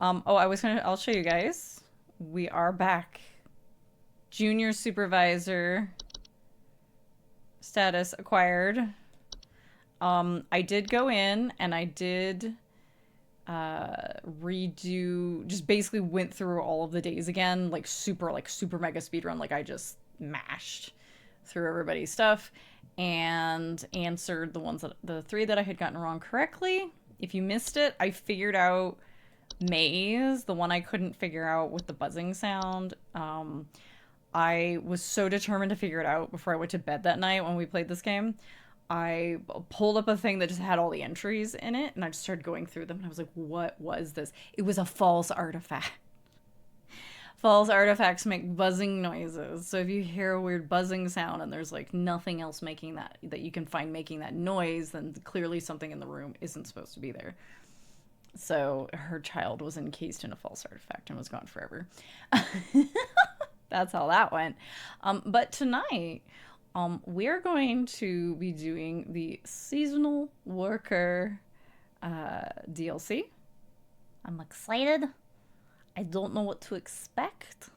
Oh, I'll show you guys. We are back. Junior supervisor status acquired. I did go in and I did redo, just basically went through all of the days again, like super mega speed run. Like I just mashed through everybody's stuff and answered the three that I had gotten wrong correctly. If you missed it, I figured out maze, the one I couldn't figure out with the buzzing sound. I was so determined to figure it out before I went to bed that night when we played this game. I pulled up a thing that just had all the entries in it, and I just started going through them, and I was like, what was this? It was a false artifact. False artifacts make buzzing noises. So if you hear a weird buzzing sound and there's like nothing else making that you can find making that noise, then clearly something in the room isn't supposed to be there. So her child was encased in a false artifact and was gone forever. That's how that went. But tonight, we're going to be doing the seasonal worker DLC. I'm excited. I don't know what to expect.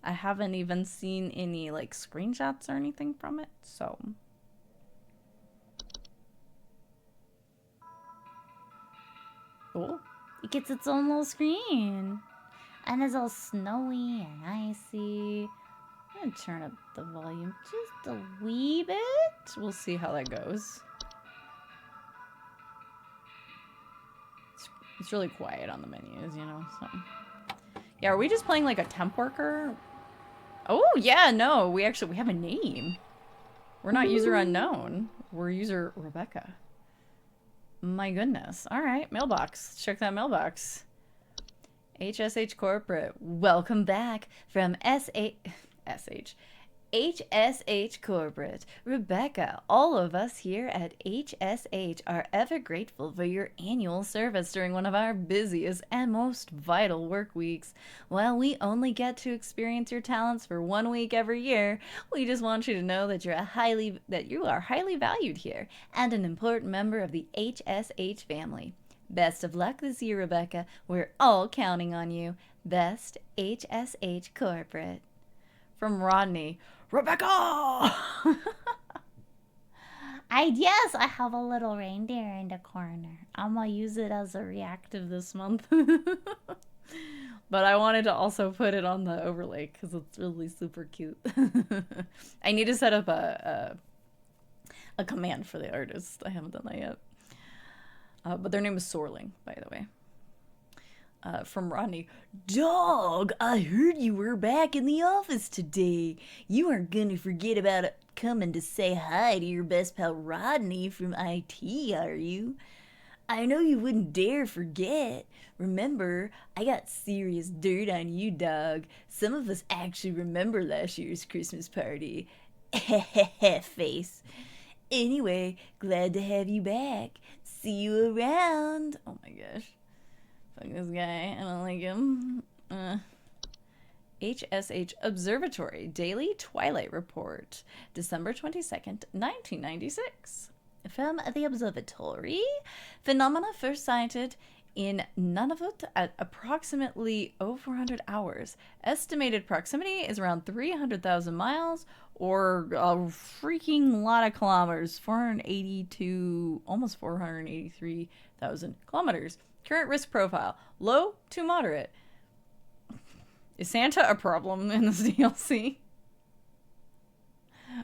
I haven't even seen any like screenshots or anything from it, so. Oh. It gets its own little screen. And it's all snowy and icy. I'm gonna turn up the volume just a wee bit. We'll see how that goes. It's really quiet on the menus, you know, so. Yeah, are we just playing like a temp worker? Oh, yeah, no, we have a name. We're not user unknown. We're user Rebecca. My goodness. All right, mailbox. Check that mailbox. HSH Corporate. Welcome back from HSH Corporate. Rebecca, all of us here at HSH are ever grateful for your annual service during one of our busiest and most vital work weeks. While we only get to experience your talents for 1 week every year, we just want you to know that you are highly valued here and an important member of the HSH family. Best of luck this year, Rebecca. We're all counting on you. Best HSH Corporate. From Rodney. Rebecca! I have a little reindeer in the corner. I'm gonna use it as a reactive this month. But I wanted to also put it on the overlay because it's really super cute. I need to set up a command for the artist. I haven't done that yet. But their name is Sorling, by the way. From Rodney. Dog, I heard you were back in the office today. You aren't gonna forget about coming to say hi to your best pal Rodney from IT, are you? I know you wouldn't dare forget. Remember, I got serious dirt on you, dog. Some of us actually remember last year's Christmas party. Face. Anyway, glad to have you back. See you around. Oh my gosh. Fuck this guy. I don't like him. HSH Observatory Daily Twilight Report, December 22nd, 1996. From the observatory, phenomena first sighted in Nunavut at approximately 0400 hours. Estimated proximity is around 300,000 miles or a freaking lot of kilometers, 482, almost 483,000 kilometers. Current risk profile, low to moderate. Is Santa a problem in this DLC?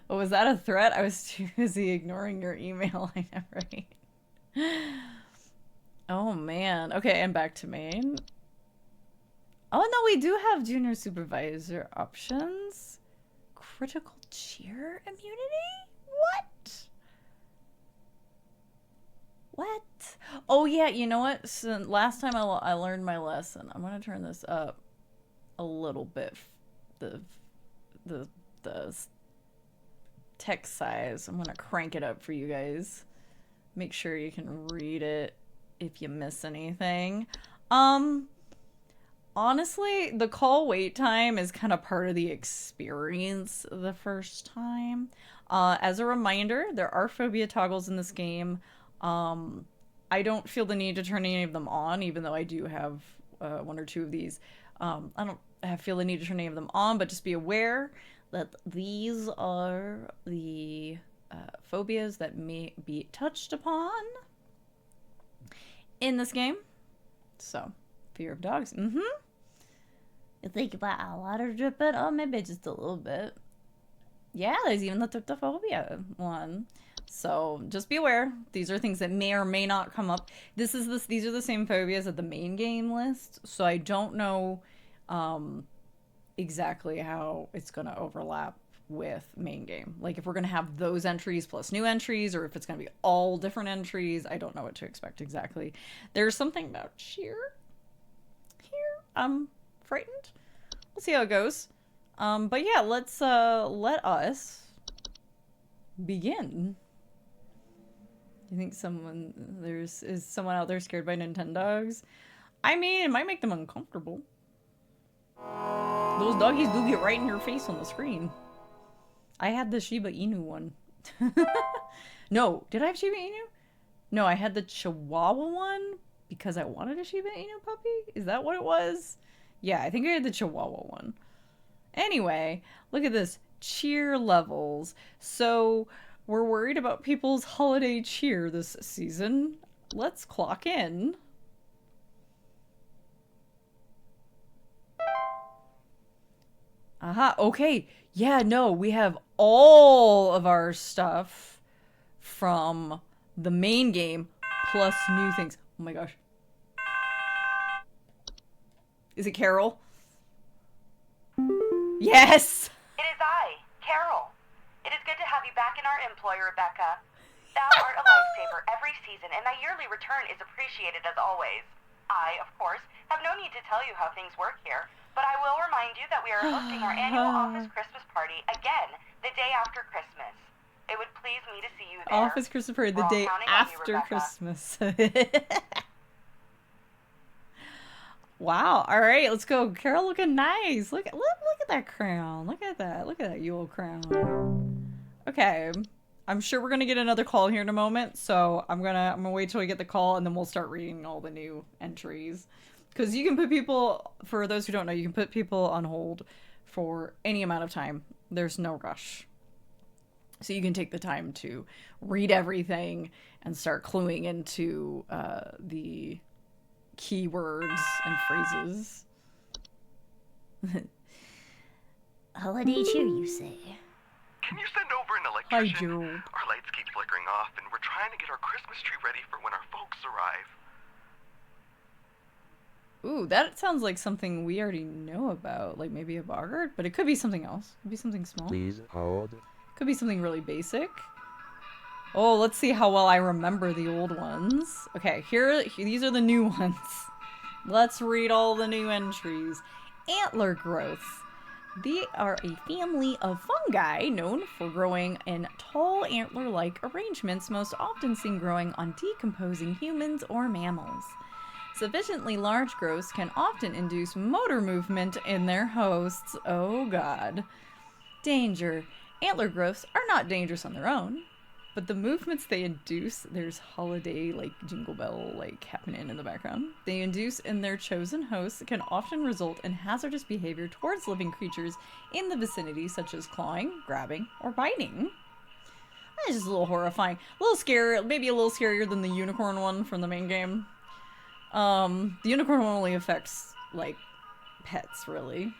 Oh, was that a threat? I was too busy ignoring your email. I know, right? Oh, man. Okay, and back to main. Oh, no, we do have junior supervisor options. Critical cheer immunity? What? Oh, yeah, you know what? Since last time I learned my lesson. I'm going to turn this up a little bit. The text size. I'm going to crank it up for you guys. Make sure you can read it if you miss anything. Honestly, the call wait time is kind of part of the experience the first time. As a reminder, there are phobia toggles in this game. I don't feel the need to turn any of them on, even though I do have one or two of these. I don't feel the need to turn any of them on, but just be aware that these are the phobias that may be touched upon in this game. So, fear of dogs. Mm-hmm. You think about a water dripping? Oh, maybe just a little bit. Yeah, there's even the tryptophobia one. So just be aware. These are things that may or may not come up. These are the same phobias at the main game list. So I don't know exactly how it's going to overlap with main game. Like if we're going to have those entries plus new entries, or if it's going to be all different entries. I don't know what to expect exactly. There's something about cheer here. I'm frightened. We'll see how it goes. But yeah, let's let us begin. You think is someone out there scared by Nintendogs? I mean, it might make them uncomfortable. Those doggies do get right in your face on the screen. I had the Shiba Inu one. No, did I have Shiba Inu? No, I had the Chihuahua one because I wanted a Shiba Inu puppy. Is that what it was? Yeah, I think I had the Chihuahua one. Anyway, look at this. Cheer levels. So, we're worried about people's holiday cheer this season. Let's clock in. Aha, okay. Yeah, no, we have all of our stuff from the main game plus new things. Oh my gosh. Is it Carol? Yes! It is I, Carol. It is good to have you back in our employ, Rebecca. Thou art a lifesaver every season, and thy yearly return is appreciated as always. I, of course, have no need to tell you how things work here, but I will remind you that we are hosting our annual office Christmas party again the day after Christmas. It would please me to see you there. Office Christmas party the day after Christmas. Wow. All right, let's go. Carol looking nice. Look at that crown. Look at that Yule crown. Okay. I'm sure we're gonna get another call here in a moment, so I'm gonna wait till we get the call and then we'll start reading all the new entries. Because you can put people, for those who don't know, you can put people on hold for any amount of time. There's no rush. So you can take the time to read everything and start cluing into the keywords and phrases. Holiday cheer, you say? Can you send over an Hi, electrician? Gerald. Our lights keep flickering off, and we're trying to get our Christmas tree ready for when our folks arrive. Ooh, that sounds like something we already know about. Like maybe a boggart, but it could be something else. It could be something small. Please hold. Could be something really basic. Oh, let's see how well I remember the old ones. Okay, these are the new ones. Let's read all the new entries. Antler growth. They are a family of fungi known for growing in tall antler-like arrangements, most often seen growing on decomposing humans or mammals. Sufficiently large growths can often induce motor movement in their hosts. Oh god. Danger. Antler growths are not dangerous on their own, but the movements they induce, there's holiday, like, jingle bell, like, happening in the background, they induce in their chosen hosts can often result in hazardous behavior towards living creatures in the vicinity, such as clawing, grabbing, or biting. That's just a little horrifying. A little scary, maybe a little scarier than the unicorn one from the main game. The unicorn one only affects, like, pets, really.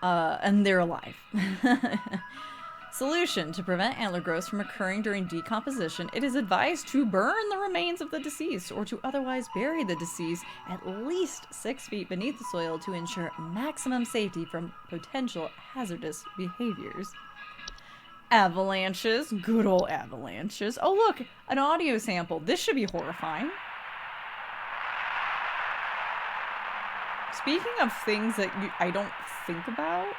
And they're alive. Solution. To prevent antler growths from occurring during decomposition, it is advised to burn the remains of the deceased or to otherwise bury the deceased at least 6 feet beneath the soil to ensure maximum safety from potential hazardous behaviors. Avalanches. Good old avalanches. Oh, look! An audio sample. This should be horrifying. Speaking of things that I don't think about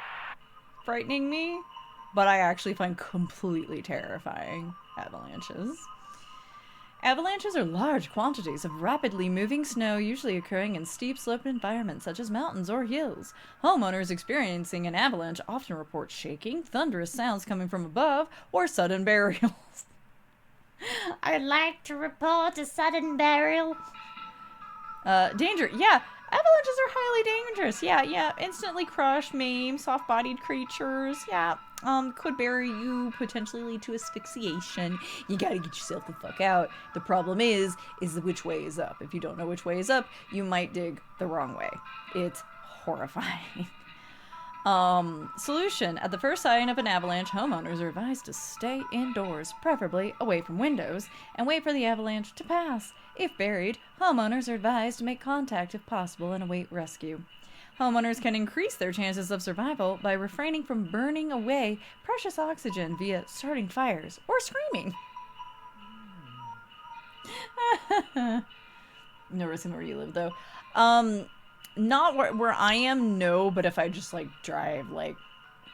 frightening me, but I actually find completely terrifying, avalanches. Avalanches are large quantities of rapidly moving snow, usually occurring in steep sloped environments such as mountains or hills. Homeowners experiencing an avalanche often report shaking, thunderous sounds coming from above, or sudden burials. I'd like to report a sudden burial. Danger. Yeah, avalanches are highly dangerous. Yeah. Instantly crush, maim, soft-bodied creatures. Yeah. Could bury you, potentially lead to asphyxiation. You gotta get yourself the fuck out. The problem is which way is up. If you don't know which way is up, you might dig the wrong way. It's horrifying. Solution. At the first sign of an avalanche, homeowners are advised to stay indoors, preferably away from windows, and wait for the avalanche to pass. If buried, homeowners are advised to make contact if possible and await rescue. Homeowners can increase their chances of survival by refraining from burning away precious oxygen via starting fires or screaming. No risk in where you live, though. Not where I am, no, but if I just, like, drive, like,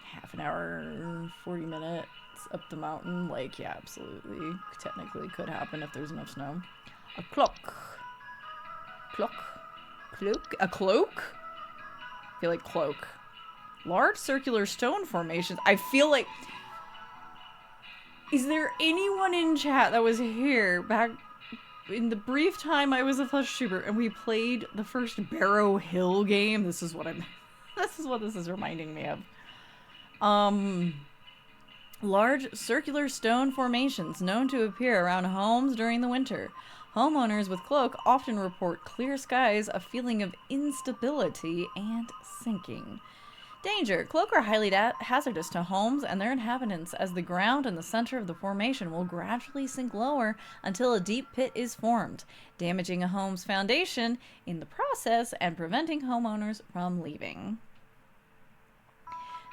half an hour, 40 minutes up the mountain, like, yeah, absolutely. Technically could happen if there's enough snow. A cloak. A cloak? I feel like cloak. Large circular stone formations. I feel like... Is there anyone in chat that was here back in the brief time I was a flesh tuber and we played the first Barrow Hill game? This is what this is reminding me of. Large circular stone formations known to appear around homes during the winter. Homeowners with cloak often report clear skies, a feeling of instability, and sinking. Danger. Cloak are highly hazardous to homes and their inhabitants, as the ground in the center of the formation will gradually sink lower until a deep pit is formed, damaging a home's foundation in the process and preventing homeowners from leaving.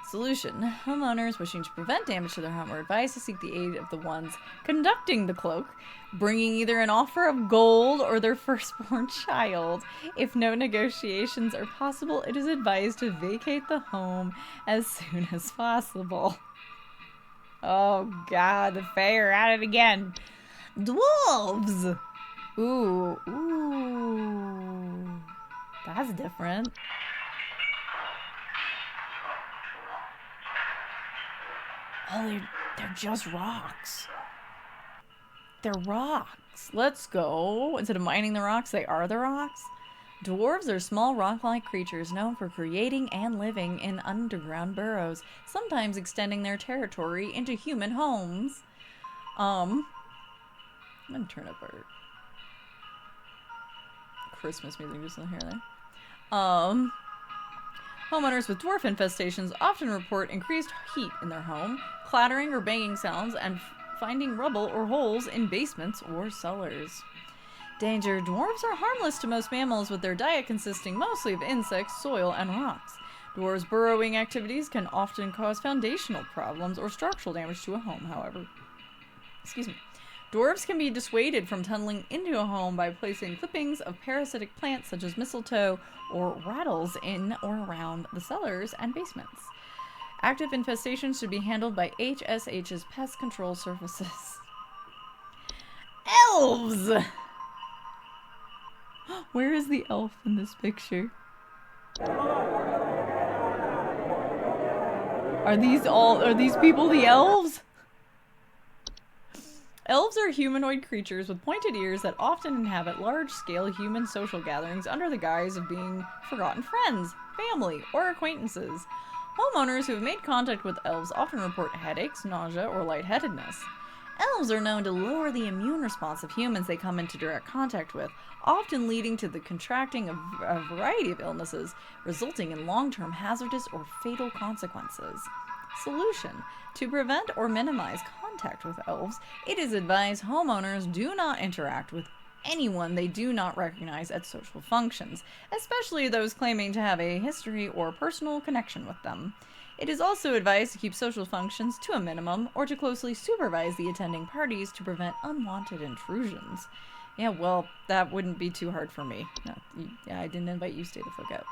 Solution. Homeowners wishing to prevent damage to their home are advised to seek the aid of the ones conducting the cloak, bringing either an offer of gold or their firstborn child. If no negotiations are possible, it is advised to vacate the home as soon as possible. Oh god, the Fae are at it again. Dwarves! Ooh. That's different. Oh, they're just rocks. They're rocks. Let's go. Instead of mining the rocks, they are the rocks. Dwarves are small rock-like creatures known for creating and living in underground burrows, sometimes extending their territory into human homes. I'm gonna turn up our Christmas music just in here there. Homeowners with dwarf infestations often report increased heat in their home, clattering or banging sounds, and finding rubble or holes in basements or cellars. Danger. Dwarves are harmless to most mammals, with their diet consisting mostly of insects, soil, and rocks. Dwarves' burrowing activities can often cause foundational problems or structural damage to a home, however. Dwarves can be dissuaded from tunneling into a home by placing clippings of parasitic plants such as mistletoe or rattles in or around the cellars and basements. Active infestations should be handled by HSH's pest control services. Elves! Where is the elf in this picture? Are these people the elves? Elves are humanoid creatures with pointed ears that often inhabit large-scale human social gatherings under the guise of being forgotten friends, family, or acquaintances. Homeowners who have made contact with elves often report headaches, nausea, or lightheadedness. Elves are known to lower the immune response of humans they come into direct contact with, often leading to the contracting of a variety of illnesses, resulting in long-term hazardous or fatal consequences. Solution. To prevent or minimize contact with elves, it is advised homeowners do not interact with anyone they do not recognize at social functions, especially those claiming to have a history or personal connection with them. It is also advised to keep social functions to a minimum or to closely supervise the attending parties to prevent unwanted intrusions. Yeah, well, that wouldn't be too hard for me. No, I didn't invite you, stay the fuck out.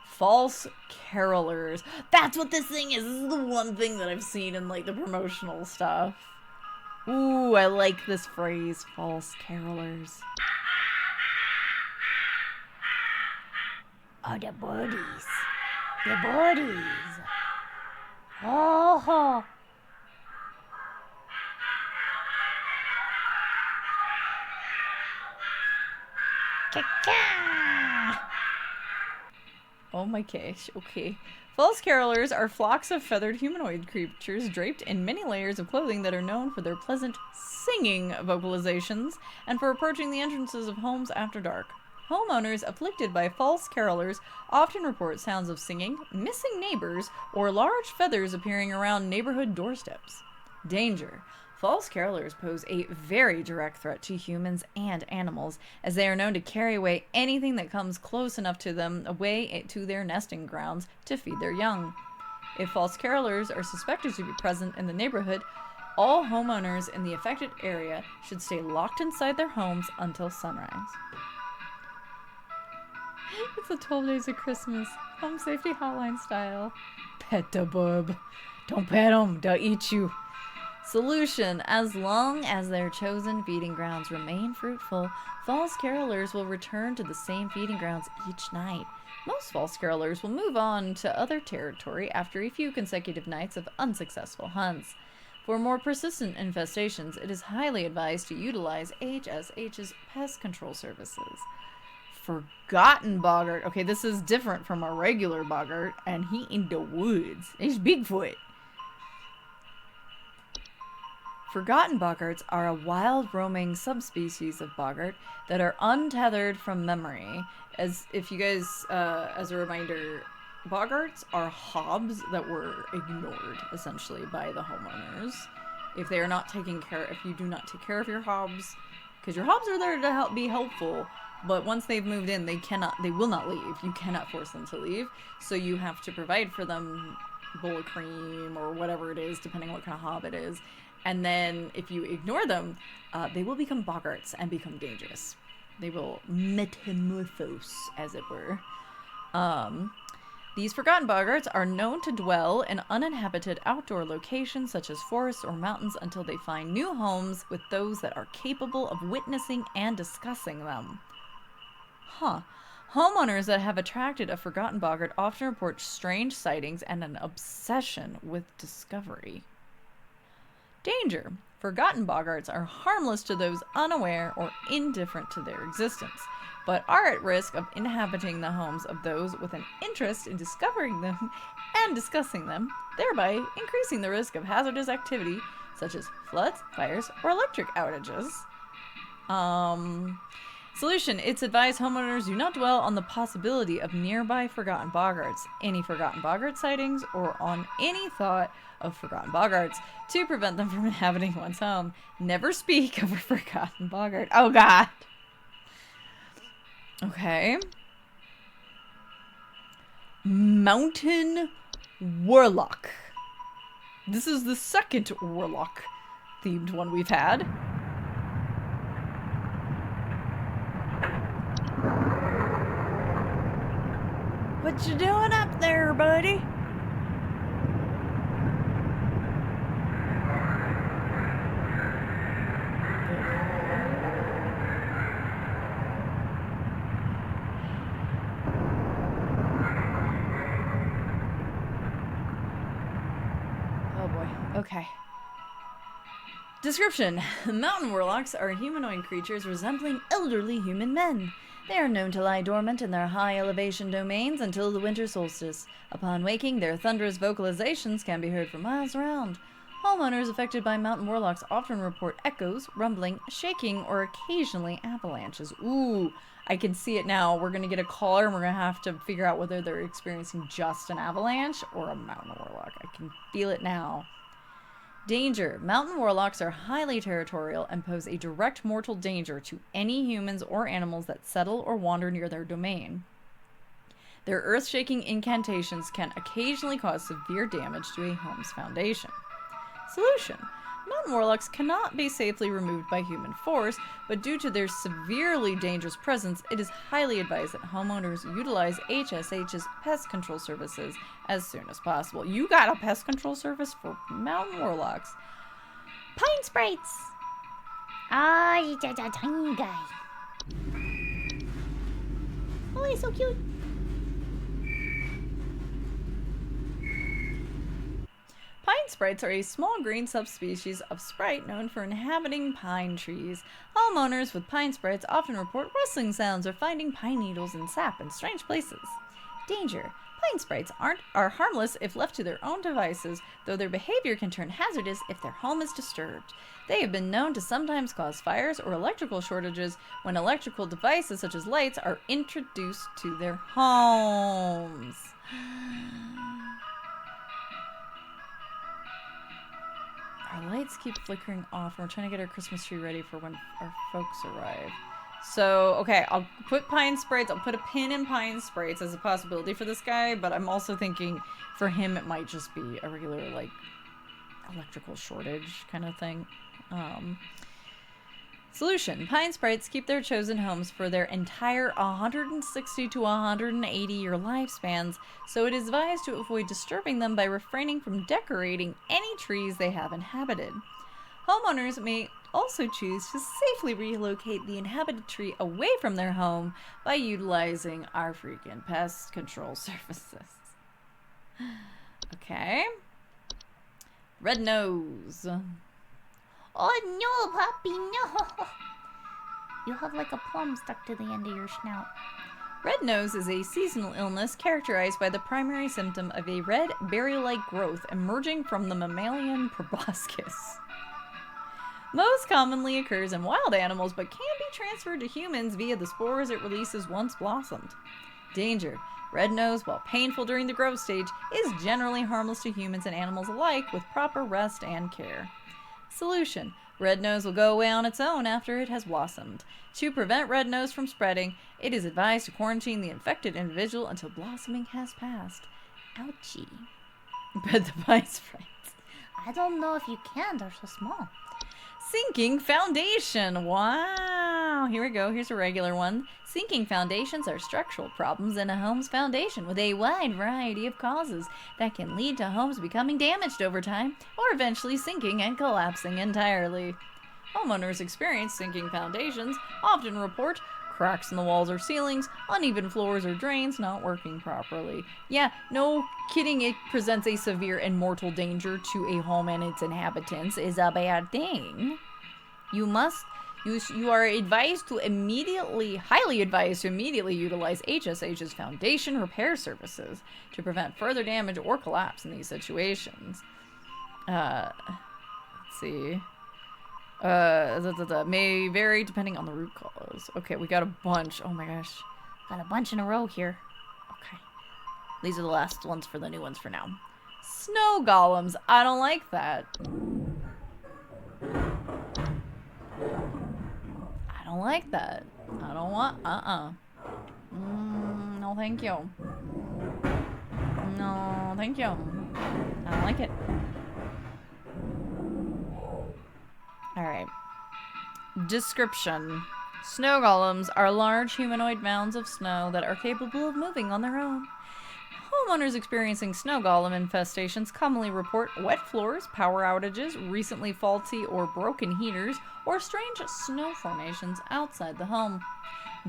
False carolers. That's what this thing is. This is the one thing that I've seen in, like, the promotional stuff. Ooh, I like this phrase, false carolers. Oh, the birdies. The birdies. Oh. Oh my gosh, okay. False carolers are flocks of feathered humanoid creatures draped in many layers of clothing that are known for their pleasant singing vocalizations and for approaching the entrances of homes after dark. Homeowners afflicted by false carolers often report sounds of singing, missing neighbors, or large feathers appearing around neighborhood doorsteps. Danger. False carolers pose a very direct threat to humans and animals, as they are known to carry away anything that comes close enough to them away to their nesting grounds to feed their young. If false carolers are suspected to be present in the neighborhood, all homeowners in the affected area should stay locked inside their homes until sunrise. It's the 12 days of Christmas, home safety hotline style. Pet the bub. Don't pet them, they'll eat you. Solution. As long as their chosen feeding grounds remain fruitful, false carolers will return to the same feeding grounds each night. Most false carolers will move on to other territory after a few consecutive nights of unsuccessful hunts. For more persistent infestations, it is highly advised to utilize HSH's pest control services. Forgotten boggart. Okay, this is different from a regular boggart, and he in the woods. He's Bigfoot. Forgotten boggarts are a wild roaming subspecies of boggart that are untethered from memory. As if you guys, as a reminder, boggarts are hobs that were ignored essentially by the homeowners. If they are not taking care, if you do not take care of your hobs, because your hobs are there to be helpful, but once they've moved in, they will not leave. You cannot force them to leave, so you have to provide for them bowl of cream or whatever it is, depending on what kind of hob it is. And then if you ignore them, they will become boggarts and become dangerous. They will metamorphose, as it were. These forgotten boggarts are known to dwell in uninhabited outdoor locations such as forests or mountains until they find new homes with those that are capable of witnessing and discussing them. Homeowners that have attracted a forgotten boggart often report strange sightings and an obsession with discovery. Danger. Forgotten boggarts are harmless to those unaware or indifferent to their existence, but are at risk of inhabiting the homes of those with an interest in discovering them and discussing them, thereby increasing the risk of hazardous activity such as floods, fires, or electric outages. Solution. It's advised homeowners do not dwell on the possibility of nearby forgotten boggarts, any forgotten boggart sightings, or on any thought of forgotten boggarts to prevent them from inhabiting one's home. Never speak of a forgotten boggart. Oh god. Okay. Mountain Warlock. This is the second Warlock themed one we've had. What you doing up there, buddy? Oh boy. Okay. Description. Mountain warlocks are humanoid creatures resembling elderly human men. They are known to lie dormant in their high elevation domains until the winter solstice. Upon waking, their thunderous vocalizations can be heard for miles around. Homeowners affected by mountain warlocks often report echoes, rumbling, shaking, or occasionally avalanches. Ooh, I can see it now. We're going to get a caller and we're going to have to figure out whether they're experiencing just an avalanche or a mountain warlock. I can feel it now. Danger. Mountain warlocks are highly territorial and pose a direct mortal danger to any humans or animals that settle or wander near their domain. Their earth-shaking incantations can occasionally cause severe damage to a home's foundation. Solution. Mountain warlocks cannot be safely removed by human force, but due to their severely dangerous presence, it is highly advised that homeowners utilize HSH's pest control services as soon as possible. You got a pest control service for mountain warlocks. Pine sprites. Ah, he's just a tiny guy. Oh, he's so cute. Pine sprites are a small green subspecies of sprite known for inhabiting pine trees. Homeowners with pine sprites often report rustling sounds or finding pine needles and sap in strange places. Danger. Pine sprites are harmless if left to their own devices, though their behavior can turn hazardous if their home is disturbed. They have been known to sometimes cause fires or electrical shortages when electrical devices such as lights are introduced to their homes. Our lights keep flickering off, and we're trying to get our Christmas tree ready for when our folks arrive. So, okay, I'll put pine sprites. I'll put a pin in pine sprites as a possibility for this guy, but I'm also thinking for him it might just be a regular, like, electrical shortage kind of thing. Solution. Pine sprites keep their chosen homes for their entire 160 to 180 year lifespans, so it is advised to avoid disturbing them by refraining from decorating any trees they have inhabited. Homeowners may also choose to safely relocate the inhabited tree away from their home by utilizing our freaking pest control services. Okay. Red nose. Oh no, puppy, no! You have like a plum stuck to the end of your snout. Red nose is a seasonal illness characterized by the primary symptom of a red berry-like growth emerging from the mammalian proboscis. Most commonly occurs in wild animals, but can be transferred to humans via the spores it releases once blossomed. Danger. Red nose, while painful during the growth stage, is generally harmless to humans and animals alike with proper rest and care. Solution. Red nose will go away on its own after it has blossomed. To prevent red nose from spreading, it is advised to quarantine the infected individual until blossoming has passed. Ouchie. But the pine sprites. I don't know if you can, they're so small. Sinking foundation. Wow. Here we go. Here's a regular one. Sinking foundations are structural problems in a home's foundation with a wide variety of causes that can lead to homes becoming damaged over time or eventually sinking and collapsing entirely. Homeowners experience sinking foundations often report cracks in the walls or ceilings, uneven floors or drains not working properly. Yeah, no kidding, it presents a severe and mortal danger to a home and its inhabitants is a bad thing. You are advised to highly advised to immediately utilize HSH's foundation repair services to prevent further damage or collapse in these situations. Let's see. May vary depending on the root cause. Okay, we got a bunch. Oh my gosh. Got a bunch in a row here. Okay. These are the last ones for the new ones for now. Snow golems. I don't like that. I don't like that. I don't want... no, thank you. No, thank you. I don't like it. Alright. Description. Snow golems are large humanoid mounds of snow that are capable of moving on their own. Homeowners experiencing snow golem infestations commonly report wet floors, power outages, recently faulty or broken heaters, or strange snow formations outside the home.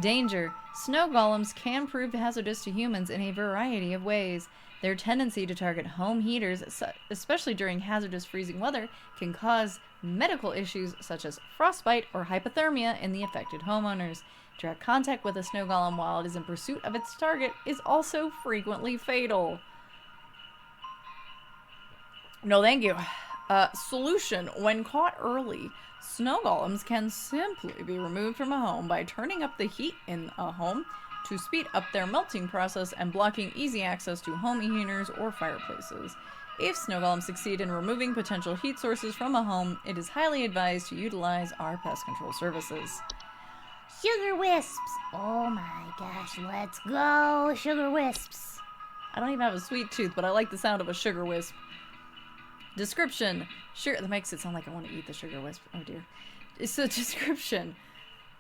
Danger. Snow golems can prove hazardous to humans in a variety of ways. Their tendency to target home heaters, especially during hazardous freezing weather, can cause medical issues such as frostbite or hypothermia in the affected homeowners. Direct contact with a snow golem while it is in pursuit of its target is also frequently fatal. No, thank you. Solution. When caught early, snow golems can simply be removed from a home by turning up the heat in a home to speed up their melting process and blocking easy access to home heaters or fireplaces. If snow golems succeed in removing potential heat sources from a home, it is highly advised to utilize our pest control services. Sugar wisps. Oh my gosh, let's go. Sugar wisps. I don't even have a sweet tooth, but I like the sound of a sugar wisp. Description. Sure, that makes it sound like I want to eat the sugar wisp. Oh dear. It's a description.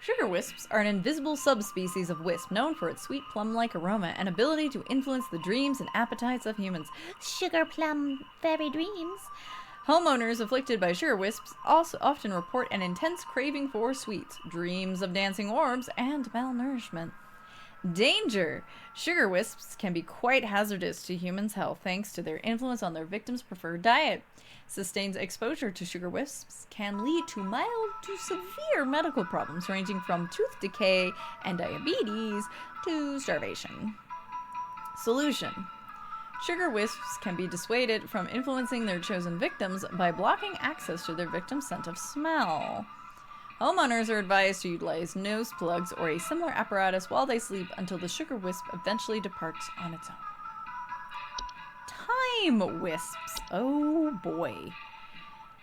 Sugar wisps are an invisible subspecies of wisp known for its sweet plum-like aroma and ability to influence the dreams and appetites of humans. Sugar plum fairy dreams. Homeowners afflicted by sugar wisps also often report an intense craving for sweets, dreams of dancing orbs, and malnourishment. Danger! Sugar wisps can be quite hazardous to humans' health thanks to their influence on their victims' preferred diet. Sustained exposure to sugar wisps can lead to mild to severe medical problems ranging from tooth decay and diabetes to starvation. Solution. Sugar wisps can be dissuaded from influencing their chosen victims by blocking access to their victim's scent of smell. Homeowners are advised to utilize nose plugs or a similar apparatus while they sleep until the sugar wisp eventually departs on its own. Time wisps. Oh boy.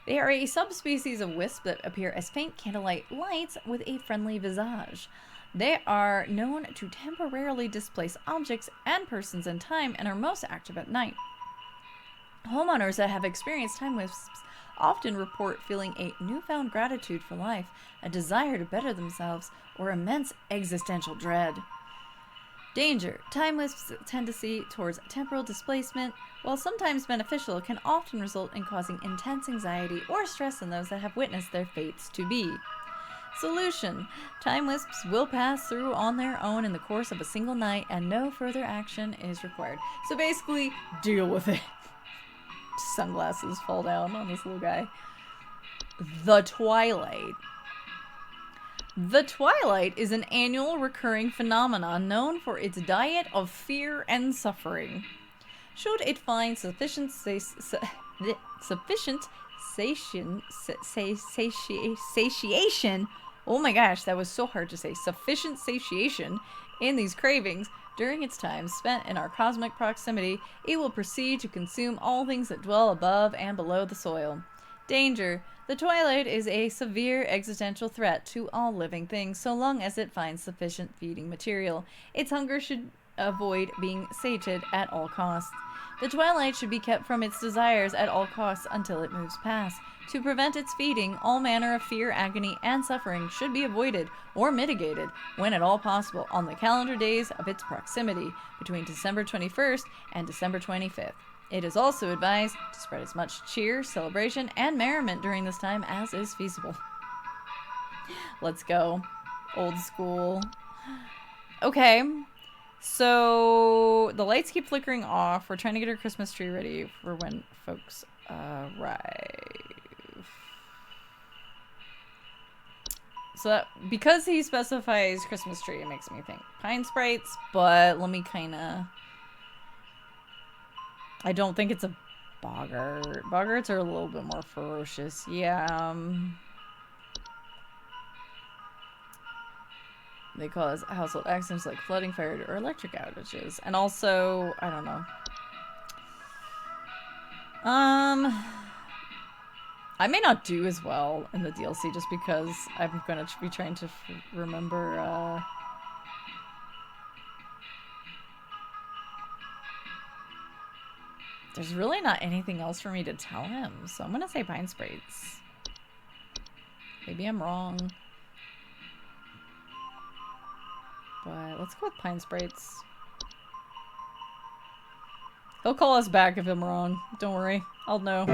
They are a subspecies of wisp that appear as faint candlelight lights with a friendly visage. They are known to temporarily displace objects and persons in time and are most active at night. Homeowners that have experienced time wisps often report feeling a newfound gratitude for life, a desire to better themselves, or immense existential dread. Danger. Time wisps' tendency towards temporal displacement, while sometimes beneficial, can often result in causing intense anxiety or stress in those that have witnessed their fates to be. Solution. Time wisps will pass through on their own in the course of a single night and no further action is required. So basically, deal with it. Sunglasses fall down on this little guy. The Twilight. The Twilight is an annual recurring phenomenon known for its diet of fear and suffering. Should it find satiation, oh my gosh, that was so hard to say, sufficient satiation in these cravings during its time spent in our cosmic proximity, it will proceed to consume all things that dwell above and below the soil. Danger. The Twilight is a severe existential threat to all living things so long as it finds sufficient feeding material. Its hunger should avoid being sated at all costs. The Twilight should be kept from its desires at all costs until it moves past. To prevent its feeding, all manner of fear, agony, and suffering should be avoided or mitigated when at all possible on the calendar days of its proximity between December 21st and December 25th. It is also advised to spread as much cheer, celebration, and merriment during this time as is feasible. Let's go. Old school. Okay. So the lights keep flickering off. We're trying to get our Christmas tree ready for when folks arrive. So that, because he specifies Christmas tree, it makes me think pine sprites, but let me kind of... I don't think it's a boggart. Boggarts are a little bit more ferocious. Yeah, they cause household accidents like flooding, fire, or electric outages. And also, I don't know. I may not do as well in the DLC just because I'm going to be trying to remember, there's really not anything else for me to tell him, so I'm going to say pine sprites. Maybe I'm wrong. But let's go with pine sprites. He'll call us back if I'm wrong. Don't worry. I'll know.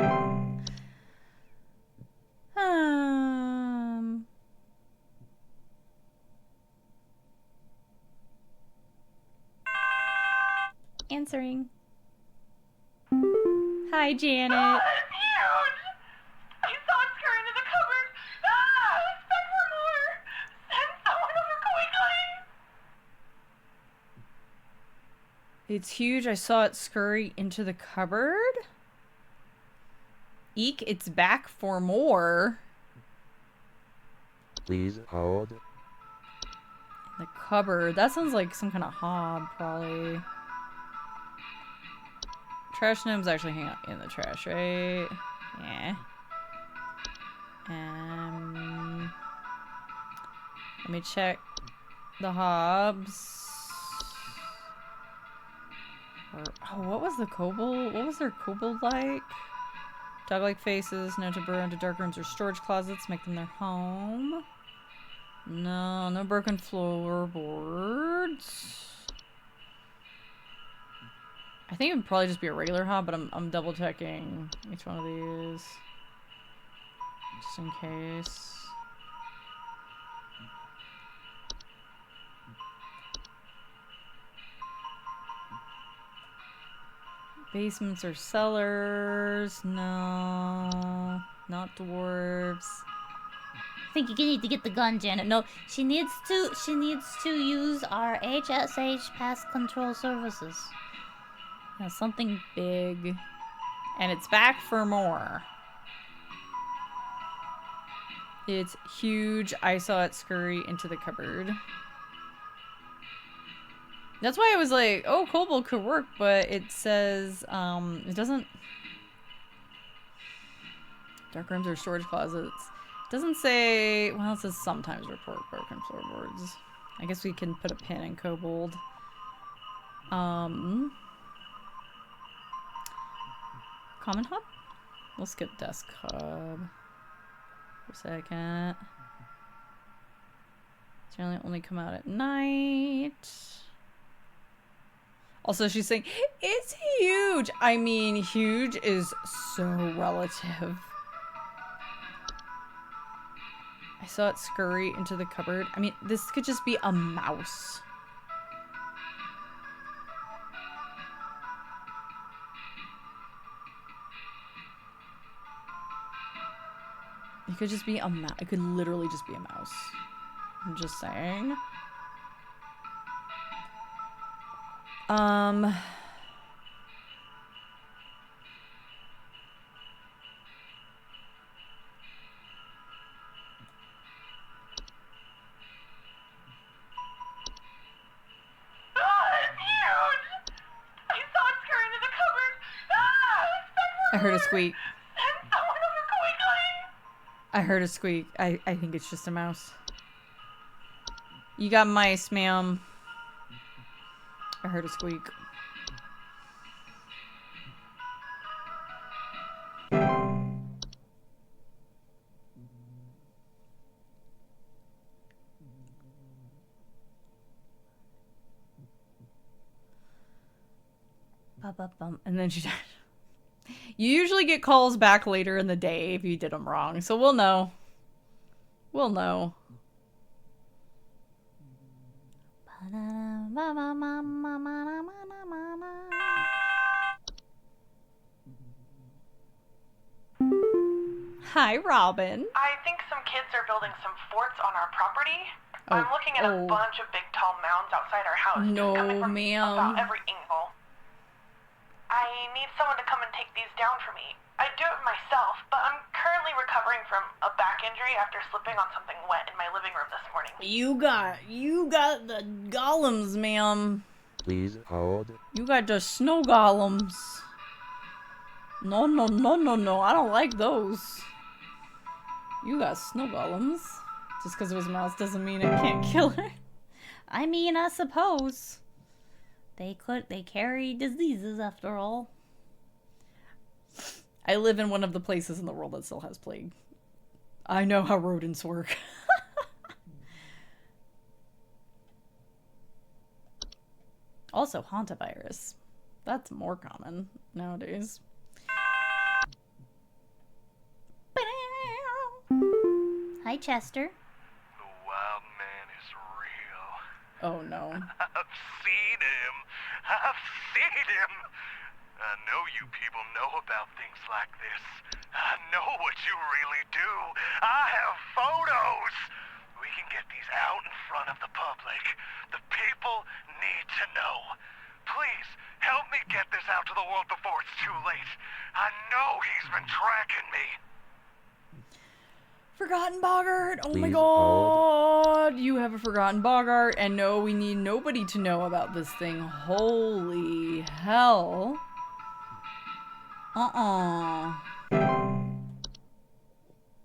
Answering. Hi, Janet. Ah, it's huge! I saw it scurry into the cupboard. Ah, expect for more. Send someone over quickly. It's huge. I saw it scurry into the cupboard. Eek, it's back for more. Please hold. The cupboard. That sounds like some kind of hob, probably. Trash gnomes actually hang out in the trash, right? Yeah. Let me check the hobs. Oh, what was the kobold? What was their kobold like? Dog-like faces, known to burrow into dark rooms or storage closets, make them their home. No, no broken floorboards. I think it would probably just be a regular hob, but I'm double checking each one of these. Just in case. Basements or cellars? No. Not dwarves. I think you need to get the gun, Janet. No, she needs to use our HSH pest control services. Yeah, something big. And it's back for more. It's huge. I saw it scurry into the cupboard. That's why I was like, oh, kobold could work, but it says, it doesn't... Dark rooms or storage closets. It doesn't say... Well, it says sometimes report broken floorboards. I guess we can put a pin in kobold. Common hub? We'll skip desk hub. For a second. It's generally only come out at night. Also, she's saying, it's huge! I mean, huge is so relative. I saw it scurry into the cupboard. I mean, this could just be a mouse. It could just be a mouse. It could literally just be a mouse. I'm just saying. I heard a squeak. I heard a squeak. I think it's just a mouse. You got mice, ma'am. I heard a squeak. And then she died. You usually get calls back later in the day if you did them wrong, so we'll know. We'll know. Hi, Robin. I think some kids are building some forts on our property. I'm looking at a bunch of big tall mounds outside our house. No, coming from ma'am. about every angle. I need someone to come and take these down for me. I'd do it myself, but I'm currently recovering from a back injury after slipping on something wet in my living room this morning. You got the golems, ma'am. Please hold. You got the snow golems. No, no, no, no, no. I don't like those. You got snow golems. Just because it was a mouse doesn't mean it can't kill her. I mean, I suppose. They carry diseases after all. I live in one of the places in the world that still has plague. I know how rodents work. Also, hantavirus. That's more common nowadays. Hi, Chester. The wild man is real. Oh no. I've seen him. I've seen him. I know you people know about things like this. I know what you really do. I have photos. We can get these out in front of the public. The people need to know. Please, help me get this out to the world before it's too late. I know he's been tracking me. Forgotten Boggart! Oh my Please god! You have a Forgotten Boggart, and no, we need nobody to know about this thing. Holy hell.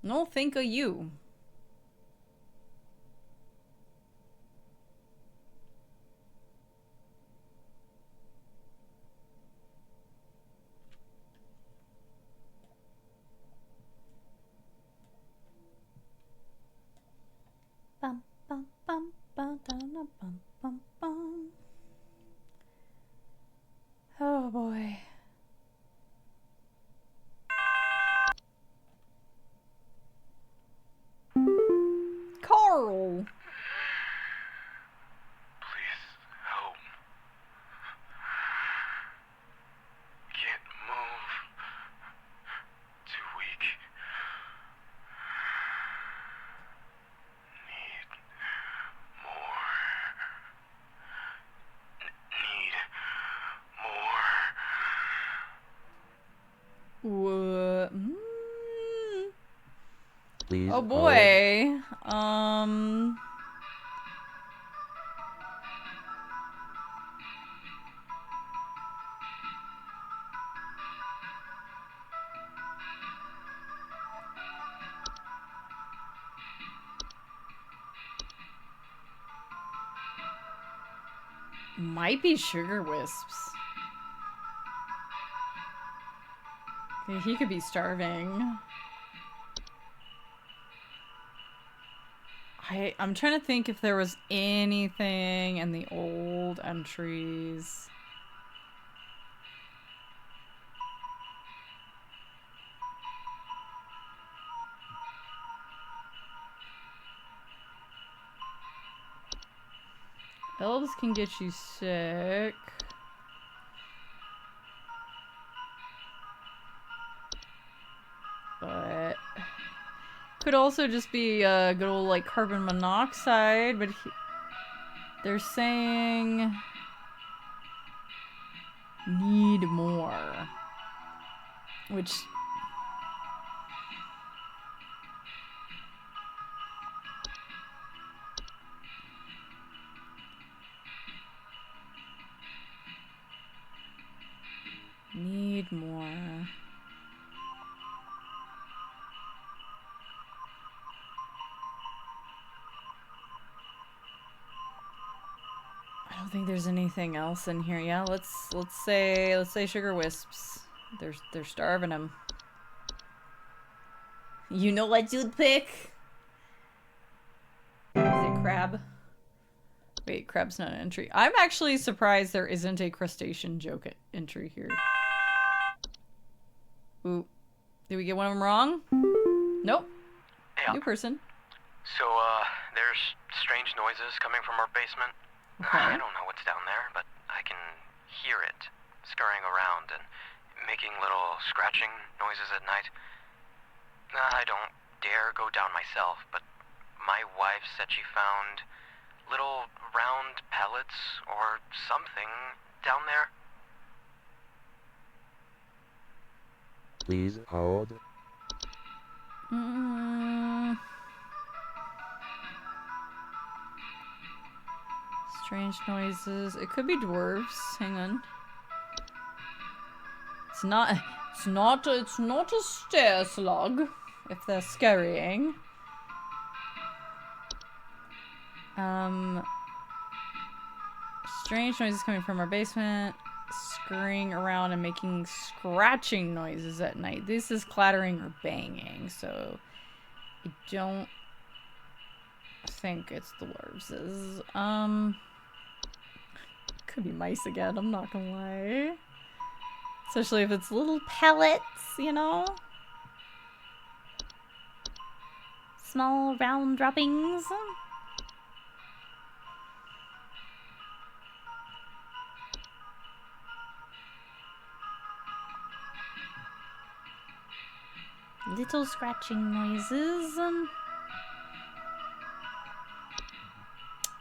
No, think of you. Bum, bum, bum, bum, bum, bum, bum, bum. Oh boy. Carl! Please help. Wha- Please Oh hold. boy. Might be sugar wisps. Okay, he could be starving. I'm trying to think if there was anything in the old entries. Elves can get you sick. But could also just be good old like carbon monoxide, but they're saying need more, which need more. I don't think there's anything else in here. Yeah, let's say sugar wisps. They're starving him. You know what you'd pick? Is it crab? Wait, crab's not an entry. I'm actually surprised there isn't a crustacean joke entry here. Ooh. Did we get one of them wrong? Nope. Yeah. New person. So, there's strange noises coming from our basement. Okay. I don't know what's down there, but I can hear it scurrying around and making little scratching noises at night. I don't dare go down myself, but my wife said she found little round pellets or something down there. Please hold. Strange noises. It could be dwarves. Hang on. It's not a stair slug if they're scurrying. Strange noises coming from our basement, scurrying around and making scratching noises at night. This is clattering or banging, so I don't think it's dwarves. Could be mice again, I'm not gonna lie. Especially if it's little pellets, you know? Small round droppings. Little scratching noises.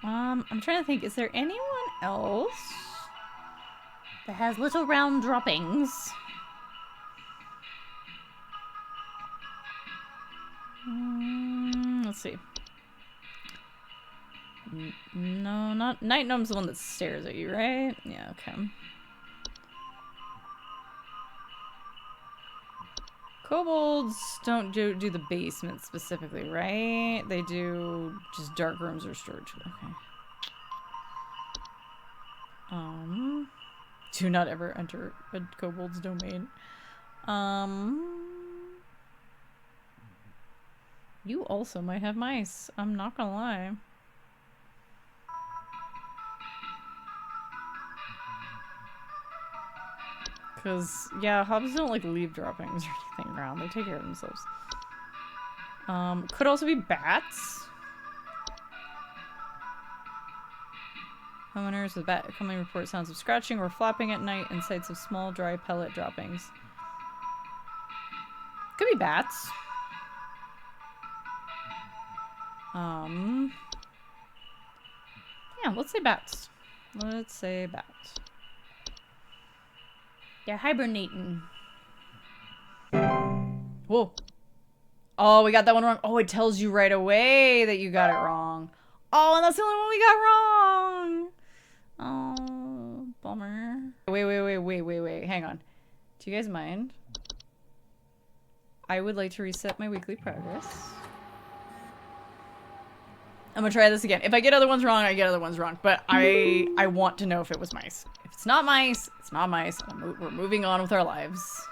I'm trying to think, is there anyone else that has little round droppings? Let's see. No, not Night Gnome's the one that stares at you, right? Yeah, okay. Kobolds don't do the basement specifically, right? They do just dark rooms or storage. Okay. Do not ever enter a kobold's domain. You also might have mice. I'm not gonna lie. Because, yeah, hobs don't, like, leave droppings or anything around. They take care of themselves. Could also be bats. Homeowners with bat commonly report sounds of scratching or flapping at night and sights of small, dry pellet droppings. Could be bats. Yeah, let's say bats. Let's say bats. They're hibernating. Whoa. Oh, we got that one wrong. Oh, it tells you right away that you got it wrong. Oh, and that's the only one we got wrong. Oh, bummer. Wait. Hang on. Do you guys mind? I would like to reset my weekly progress. I'm gonna try this again. If I get other ones wrong, I get other ones wrong. But I want to know if it was mice. If it's not mice, it's not mice. We're moving on with our lives.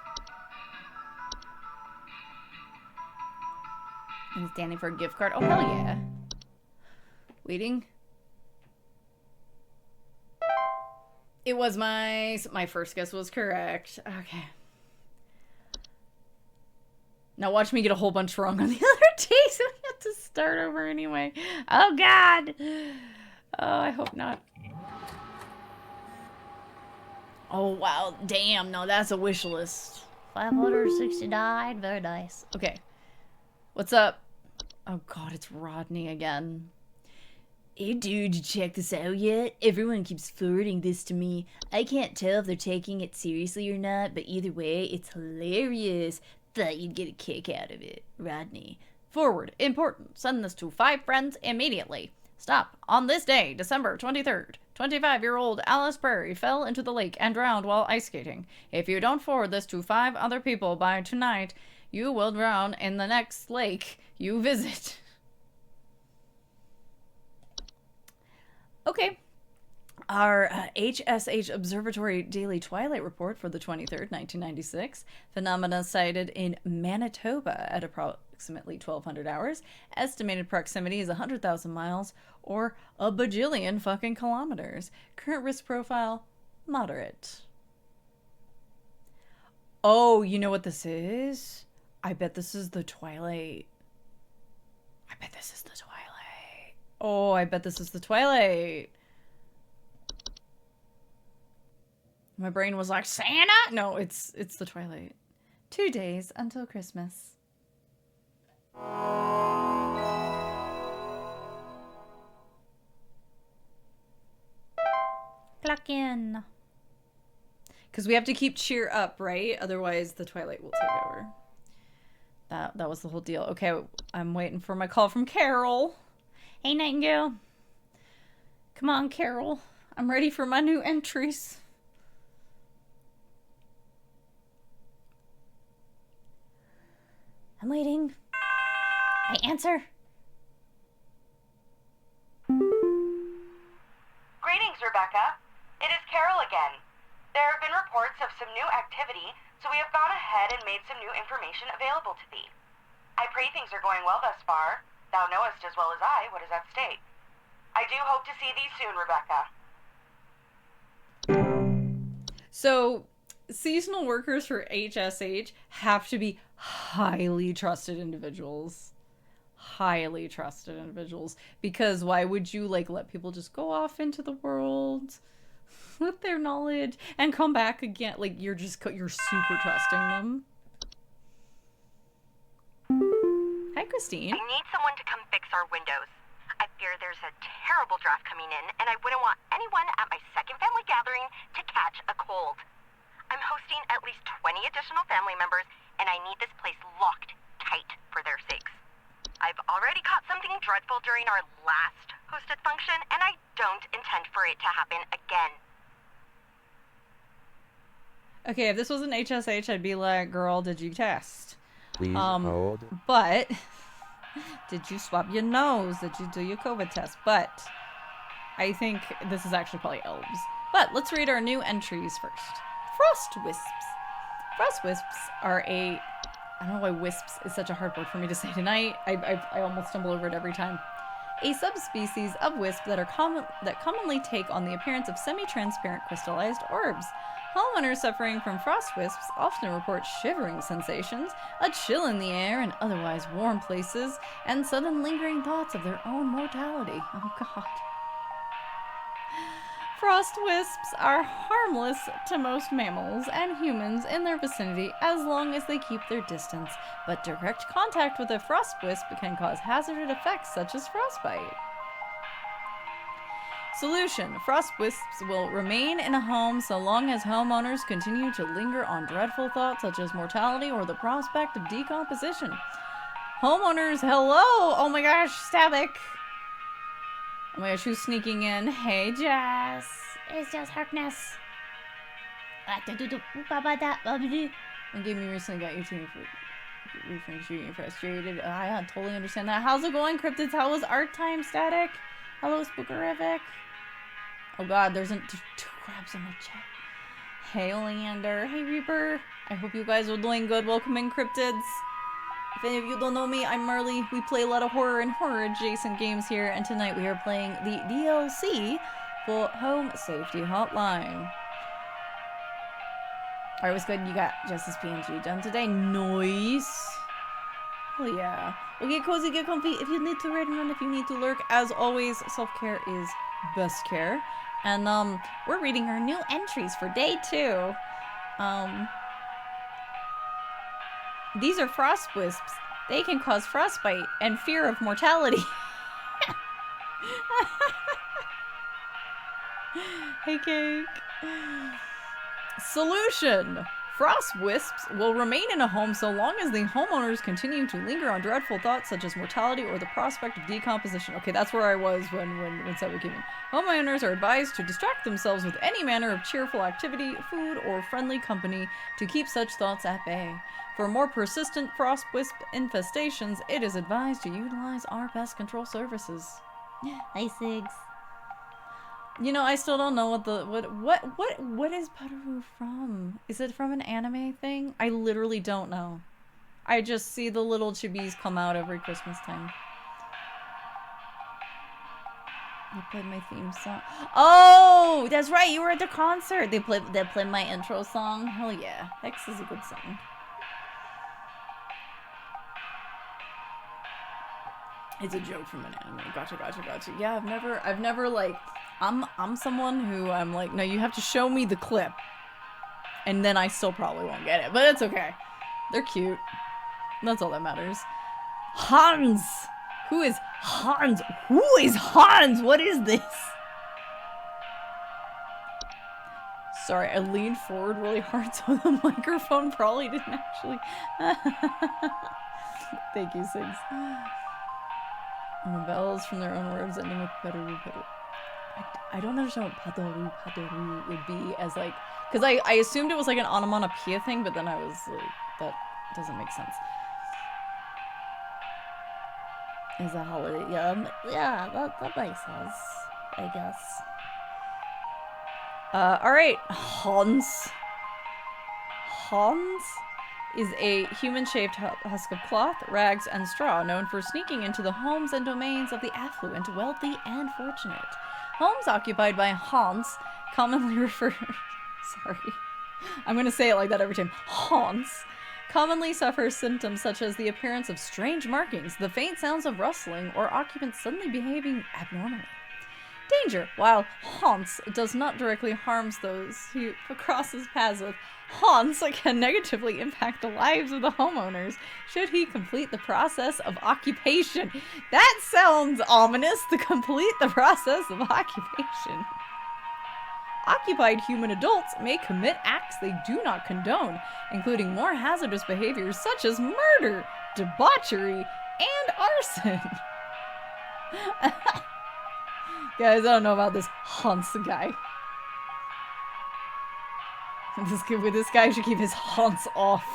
And standing for a gift card. Oh, hell yeah. Waiting. It was mice. My first guess was correct. Okay. Now watch me get a whole bunch wrong on the other day, so we have to start over anyway. Oh, God. Oh, I hope not. Oh, wow. Damn. No, that's a wish list. 569. Very nice. Okay. What's up? Oh, God, it's Rodney again. Hey, dude, you check this out yet? Everyone keeps forwarding this to me. I can't tell if they're taking it seriously or not, but either way, it's hilarious. Thought you'd get a kick out of it. Rodney. Forward. Important. Send this to 5 friends immediately. Stop. On this day, December 23rd, 25-year-old Alice Prairie fell into the lake and drowned while ice skating. If you don't forward this to 5 other people by tonight, you will drown in the next lake you visit. Okay. Our HSH Observatory Daily Twilight Report for the 23rd, 1996. Phenomena sighted in Manitoba at approximately 1200 hours. Estimated proximity is 100,000 miles or a bajillion fucking kilometers. Current risk profile, moderate. Oh, you know what this is? I bet this is the Twilight. I bet this is the Twilight. Oh, I bet this is the Twilight. My brain was like, Santa? No, it's the Twilight. 2 days until Christmas. Clock in. Because we have to keep cheer up, right? Otherwise, the Twilight will take over. That was the whole deal. Okay, I'm waiting for my call from Carol. Hey, Nightingale. Come on, Carol. I'm ready for my new entries. I'm waiting. I answer. Greetings, Rebecca. It is Carol again. There have been reports of some new activity, so we have gone ahead and made some new information available to thee. I pray things are going well thus far. Thou knowest as well as I what is at stake. I do hope to see thee soon, Rebecca. So, seasonal workers for HSH have to be highly trusted individuals. Highly trusted individuals. Because why would you, like, let people just go off into the world with their knowledge and come back again? Like, you're super trusting them. Hi, Christine. I need someone to come fix our windows. I fear there's a terrible draft coming in, and I wouldn't want anyone at my second family gathering to catch a cold. I'm hosting at least 20 additional family members, and I need this place locked tight for their sakes. I've already caught something dreadful during our last hosted function, and I don't intend for it to happen again. Okay, if this was an HSH, I'd be like, girl, did you test? Please hold. But did you swab your nose? Did you do your COVID test? But I think this is actually probably elves. But let's read our new entries first. Frost wisps. Frost wisps are I don't know why wisps is such a hard word for me to say tonight. I almost stumble over it every time. A subspecies of wisp that commonly take on the appearance of semi-transparent crystallized orbs. Homeowners suffering from frost wisps often report shivering sensations, a chill in the air in otherwise warm places, and sudden lingering thoughts of their own mortality. Oh, God. Frost wisps are harmless to most mammals and humans in their vicinity as long as they keep their distance, but direct contact with a frost wisp can cause hazardous effects such as frostbite. Solution. Frost wisps will remain in a home so long as homeowners continue to linger on dreadful thoughts such as mortality or the prospect of decomposition. Homeowners, hello! Oh my gosh, Static! Oh my gosh, who's sneaking in? Hey, Jess. It's just Harkness. One game you recently got your team for shooting frustrated. I totally understand that. How's it going, Cryptids? How was art time, Static? Hello, Spookerific. Oh god, there's two crabs in my chat. Hey, Oleander. Hey, Reaper. I hope you guys are doing good. Welcome in, Cryptids. If any of you don't know me, I'm Marley. We play a lot of horror and horror-adjacent games here, and tonight we are playing the DLC for Home Safety Hotline. Alright, what's good? You got Justice PNG done today. Nice. Oh yeah. Well, get cozy, get comfy. If you need to raid and run, if you need to lurk, as always, self-care is best care. And we're reading our new entries for day 2. These are frost wisps. They can cause frostbite and fear of mortality. Hey, Cake. Solution. Frost wisps will remain in a home so long as the homeowners continue to linger on dreadful thoughts such as mortality or the prospect of decomposition. Okay, that's where I was when Seven came in. Homeowners are advised to distract themselves with any manner of cheerful activity, food, or friendly company to keep such thoughts at bay. For more persistent frost wisp infestations, it is advised to utilize our pest control services. Hi, Sigs. You know, I still don't know what is Padaru from? Is it from an anime thing? I literally don't know. I just see the little chibis come out every Christmas time. They played my theme song. Oh, that's right. You were at the concert. They played my intro song. Hell yeah, Hex is a good song. It's a joke from an anime. Gotcha. Yeah, I've never like, I'm someone who I'm like, no, you have to show me the clip. And then I still probably won't get it, but it's okay. They're cute. That's all that matters. Hans! Who is Hans? Who is Hans? What is this? Sorry, I leaned forward really hard so the microphone probably didn't actually... Thank you, Sigs. Bells from their own words ending with Padaru. I don't understand what Padaru would be as like... Because I assumed it was like an onomatopoeia thing, but then I was like, that doesn't make sense. Is a holiday? Yeah, that makes sense, I guess. Alright, Hans. Hans is a human-shaped husk of cloth, rags, and straw, known for sneaking into the homes and domains of the affluent, wealthy, and fortunate. Homes occupied by Hans commonly refer... Sorry. I'm gonna say it like that every time. Hans commonly suffer symptoms such as the appearance of strange markings, the faint sounds of rustling, or occupants suddenly behaving abnormally. Danger. While Hans does not directly harm those who cross his paths with, Hans can negatively impact the lives of the homeowners should he complete the process of occupation. That sounds ominous, to complete the process of occupation. Occupied human adults may commit acts they do not condone, including more hazardous behaviors such as murder, debauchery, and arson. Guys, I don't know about this Hans guy. This guy should keep his Hans off.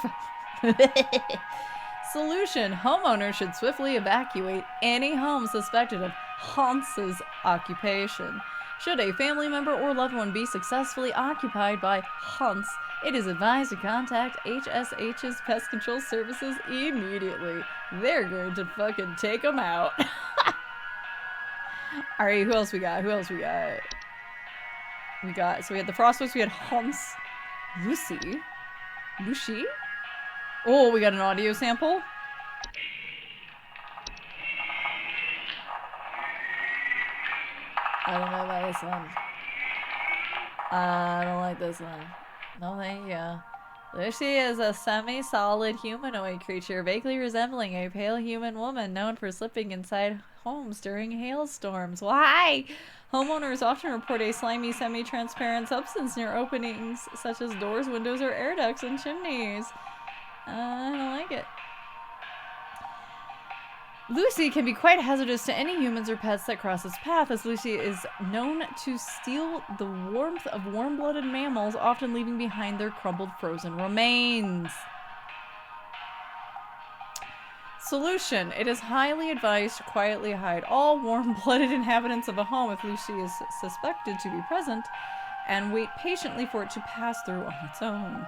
Solution. Homeowners should swiftly evacuate any home suspected of Hans's occupation. Should a family member or loved one be successfully occupied by Hans, it is advised to contact HSH's Pest Control Services immediately. They're going to fucking take them out. Alright, who else we got? So we had the Frostwoods, we had Hans. Lucy? Oh, we got an audio sample? I don't know about this one. I don't like this one. No thank you. Lucy is a semi-solid humanoid creature vaguely resembling a pale human woman known for slipping inside homes during hailstorms. Why? Homeowners often report a slimy, semi-transparent substance near openings, such as doors, windows, or air ducts and chimneys. I don't like it. Lucy can be quite hazardous to any humans or pets that cross its path, as Lucy is known to steal the warmth of warm-blooded mammals, often leaving behind their crumbled frozen remains. Solution. It is highly advised to quietly hide all warm-blooded inhabitants of a home if Lucy is suspected to be present, and wait patiently for it to pass through on its own.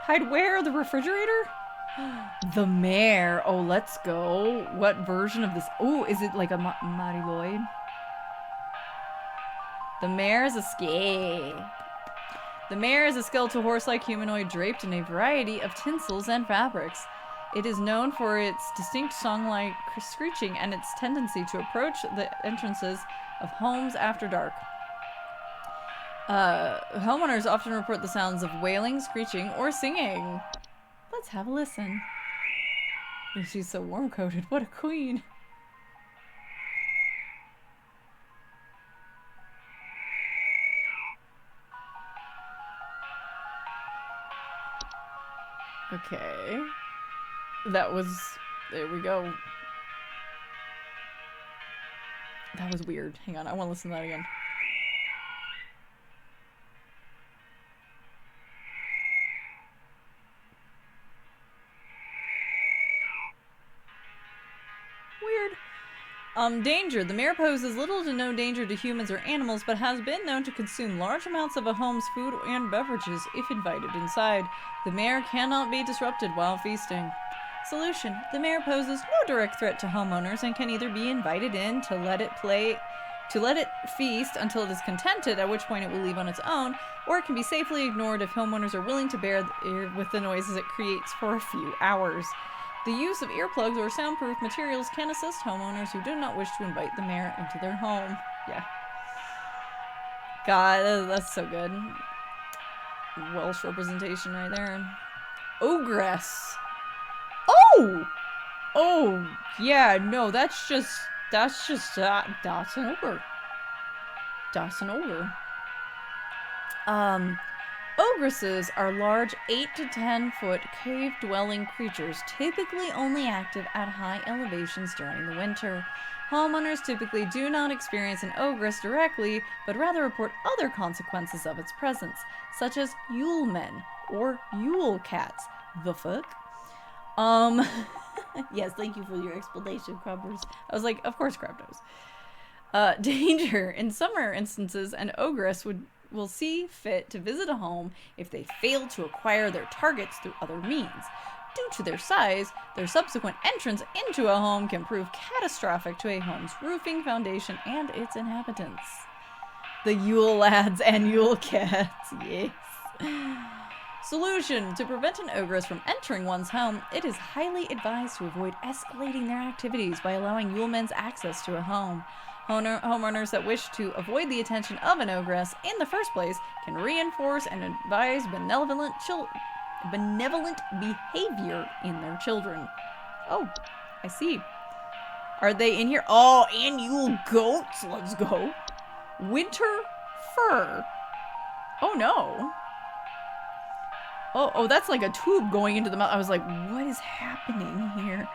Hide where? The refrigerator? The mare. Oh, let's go. What version of this? Oh, is it like a Mari Lloyd? The mare is a The mare is a skeletal horse-like humanoid draped in a variety of tinsels and fabrics. It is known for its distinct song-like screeching and its tendency to approach the entrances of homes after dark. Homeowners often report the sounds of wailing, screeching, or singing. Let's have a listen. Oh, she's so warm-coated. What a queen. Okay. That was... There we go. That was weird. Hang on, I want to listen to that again. Danger. The mare poses little to no danger to humans or animals, but has been known to consume large amounts of a home's food and beverages if invited inside. The mare cannot be disrupted while feasting. Solution. The mare poses no direct threat to homeowners and can either be invited in to let it feast until it is contented, at which point it will leave on its own, or it can be safely ignored if homeowners are willing to bear with the noises it creates for a few hours. The use of earplugs or soundproof materials can assist homeowners who do not wish to invite the mare into their home. Yeah. God, that's so good. Welsh representation right there. Ogress. Oh! Oh, yeah, no, that's an ogre. That's an ogre. Ogresses are large 8 to 10 foot cave-dwelling creatures, typically only active at high elevations during the winter. Homeowners typically do not experience an ogress directly, but rather report other consequences of its presence, such as Yule men or Yule cats. The fuck? Yes, thank you for your explanation, Crubbers. I was like, of course Crab knows. Danger. In summer instances, an ogress will see fit to visit a home if they fail to acquire their targets through other means. Due to their size, their subsequent entrance into a home can prove catastrophic to a home's roofing, foundation, and its inhabitants. The Yule lads and Yule cats, yes. Solution. To prevent an ogress from entering one's home, it is highly advised to avoid escalating their activities by allowing Yule men's access to a home. Homeowners that wish to avoid the attention of an ogress in the first place can reinforce and advise benevolent behavior in their children. Oh, I see. Are they in here? Oh, annual goats. Let's go. Winter fur. Oh, no. Oh, that's like a tube going into the mouth. I was like, what is happening here?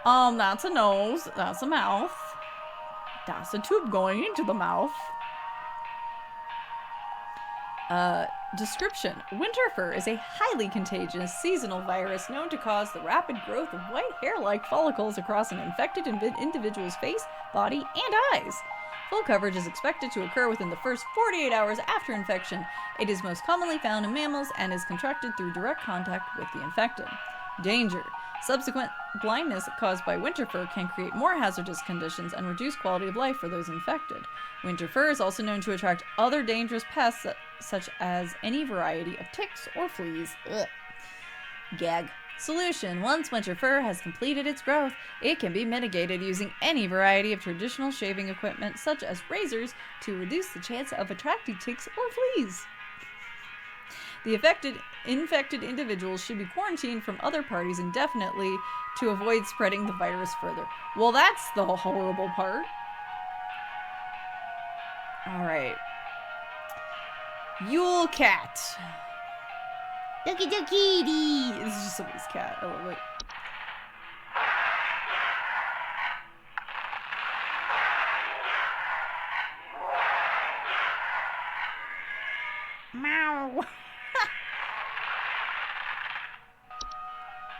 That's a nose. That's a mouth. That's a tube going into the mouth. Description. Winter fur is a highly contagious seasonal virus known to cause the rapid growth of white hair-like follicles across an infected individual's face, body, and eyes. Full coverage is expected to occur within the first 48 hours after infection. It is most commonly found in mammals and is contracted through direct contact with the infected. Danger. Subsequent blindness caused by winter fur can create more hazardous conditions and reduce quality of life for those infected. Winter fur is also known to attract other dangerous pests such as any variety of ticks or fleas. Ugh. Gag. Solution. Once winter fur has completed its growth, it can be mitigated using any variety of traditional shaving equipment such as razors to reduce the chance of attracting ticks or fleas. The infected individuals should be quarantined from other parties indefinitely to avoid spreading the virus further. Well, that's the horrible part. Alright. Yule Cat. Dookie dookie. It's just somebody's cat. I love it. Meow.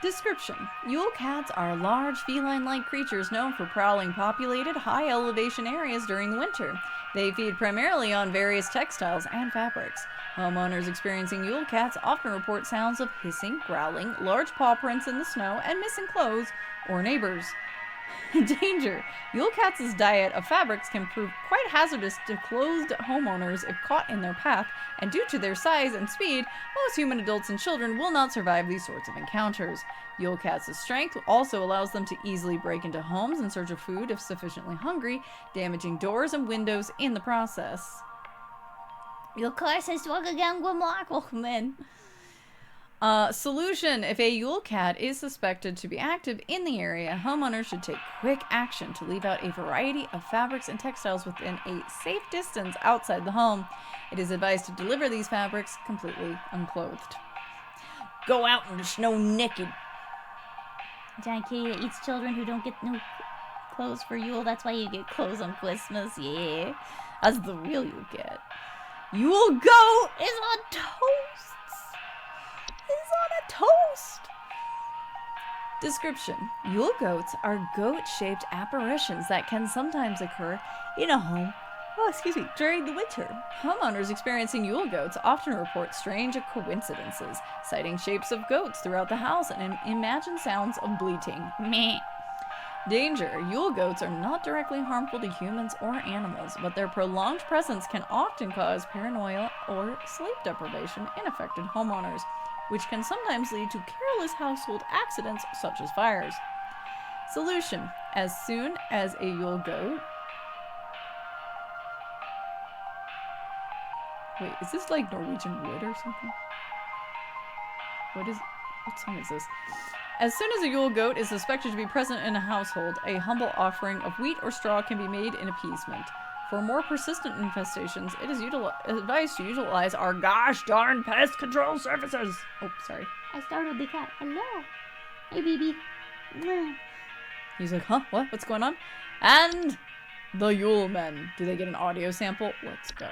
Description. Yule cats are large feline-like creatures known for prowling populated, high-elevation areas during the winter. They feed primarily on various textiles and fabrics. Homeowners experiencing Yule cats often report sounds of hissing, growling, large paw prints in the snow, and missing clothes or neighbors. Danger. Yule cats' diet of fabrics can prove quite hazardous to clothed homeowners if caught in their path, and due to their size and speed, most human adults and children will not survive these sorts of encounters. Yule cats' strength also allows them to easily break into homes in search of food if sufficiently hungry, damaging doors and windows in the process. Your car says swag again, Grimlock. Oh, man. Solution. If a Yule cat is suspected to be active in the area, homeowners should take quick action to leave out a variety of fabrics and textiles within a safe distance outside the home. It is advised to deliver these fabrics completely unclothed. Go out in the snow naked. Giant kitty eats children who don't get no clothes for Yule. That's why you get clothes on Christmas. Yeah. That's the real Yule cat. Yule goat is on toast. Is on a toast. Description. Yule goats are goat-shaped apparitions that can sometimes occur in a home during the winter. Homeowners experiencing Yule goats often report strange coincidences, citing shapes of goats throughout the house and imagine sounds of bleating. Meh. Danger. Yule goats are not directly harmful to humans or animals, but their prolonged presence can often cause paranoia or sleep deprivation in affected homeowners, which can sometimes lead to careless household accidents such as fires. Solution. As soon as a Yule goat... Wait, is this like Norwegian wood or something? What song is this? As soon as a Yule goat is suspected to be present in a household, a humble offering of wheat or straw can be made in appeasement. For more persistent infestations, it is advised to utilize our gosh darn pest control services. Oh, sorry. I startled the cat. Hello. Hey, baby. He's like, huh? What? What's going on? And the Yule Men. Do they get an audio sample? Let's go.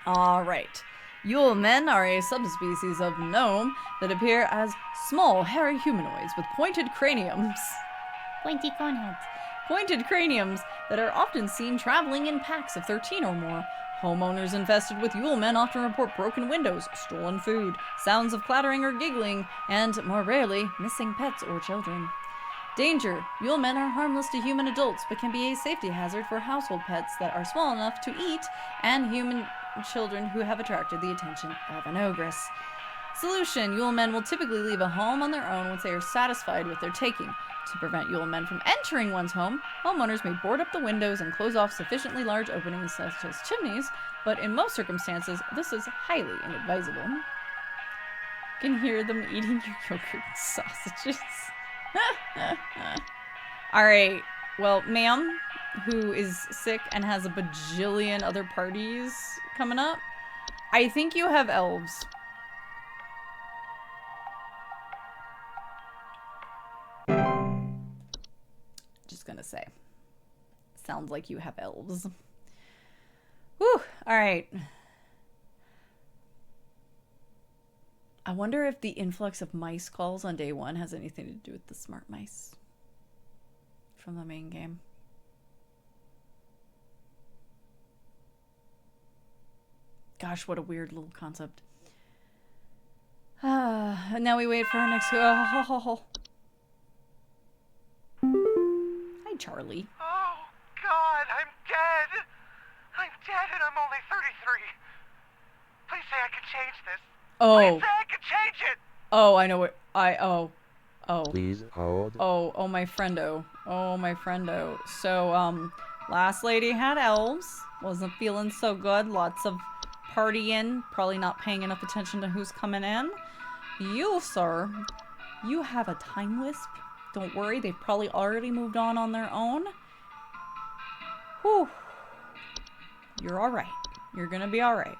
Alright. Yule men are a subspecies of gnome that appear as small, hairy humanoids with pointed craniums. Pointy cone heads. Pointed craniums that are often seen traveling in packs of 13 or more. Homeowners infested with Yule men often report broken windows, stolen food, sounds of clattering or giggling, and, more rarely, missing pets or children. Danger. Yule men are harmless to human adults, but can be a safety hazard for household pets that are small enough to eat, and human children who have attracted the attention of an ogress. Solution. Yule men will typically leave a home on their own once they are satisfied with their taking. To prevent Yule men from entering one's home, homeowners may board up the windows and close off sufficiently large openings such as chimneys, but in most circumstances, this is highly inadvisable. You can hear them eating your yogurt and sausages. Alright, well, ma'am, who is sick and has a bajillion other parties coming up, I think you have elves. Just gonna say. Sounds like you have elves. Whew, alright. I wonder if the influx of mice calls on day one has anything to do with the smart mice from the main game. Gosh, what a weird little concept. And now we wait for our next... Oh. Hi, Charlie. Oh, God, I'm dead. I'm dead and I'm only 33. Please say I can change this. Oh. Please say I can change it. Oh, I know what... Oh. Please hold. Oh, my friendo. Oh, my friendo. So, last lady had elves. Wasn't feeling so good. Lots of partying. Probably not paying enough attention to who's coming in. You, sir, you have a time wisp. Don't worry, they've probably already moved on their own. Whew. You're alright. You're gonna be alright.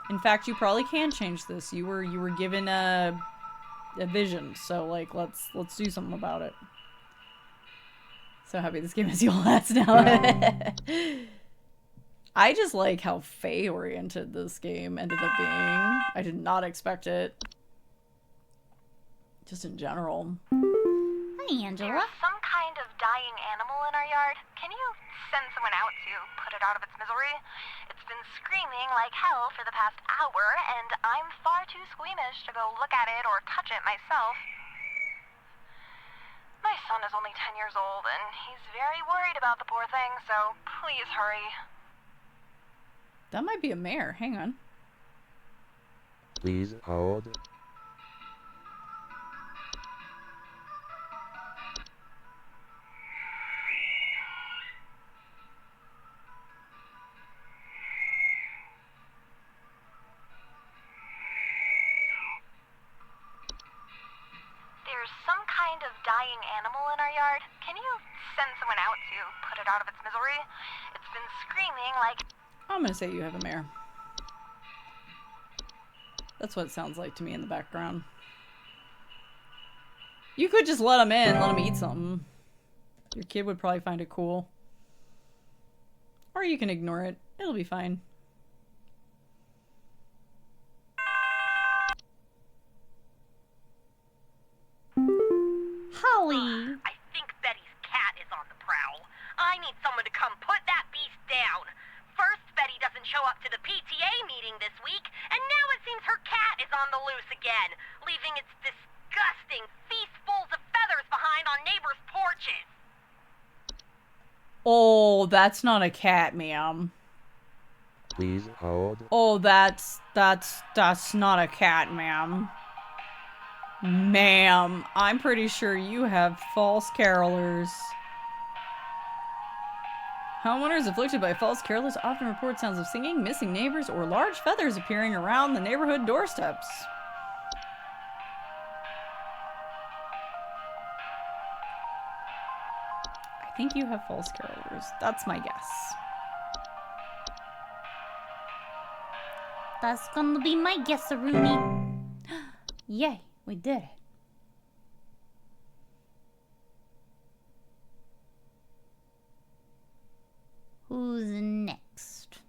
In fact, you probably can change this. You were given a vision, so like let's do something about it. So happy this game has you last now. I just like how Fae oriented this game ended up being. I did not expect it. Just in general. Hi, Angela. There's some kind of dying animal in our yard. Can you send someone out to put it out of its misery? It's been screaming like hell for the past hour, and I'm far too squeamish to go look at it or touch it myself. My son is only 10 years old, and he's very worried about the poor thing, so please hurry. That might be a mare. Hang on. Please hold. There's some kind of dying animal in our yard. Can you send someone out to put it out of its misery? It's been screaming like... I'm gonna say you have a mare. That's what it sounds like to me in the background. You could just let him in, let him eat something. Your kid would probably find it cool. Or you can ignore it. It'll be fine. Holly. I think Betty's cat is on the prowl. I need someone to come put that beast down. First, Betty doesn't show up to the PTA meeting this week, and now it seems her cat is on the loose again, leaving its disgusting feastfuls of feathers behind on neighbors' porches. Oh, that's not a cat, ma'am. Please hold. Oh, that's not a cat, ma'am. Ma'am, I'm pretty sure you have false carolers. Homeowners afflicted by false carolers often report sounds of singing, missing neighbors, or large feathers appearing around the neighborhood doorsteps. I think you have false carolers. That's my guess. That's gonna be my guess, Rooney. Yay, we did it. Who's next?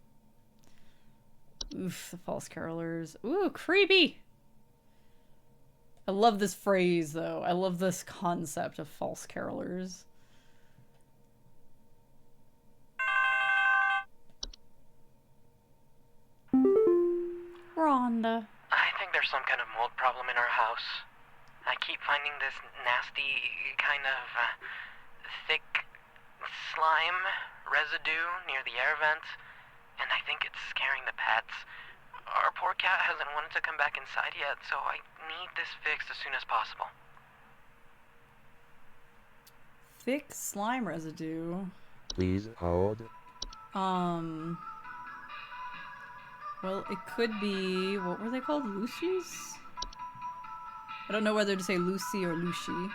Oof, the false carolers. Ooh, creepy! I love this phrase, though. I love this concept of false carolers. Rhonda. I think there's some kind of mold problem in our house. I keep finding this nasty kind of thick slime residue near the air vents, and I think it's scaring the pets. Our poor cat hasn't wanted to come back inside yet, so I need this fixed as soon as possible. Thick slime residue. Please hold. Well, it could be... What were they called? Lucy's? I don't know whether to say Lucy or Lucy.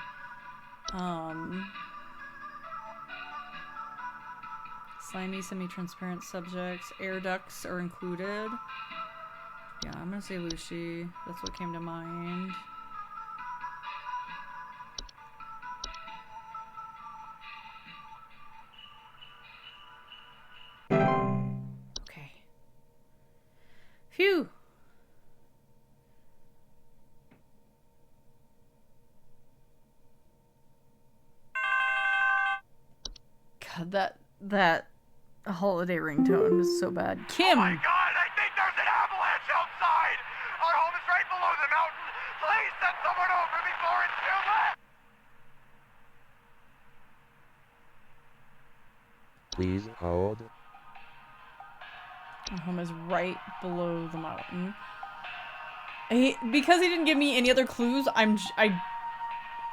Slimy, semi-transparent subjects. Air ducts are included. Yeah, I'm gonna say Lucy. That's what came to mind. Okay. Phew! God, that holiday ringtone is so bad. Kim! Oh my God, I think there's an avalanche outside! Our home is right below the mountain! Please send someone over before it's too late! Please hold. Our home is right below the mountain. Because he didn't give me any other clues, I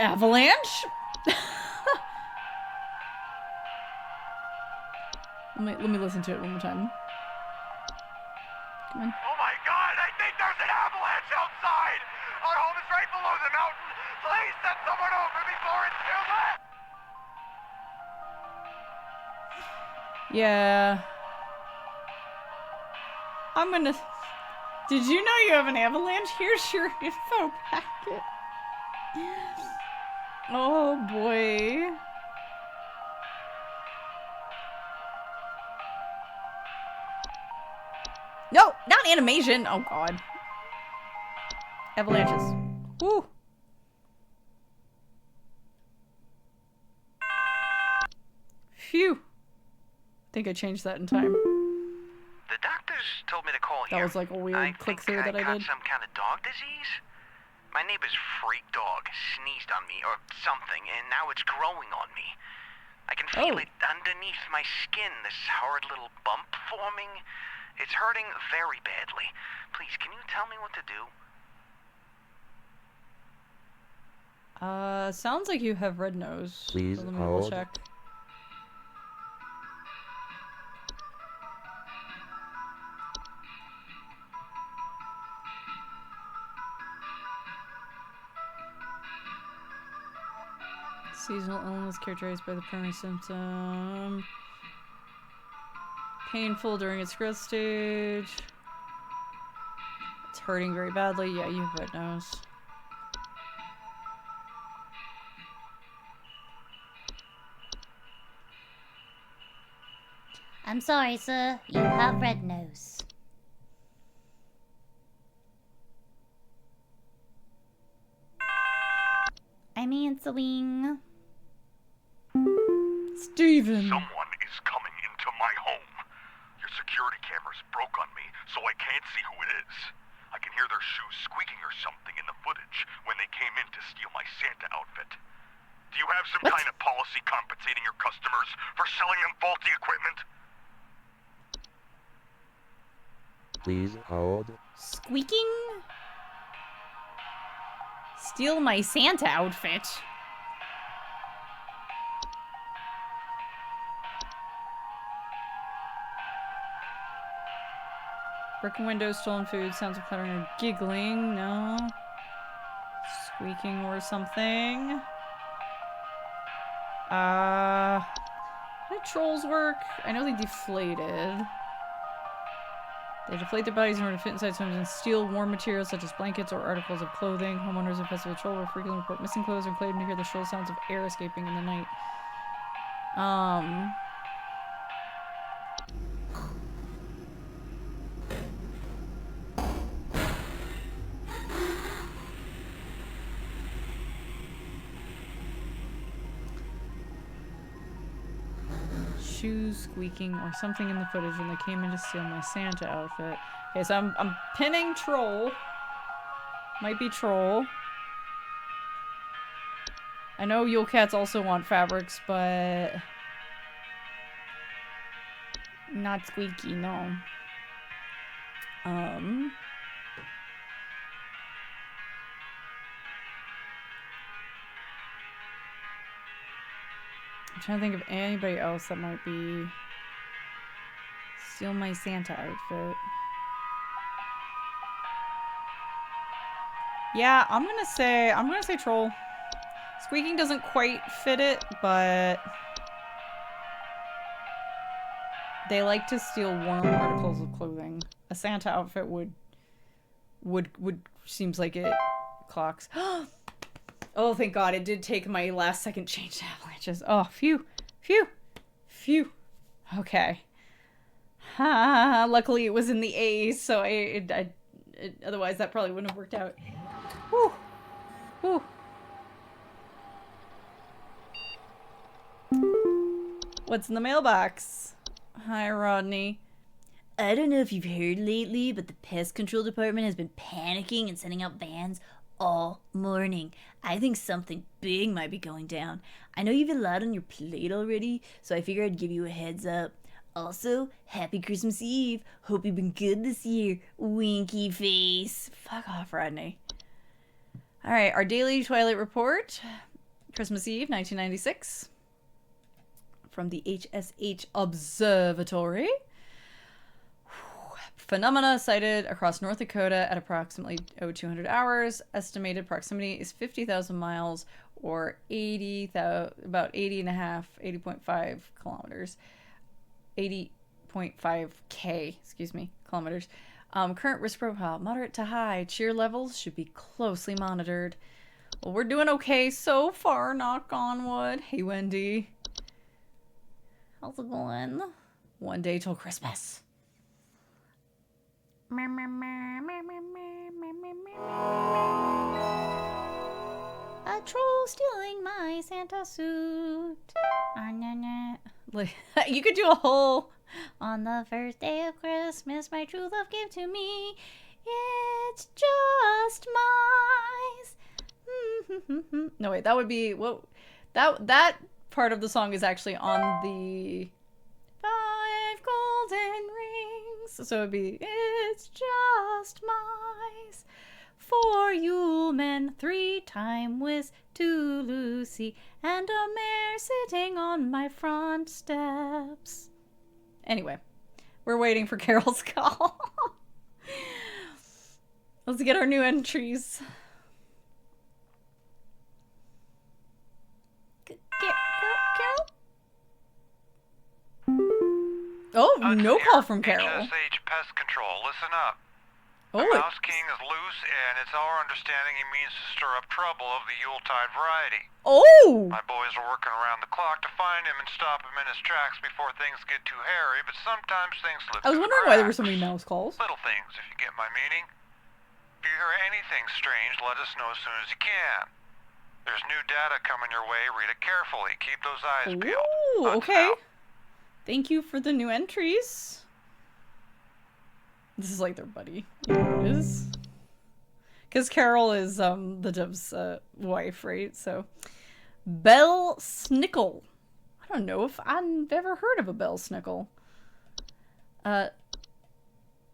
Avalanche? let me listen to it one more time. Come on. Oh my god, I think there's an avalanche outside! Our home is right below the mountain! Please send someone over before it's too late! Yeah. I'm gonna... Did you know you have an avalanche? Here's your info packet. Oh boy. No, not animation. Oh god. Avalanches. Woo. Phew. I think I changed that in time. The doctors told me to call That here. was like a weird click-through that I got did. some kind of dog disease. My neighbor's freak dog sneezed on me or something, and now it's growing on me. I can feel it underneath my skin, this horrid little bump forming. It's hurting very badly. Please, can you tell me what to do? Sounds like you have red nose. Please So let me hold. double check. Seasonal illness characterized by the primary symptom. Painful during its growth stage. It's hurting very badly. Yeah, you have red nose. I'm sorry, sir. You have red nose. I'm answering. Steven! Someone is coming into my home. Your security cameras broke on me, so I can't see who it is. I can hear their shoes squeaking or something in the footage when they came in to steal my Santa outfit. Do you have some kind of policy compensating your customers for selling them faulty equipment? Please hold. Squeaking? Steal my Santa outfit. Broken windows, stolen food, sounds of clattering or giggling. No. Squeaking or something. How do trolls work? I know they deflated. They deflate their bodies in order to fit inside homes and steal warm materials such as blankets or articles of clothing. Homeowners infested with troll will frequently report missing clothes and claim to hear the shrill sounds of air escaping in the night. Shoes squeaking or something in the footage when they came in to steal my Santa outfit. Okay, so I'm pinning troll. Might be troll. I know Yule Cats also want fabrics, but not squeaky, no. I'm trying to think of anybody else that might be steal my Santa outfit. Yeah, I'm gonna say troll. Squeaking doesn't quite fit it, but they like to steal warm articles of clothing. A Santa outfit would seems like it clocks. Oh, thank God, it did take my last second change to avalanches. Oh, phew. Phew. Okay. Luckily it was in the A's, so otherwise that probably wouldn't have worked out. Whew. What's in the mailbox? Hi, Rodney. I don't know if you've heard lately, but the pest control department has been panicking and sending out vans all morning. I think something big might be going down. I know you've a lot on your plate already, so I figured I'd give you a heads up. Also, happy Christmas Eve. Hope you've been good this year. Winky face. Fuck off, Rodney. Alright, our daily Twilight report. Christmas Eve, 1996. From the HSH Observatory. Phenomena sighted across North Dakota at approximately 0200 hours. Estimated proximity is 50,000 miles or about 80.5 kilometers. 80.5 K, kilometers. Current risk profile, moderate to high. Cheer levels should be closely monitored. Well, we're doing okay so far, knock on wood. Hey, Wendy. How's it going? One day till Christmas. A troll stealing my Santa suit. Like, you could do a whole... On the first day of Christmas, my true love gave to me. It's just mine. No, wait, that would be... What? That part of the song is actually on the... 5 golden rings. So it'd be... It's just mice. 4 Yule men, 3 time whist, 2 Lucy, and a mare sitting on my front steps. Anyway, we're waiting for Carol's call. Let's get our new entries. Carol? Oh, no call from Carol. HSH Pest Control, listen up. Oh, The Mouse King is loose, and it's our understanding he means to stir up trouble of the Yuletide variety. oh! My boys are working around the clock to find him and stop him in his tracks before things get too hairy, but sometimes things slip I was through the wondering why there were so cracks. many mouse calls. Little things, if you get my meaning. If you hear anything strange, let us know as soon as you can. There's new data coming your way. Read it carefully. Keep those eyes peeled. Ooh, Hugs okay. out. Thank you for the new entries. This is like their buddy. You know what it is? Because Carol is the Dev's wife, right? So, Bell Snickle. I don't know if I've ever heard of a Bell Snickle. Oh,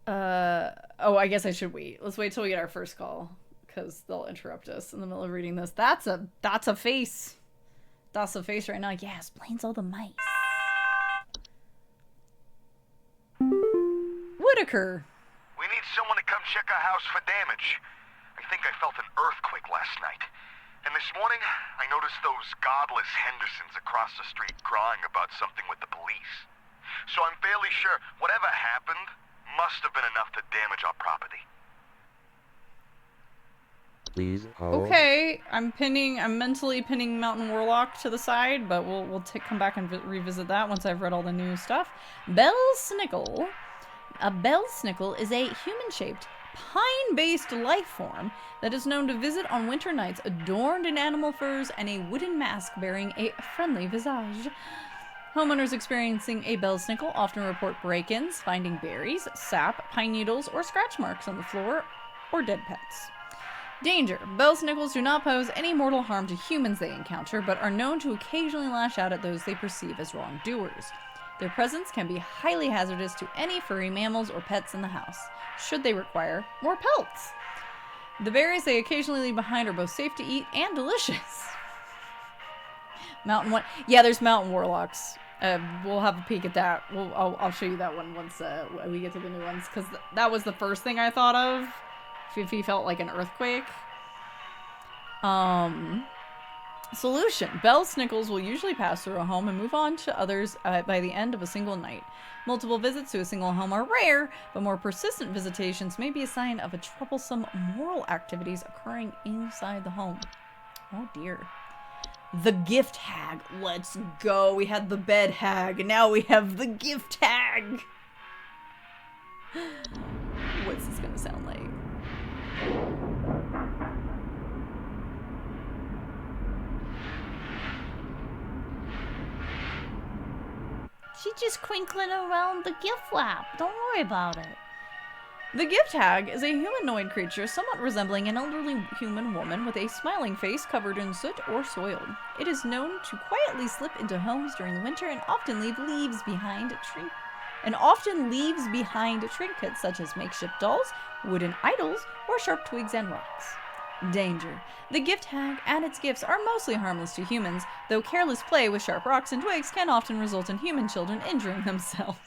I guess I should wait. Let's wait till we get our first call, because they'll interrupt us in the middle of reading this. That's a face. That's a face right now. Yeah, explains all the mice. Whitaker. We need someone to come check our house for damage. I think I felt an earthquake last night. And this morning, I noticed those godless Hendersons across the street crying about something with the police. So I'm fairly sure whatever happened must have been enough to damage our property. Please hold. Okay, I'm mentally pinning Mountain Warlock to the side, but we'll come back and revisit that once I've read all the new stuff. Bell Snickle. A bell snickle is a human-shaped, pine-based life form that is known to visit on winter nights adorned in animal furs and a wooden mask bearing a friendly visage. Homeowners experiencing a bell snickle often report break-ins, finding berries, sap, pine needles, or scratch marks on the floor, or dead pets. Danger. Bell snickles do not pose any mortal harm to humans they encounter, but are known to occasionally lash out at those they perceive as wrongdoers. Their presence can be highly hazardous to any furry mammals or pets in the house, should they require more pelts. The berries they occasionally leave behind are both safe to eat and delicious. Yeah, there's mountain warlocks. We'll have a peek at that. I'll show you that one once we get to the new ones, because that was the first thing I thought of. If he felt like an earthquake. Solution. Bell snickles will usually pass through a home and move on to others by the end of a single night. Multiple visits to a single home are rare, but more persistent visitations may be a sign of a troublesome moral activities occurring inside the home. Oh dear. The gift hag. Let's go. We had the bed hag, and now we have the gift hag. What's this gonna sound like? She's just crinkling around the gift wrap. Don't worry about it. The gift hag is a humanoid creature somewhat resembling an elderly human woman with a smiling face covered in soot or soiled. It is known to quietly slip into homes during the winter and often leaves behind trinkets such as makeshift dolls, wooden idols, or sharp twigs and rocks. Danger. The gift hag and its gifts are mostly harmless to humans, though careless play with sharp rocks and twigs can often result in human children injuring themselves.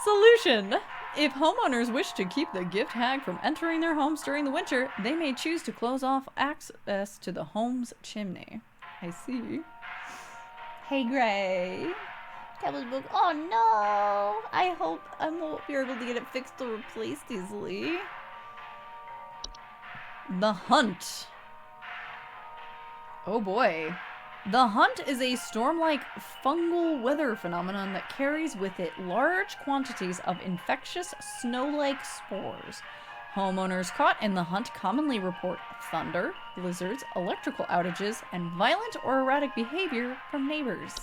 Solution. If homeowners wish to keep the gift hag from entering their homes during the winter, they may choose to close off access to the home's chimney. I see. Hey, Gray. Cabbage book. Oh no! I hope you're able to get it fixed or replaced easily. The Hunt. Oh boy. The Hunt is a storm-like fungal weather phenomenon that carries with it large quantities of infectious snow-like spores. Homeowners caught in the Hunt commonly report thunder, blizzards, electrical outages, and violent or erratic behavior from neighbors.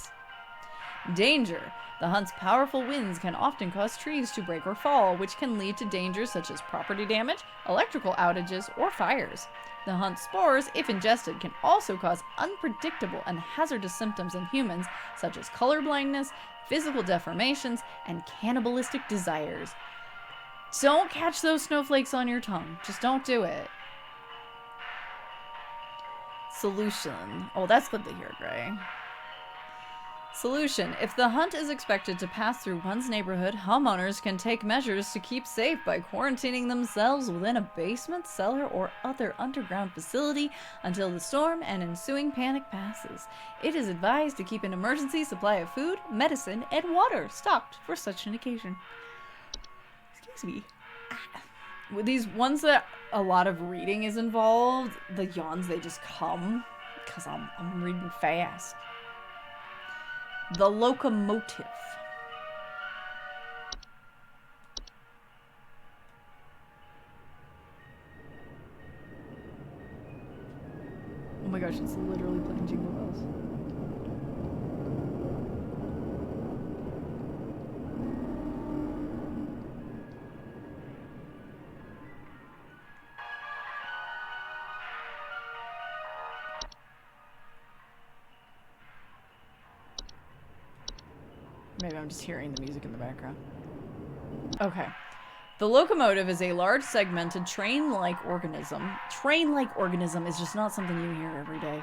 Danger. The Hunt's powerful winds can often cause trees to break or fall, which can lead to dangers such as property damage, electrical outages, or fires. The Hunt's spores, if ingested, can also cause unpredictable and hazardous symptoms in humans, such as color blindness, physical deformations, and cannibalistic desires. Don't catch those snowflakes on your tongue. Just don't do it. Solution. Oh, that's good to hear, Gray. Solution. If the Hunt is expected to pass through one's neighborhood, homeowners can take measures to keep safe by quarantining themselves within a basement, cellar, or other underground facility until the storm and ensuing panic passes. It is advised to keep an emergency supply of food, medicine, and water stocked for such an occasion. Excuse me. With these ones that a lot of reading is involved, the yawns, they just come because I'm reading fast. The Locomotive. Oh my gosh, it's literally playing Jingle Bells. Maybe I'm just hearing the music in the background. Okay. The locomotive is a large segmented train-like organism. Train-like organism is just not something you hear every day.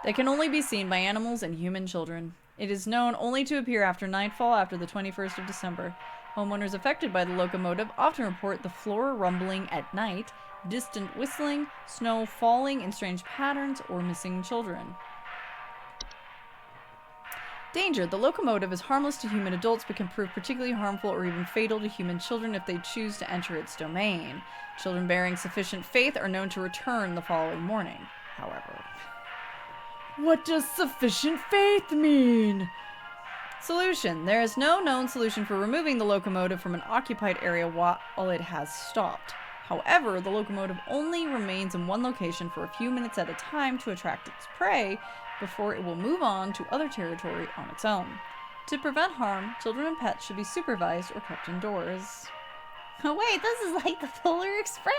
That can only be seen by animals and human children. It is known only to appear after nightfall after the 21st of December. Homeowners affected by the locomotive often report the floor rumbling at night, distant whistling, snow falling in strange patterns, or missing children. Danger. The locomotive is harmless to human adults but can prove particularly harmful or even fatal to human children if they choose to enter its domain. Children bearing sufficient faith are known to return the following morning, however. What does sufficient faith mean? Solution. There is no known solution for removing the locomotive from an occupied area while it has stopped. However, the locomotive only remains in one location for a few minutes at a time to attract its prey, before it will move on to other territory on its own. To prevent harm, children and pets should be supervised or kept indoors. Oh wait, this is like the Polar Express!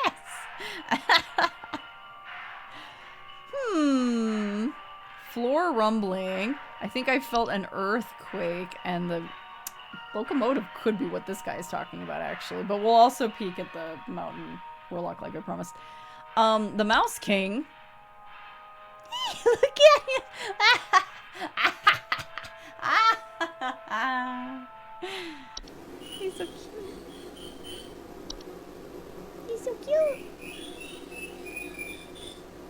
Floor rumbling. I think I felt an earthquake, and the locomotive could be what this guy is talking about, actually. But we'll also peek at the mountain warlock like I promised. The Mouse King. Look at him! He's so cute. He's so cute.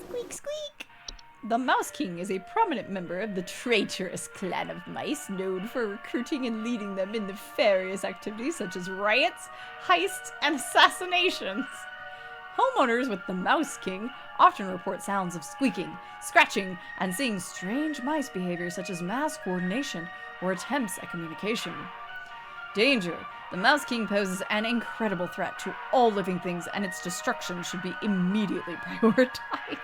Squeak, squeak. The Mouse King is a prominent member of the traitorous clan of mice, known for recruiting and leading them in nefarious activities such as riots, heists, and assassinations. Homeowners with the Mouse King often report sounds of squeaking, scratching, and seeing strange mice behavior such as mass coordination or attempts at communication. Danger. The Mouse King poses an incredible threat to all living things, and its destruction should be immediately prioritized.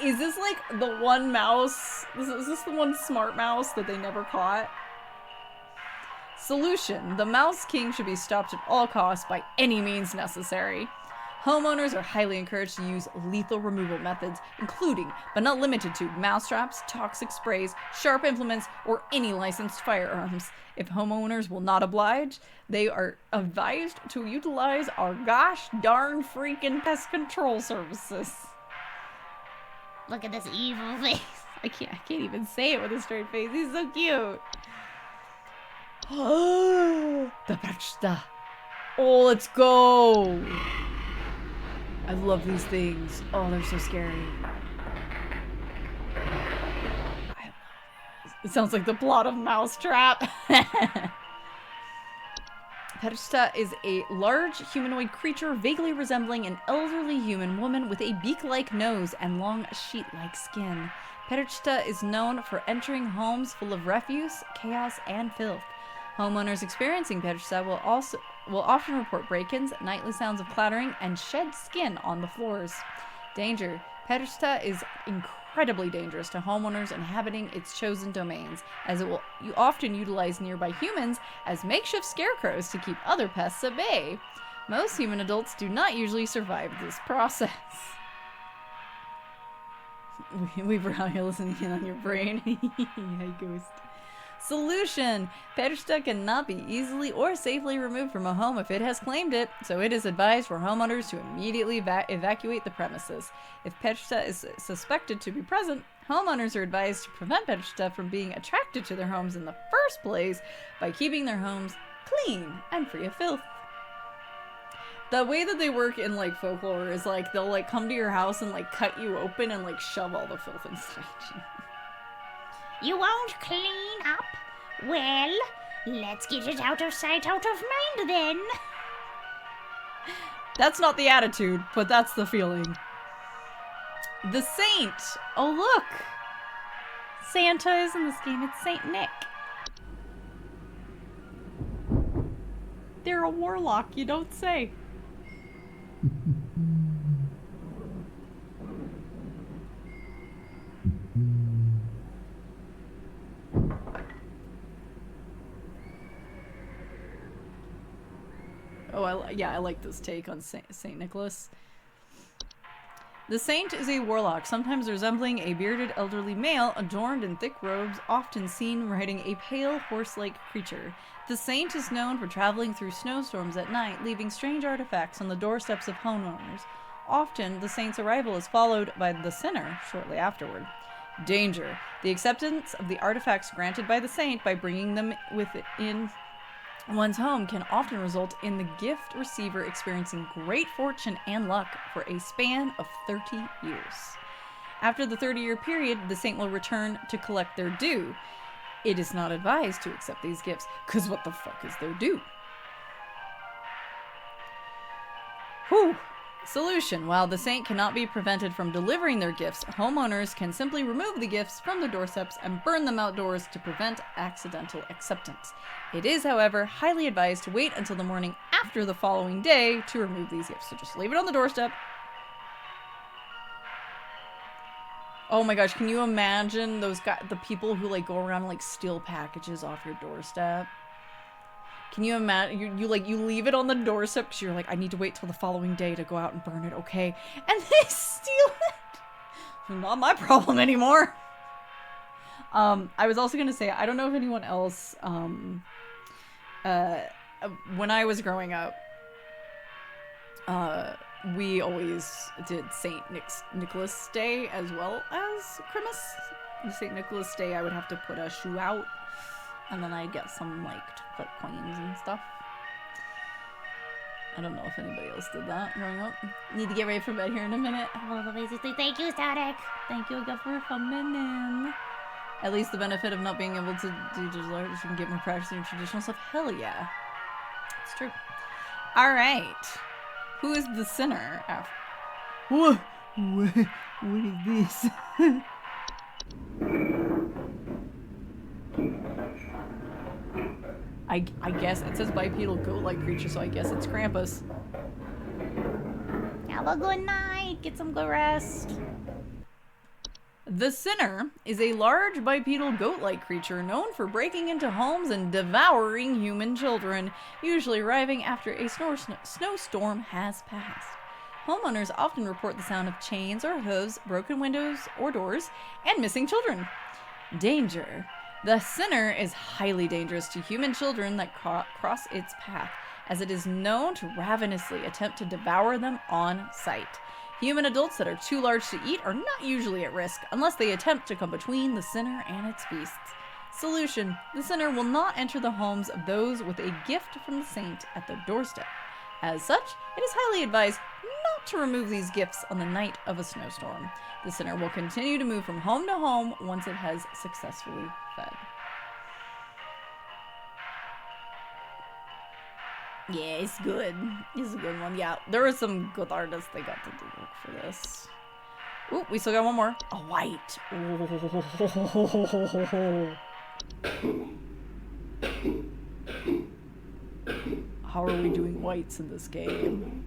Is this like the one mouse? Is this the one smart mouse that they never caught? Solution. The Mouse King should be stopped at all costs by any means necessary. Homeowners are highly encouraged to use lethal removal methods, including, but not limited to, mousetraps, toxic sprays, sharp implements, or any licensed firearms. If homeowners will not oblige, they are advised to utilize our gosh darn freaking pest control services. Look at this evil face. I can't even say it with a straight face. He's so cute. Oh, the pesta. Oh, let's go. I love these things. Oh, they're so scary. It sounds like the plot of Mousetrap. Pesta is a large humanoid creature vaguely resembling an elderly human woman with a beak-like nose and long sheet-like skin. Pesta is known for entering homes full of refuse, chaos, and filth. Homeowners experiencing Pesta will often report break-ins, nightly sounds of clattering, and shed skin on the floors. Danger. Pesta is incredibly dangerous to homeowners inhabiting its chosen domains, as it will often utilize nearby humans as makeshift scarecrows to keep other pests at bay. Most human adults do not usually survive this process. We were out here listening in on your brain. Hey, ghost. Solution. Pesta cannot be easily or safely removed from a home if it has claimed it, so it is advised for homeowners to immediately evacuate the premises. If Pesta is suspected to be present, homeowners are advised to prevent Pesta from being attracted to their homes in the first place by keeping their homes clean and free of filth. The way that they work in, like, folklore is, like, they'll, like, come to your house and, like, cut you open and, like, shove all the filth inside you. You won't clean up? Well, let's get it out of sight, out of mind then. That's not the attitude, but that's the feeling. The Saint. Oh, look. Santa is in this game. It's Saint Nick. They're a warlock, you don't say. Oh, I like this take on Saint Nicholas. The Saint is a warlock, sometimes resembling a bearded elderly male adorned in thick robes, often seen riding a pale horse-like creature. The Saint is known for traveling through snowstorms at night, leaving strange artifacts on the doorsteps of homeowners. Often, the Saint's arrival is followed by the sinner shortly afterward. Danger. The acceptance of the artifacts granted by the Saint by bringing them within one's home can often result in the gift receiver experiencing great fortune and luck for a span of 30 years. After the 30-year period, the Saint will return to collect their due. It is not advised to accept these gifts, because what the fuck is their due? Whew. Solution. While the Saint cannot be prevented from delivering their gifts, homeowners can simply remove the gifts from their doorsteps and burn them outdoors to prevent accidental acceptance. It is, however, highly advised to wait until the morning after the following day to remove these gifts. So just leave it on the doorstep. Oh my gosh, can you imagine those guys, the people who like go around and like steal packages off your doorstep? Can you imagine, you leave it on the doorstep because you're like, I need to wait till the following day to go out and burn it, okay? And they steal it! Not my problem anymore. I was also gonna say, I don't know if anyone else, when I was growing up, we always did St. Nicholas Day as well as Christmas. The St. Nicholas Day, I would have to put a shoe out, and then I'd get some, like, chocolate coins and stuff. I don't know if anybody else did that growing up. Need to get ready for bed here in a minute. Well, basically, thank you, Static. Thank you again for coming in. At least the benefit of not being able to do digital art is you can get more practice in your traditional stuff. Hell yeah. It's true. Alright. Who is the sinner? What is this? I guess it says bipedal goat-like creature, so I guess it's Krampus. Have a good night. Get some good rest. The Sinner is a large bipedal goat-like creature known for breaking into homes and devouring human children, usually arriving after a snowstorm has passed. Homeowners often report the sound of chains or hooves, broken windows or doors, and missing children. Danger. The sinner is highly dangerous to human children that cross its path, as it is known to ravenously attempt to devour them on sight. Human adults that are too large to eat are not usually at risk unless they attempt to come between the sinner and its beasts. Solution. The sinner will not enter the homes of those with a gift from the saint at their doorstep. As such, it is highly advised not to remove these gifts on the night of a snowstorm. The sinner will continue to move from home to home once it has successfully fed. Yeah, it's good. It's a good one. Yeah, there were some good artists they got to do work for this. Ooh, we still got one more. A white. How are we doing whites in this game?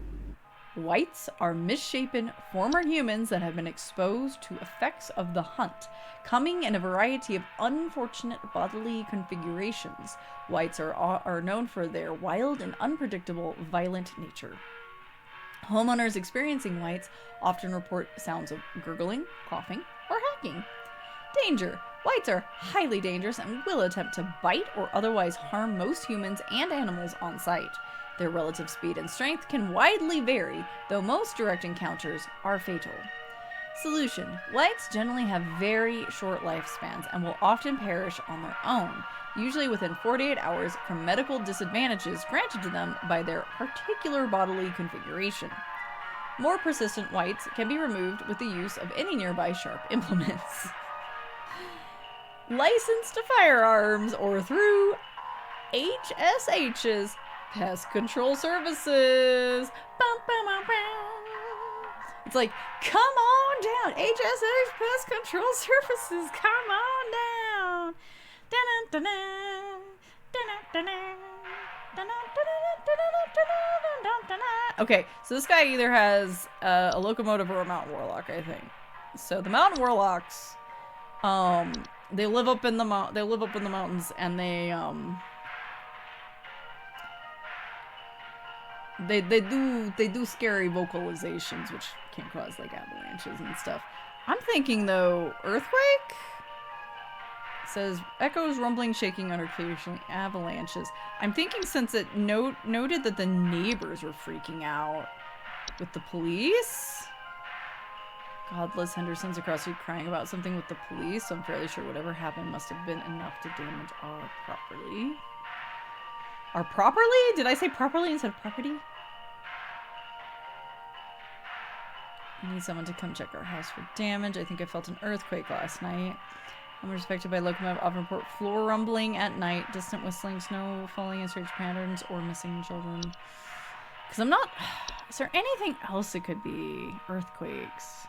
Whites are misshapen former humans that have been exposed to effects of the hunt, coming in a variety of unfortunate bodily configurations. Whites are known for their wild and unpredictable violent nature. Homeowners experiencing whites often report sounds of gurgling, coughing, or hacking. Danger. Whites are highly dangerous and will attempt to bite or otherwise harm most humans and animals on sight. Their relative speed and strength can widely vary, though most direct encounters are fatal. Solution. Whites generally have very short lifespans and will often perish on their own, usually within 48 hours from medical disadvantages granted to them by their particular bodily configuration. More persistent whites can be removed with the use of any nearby sharp implements. Licensed to firearms or through HSH's Pest Control Services. Bum, bum, bum, bum. It's like, come on down. HSH Pest Control Services. Come on down. Okay, so this guy either has a locomotive or a mountain warlock, I think. So the mountain warlocks, they live up in the mountains, and they do scary vocalizations, which can cause like avalanches and stuff. I'm thinking though, earthquake? It says echoes, rumbling, shaking, and occasionally avalanches. I'm thinking since it noted that the neighbors were freaking out with the police. Godless Henderson's across the street crying about something with the police, so I'm fairly sure whatever happened must have been enough to damage our property. Our property? Did I say properly instead of property? I need someone to come check our house for damage. I think I felt an earthquake last night. I'm respected by locomotive often report floor rumbling at night, distant whistling, snow falling in strange patterns, or missing children. Because I'm not... Is there anything else it could be? Earthquakes.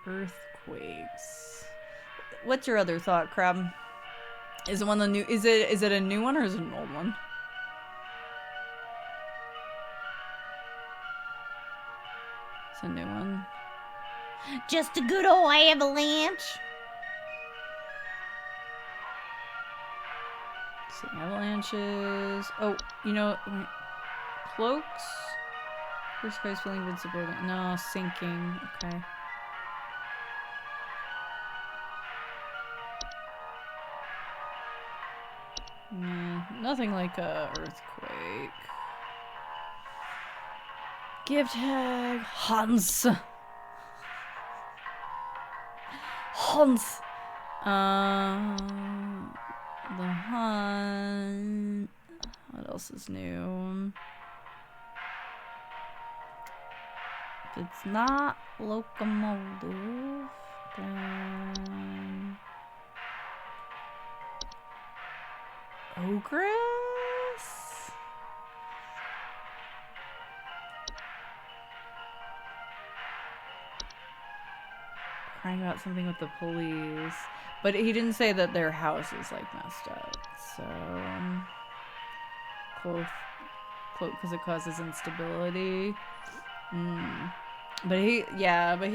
Earthquakes. What's your other thought, Crab? Is it one of the new? Is it a new one or is it an old one? It's a new one. Just a good old avalanche. Let's see, avalanches. Oh, you know, cloaks. First guy's feeling invincible. No, sinking. Okay. Nothing like a earthquake. Gift tag. Hans. The Hun. What else is new? If it's not locomotive, then Ogress? Crying about something with the police. But he didn't say that their house is like messed up. So quote, because it causes instability. But he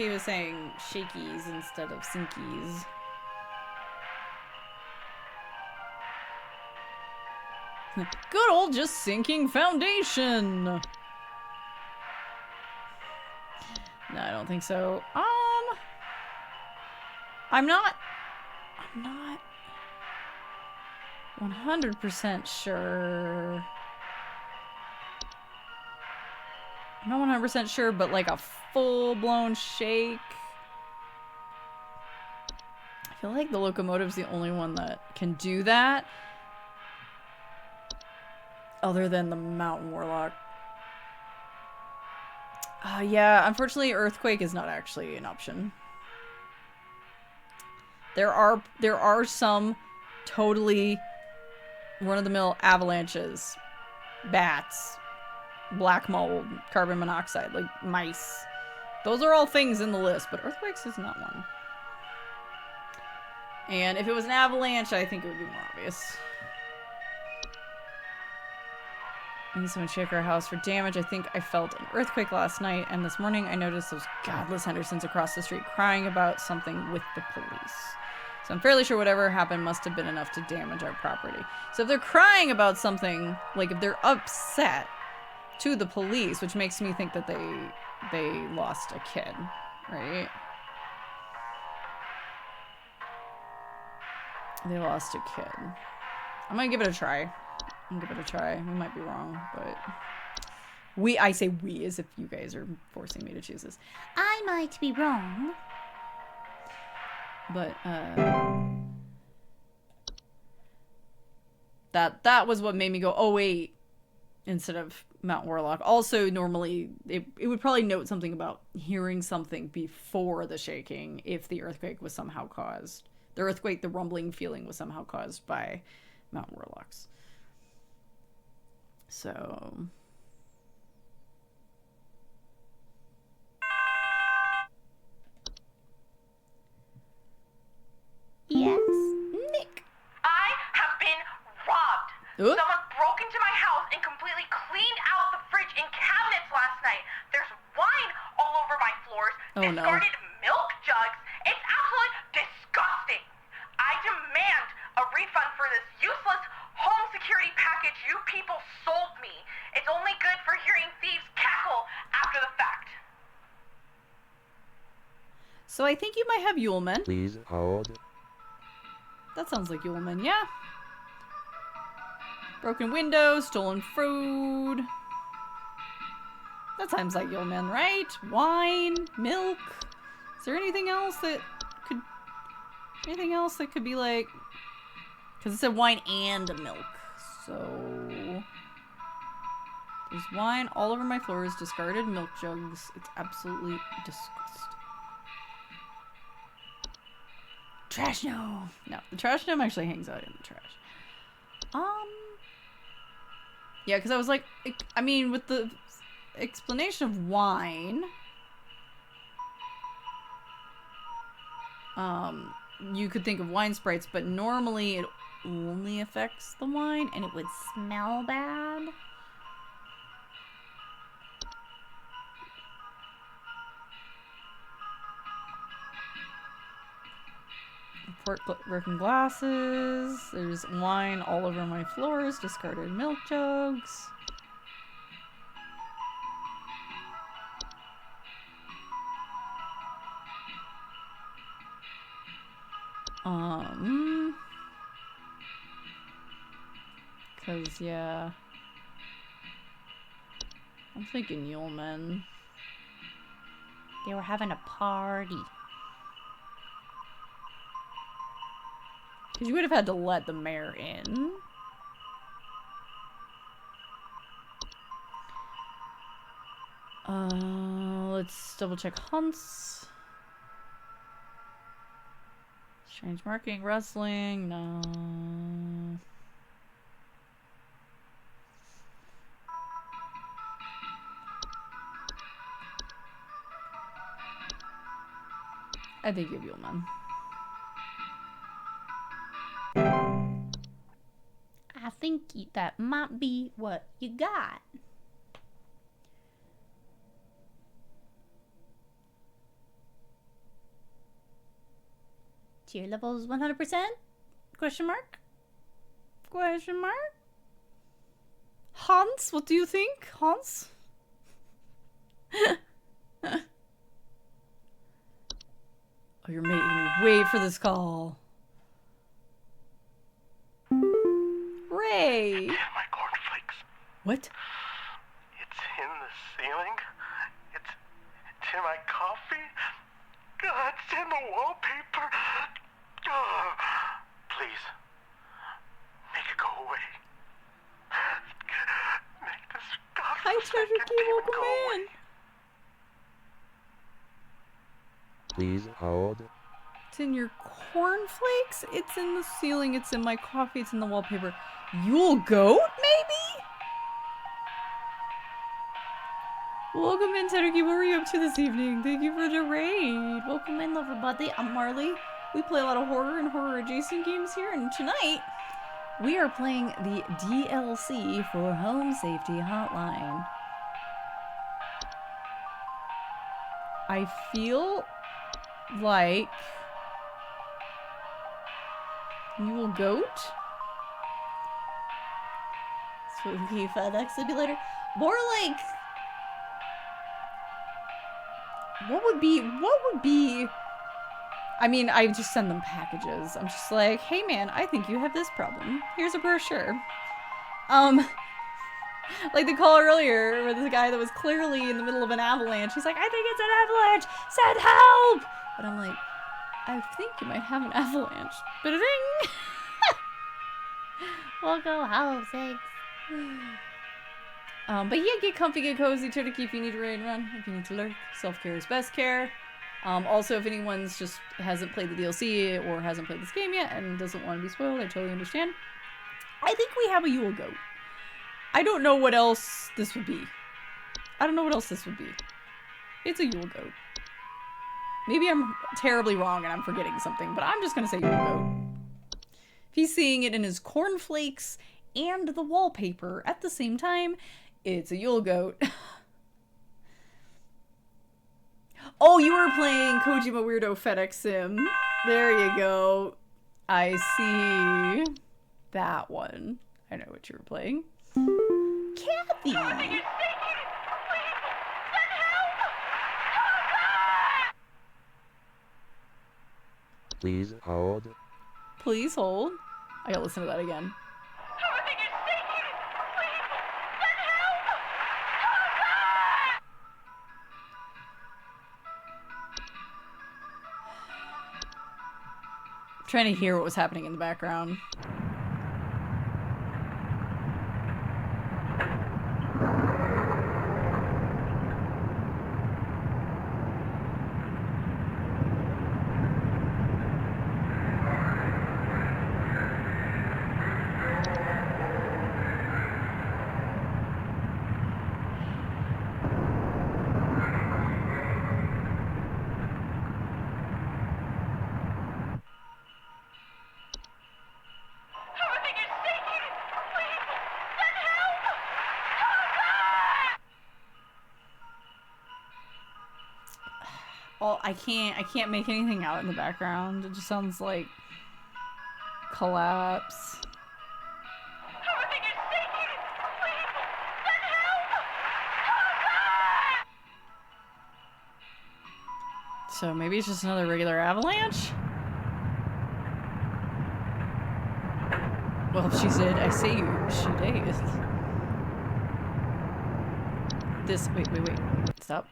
was saying shakies instead of sinkies. Good old just sinking foundation. No, I don't think so. I'm not 100% sure. I'm not 100% sure, but like a full-blown shake. I feel like the locomotive's the only one that can do that. Other than the Mountain Warlock. Yeah, unfortunately, Earthquake is not actually an option. There are some totally run-of-the-mill avalanches, bats, black mold, carbon monoxide, like mice. Those are all things in the list, but Earthquakes is not one. And if it was an avalanche, I think it would be more obvious. I need someone to check our house for damage. I think I felt an earthquake last night, and this morning I noticed those godless Hendersons across the street crying about something with the police. So I'm fairly sure whatever happened must have been enough to damage our property. So if they're crying about something, like if they're upset to the police, which makes me think that they lost a kid, right? They lost a kid. I'm gonna give it a try. We might be wrong, but I say we as if you guys are forcing me to choose this. I might be wrong. But that was what made me go, oh wait, instead of Mount Warlock. Also, normally it would probably note something about hearing something before the shaking if the earthquake was somehow caused. The rumbling feeling was somehow caused by Mount Warlocks. So yes, Nick. I have been robbed. Ooh. Someone broke into my house and completely cleaned out the fridge and cabinets last night. There's wine all over my floors. Oh, no. Discarded milk jugs. It's absolutely disgusting. I demand a refund for this useless home security package you people sold me. It's only good for hearing thieves cackle after the fact. So I think you might have Yuleman. Please hold. That sounds like Yuleman, yeah. Broken windows, stolen food. That sounds like Yuleman, right? Wine, milk. Is there anything else that could be like... Because it said wine and milk. So... There's wine all over my floors, discarded milk jugs. It's absolutely disgusting. Trash gnome! No, the trash gnome actually hangs out in the trash. Yeah, because I was like... I mean, with the explanation of wine... you could think of wine sprites, but normally it only affects the wine, and it would smell bad. Broken glasses. There's wine all over my floors. Discarded milk jugs. Cause yeah, I'm thinking Yuleman. they were having a party. Cause you would have had to let the mayor in. Let's double check hunts. Strange marking, rustling, no. I think you have Yuleman. I think that might be what you got. Cheer levels 100%? Question mark? Question mark? Hans, what do you think? Hans? Oh, you're making me wait for this call. Ray! My cornflakes. What? It's in the ceiling. It's in my coffee. God, it's in the wallpaper. Oh, please, make it go away. Make this Hi, Treasure godforsaken Key, demon welcome go away. in. Please hold. It's in your cornflakes? It's in the ceiling, it's in my coffee, it's in the wallpaper. Yule goat, maybe? Welcome in, Teruki. What were you up to this evening? Thank you for the raid. Welcome in, everybody. I'm Marley. We play a lot of horror and horror-adjacent games here, and tonight we are playing the DLC for Home Safety Hotline. I feel like Yule goat. Spooky FedEx simulator. More like What would be I mean, I just send them packages. I'm just like, hey man, I think you have this problem. Here's a brochure. Like the call earlier where this guy that was clearly in the middle of an avalanche, he's like, I think it's an avalanche! Send help! But I'm like, I think you might have an avalanche. Ba-da-ding! we'll go house eggs. But yeah, get comfy, get cozy, try to keep you need to raid and run, if you need to lurk. Self-care is best care. Also, if anyone's just hasn't played the DLC or hasn't played this game yet and doesn't want to be spoiled, I totally understand. I think we have a Yule goat. I don't know what else this would be. I don't know what else this would be. It's a Yule goat. Maybe I'm terribly wrong and I'm forgetting something, but I'm just gonna say Yule goat. If he's seeing it in his cornflakes and the wallpaper at the same time, it's a Yule goat. Oh, you were playing Kojima Weirdo FedEx Sim. There you go. I see that one. I know what you were playing. Kathy! Please hold. Please hold. I gotta listen to that again. Trying to hear what was happening in the background. Oh, I can't make anything out in the background. It just sounds like collapse. So maybe it's just another regular avalanche? Well, she said, I say you, she did. This, wait, stop.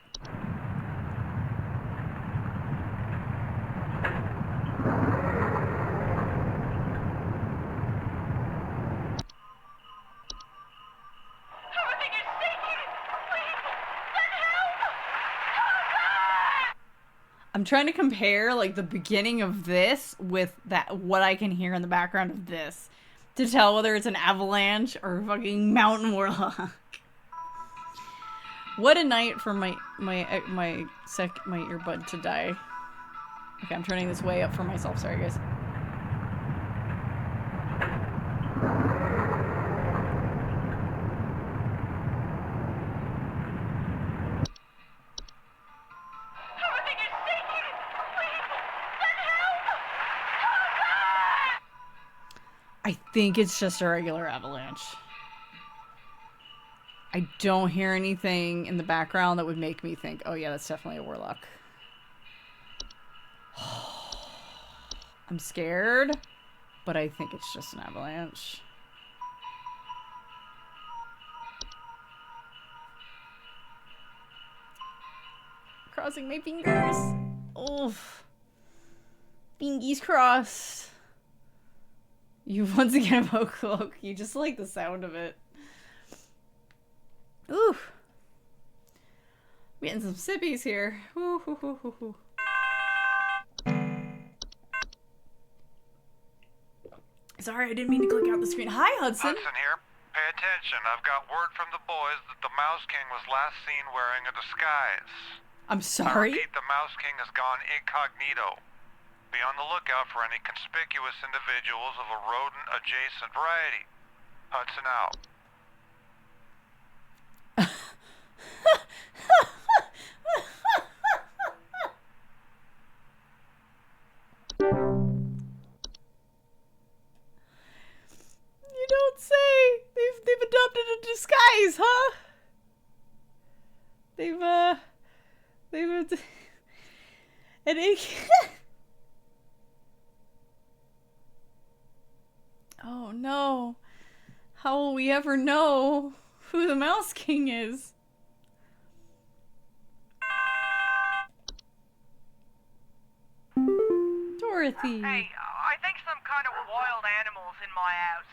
I'm trying to compare like the beginning of this with that what I can hear in the background of this to tell whether it's an avalanche or a fucking mountain warlock. What a night for my earbud to die. Okay, I'm turning this way up for myself. Sorry, guys. I think it's just a regular avalanche. I don't hear anything in the background that would make me think, oh yeah, that's definitely a warlock. I'm scared, but I think it's just an avalanche. Crossing my fingers. Oh, fingies crossed. You once again have a cloak. You just like the sound of it. Ooh. Getting some sippies here. Ooh, hoo, hoo, hoo, hoo. Sorry, I didn't mean to click out the screen. Hi, Hudson. Hudson here. Pay attention. I've got word from the boys that the Mouse King was last seen wearing a disguise. I'm sorry? I repeat, the Mouse King has gone incognito. Be on the lookout for any conspicuous individuals of a rodent-adjacent variety. Hudson out. You don't say. They've adopted a disguise, huh? They've and oh no. How will we ever know who the Mouse King is? Dorothy. Hey, I think some kind of wild animal's in my house.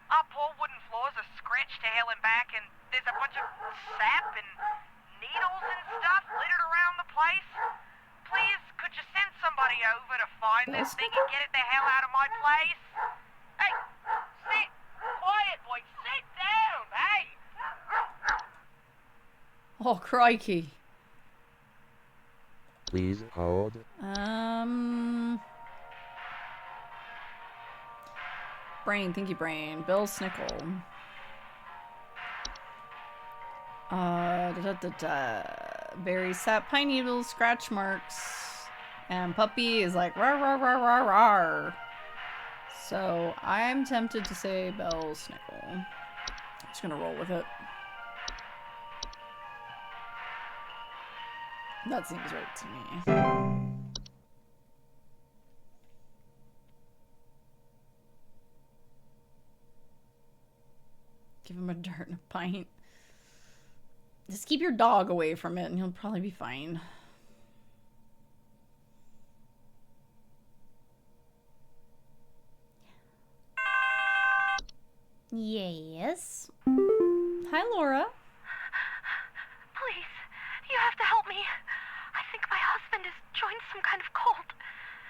Our poor wooden floors are scratched to hell and back, and there's a bunch of sap and needles and stuff littered around the place. Please, could you send somebody over to find this thing and get it the hell out of my place? Hey, sit quiet, boy. Sit down, hey! Oh, crikey. Please hold. Brain, thinky brain. Bill Snickle. Berry sap, pine needles, scratch marks. And puppy is like rar rar rar rar rar. So I'm tempted to say Bell Snickle. I'm just gonna roll with it. That seems right to me. Give him a dirt and a pint. Just keep your dog away from it and he'll probably be fine. Yes. Hi, Laura. Please, you have to help me. I think my husband has joined some kind of cult.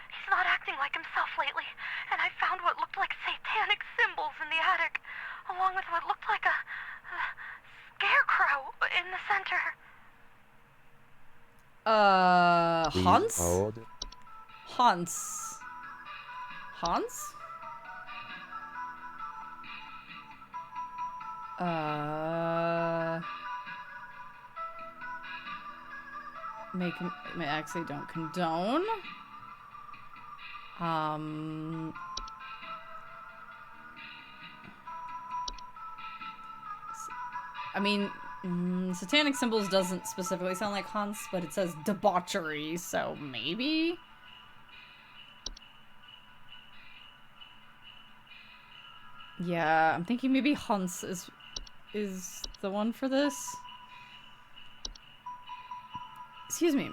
He's not acting like himself lately, and I found what looked like satanic symbols in the attic, along with what looked like a scarecrow in the center. Please Hans? hold. Hans. Hans? Actually don't condone. I mean, satanic symbols doesn't specifically sound like Hans, but it says debauchery, so maybe? Yeah, I'm thinking maybe Hans is the one for this. Excuse me.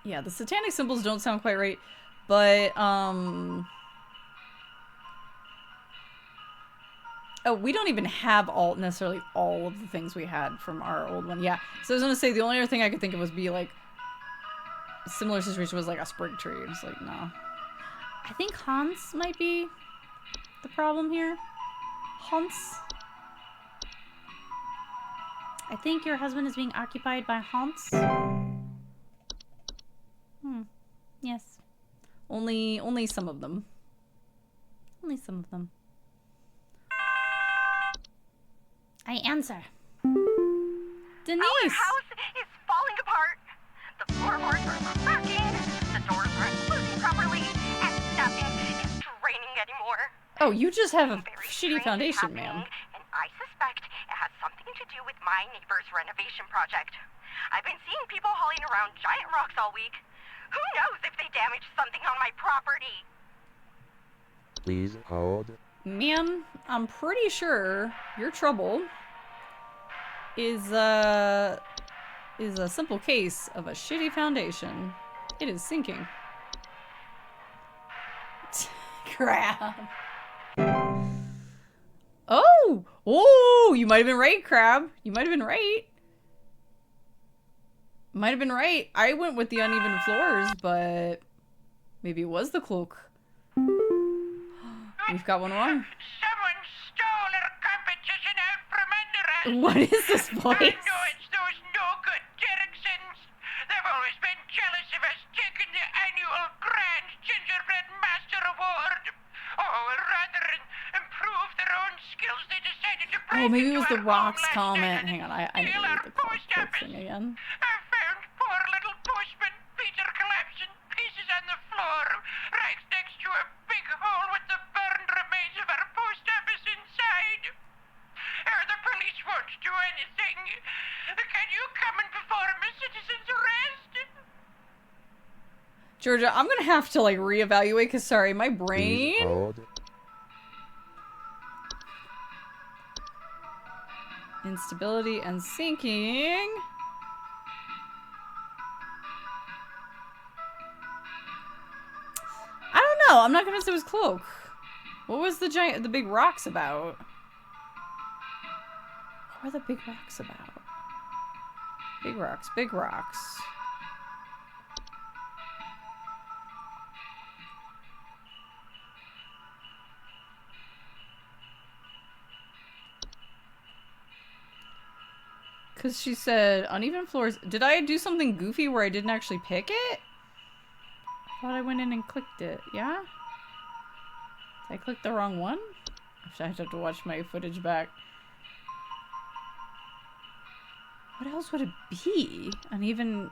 Yeah, the satanic symbols don't sound quite right, but, oh, we don't even have necessarily all of the things we had from our old one. Yeah, so I was gonna say, the only other thing I could think of was be, like, a similar situation was, like, a sprig tree. It's like, no. I think Hans might be the problem here. Hans? I think your husband is being occupied by Hans. Yes. Only some of them. Only some of them. I answer. Denise! Our house is falling apart. The floorboards are cracking. The doors aren't closing properly. And nothing Oh, you just have a Very shitty strange foundation, happening, ma'am. And I suspect it has something to do with my neighbor's renovation project. I've been seeing people hauling around giant rocks all week. Who knows if they damaged something on my property? Please hold. Ma'am, I'm pretty sure your trouble is a simple case of a shitty foundation. It is sinking. Crap. Oh! Oh! You might have been right, Crab. You might have been right. Might have been right. I went with the uneven floors, but maybe it was the cloak. We've got one wrong. Someone stole our competition out from under us. What is this I voice? know it's those no-good Derricksons. They've always been jealous of us taking the annual Grand Gingerbread Master Award. Oh, well, rather than improve their own skills, they decided to break Oh, maybe it into was the our rocks home last comment. night Hang on, and I need to steal read our the cloak post office. thing again. I found poor little postman Peter collapsed in pieces on the floor, right next to a big hole with the burned remains of our post office inside. The police won't do anything. Can you come and perform a citizen's arrest? Georgia, I'm gonna have to like reevaluate because sorry, my Please brain. hold. Instability and sinking. I don't know. I'm not convinced it was cloak. What was the big rocks about? What were the big rocks about? Big rocks, big rocks. Because she said uneven floors. Did I do something goofy where I didn't actually pick it? I thought I went in and clicked it. Yeah? Did I click the wrong one? I'd have to watch my footage back. What else would it be? Uneven...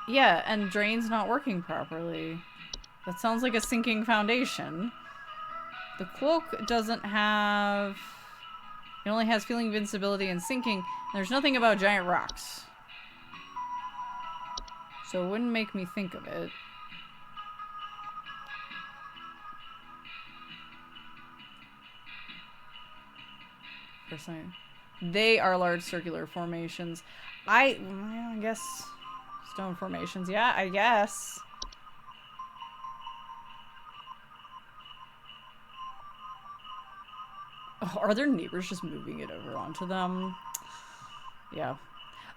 Yeah, and drain's not working properly. That sounds like a sinking foundation. The cloak doesn't have... It only has feeling of invincibility and sinking. There's nothing about giant rocks. So it wouldn't make me think of it. They are large circular formations. I guess stone formations. Yeah, I guess. Oh, are their neighbors just moving it over onto them? Yeah.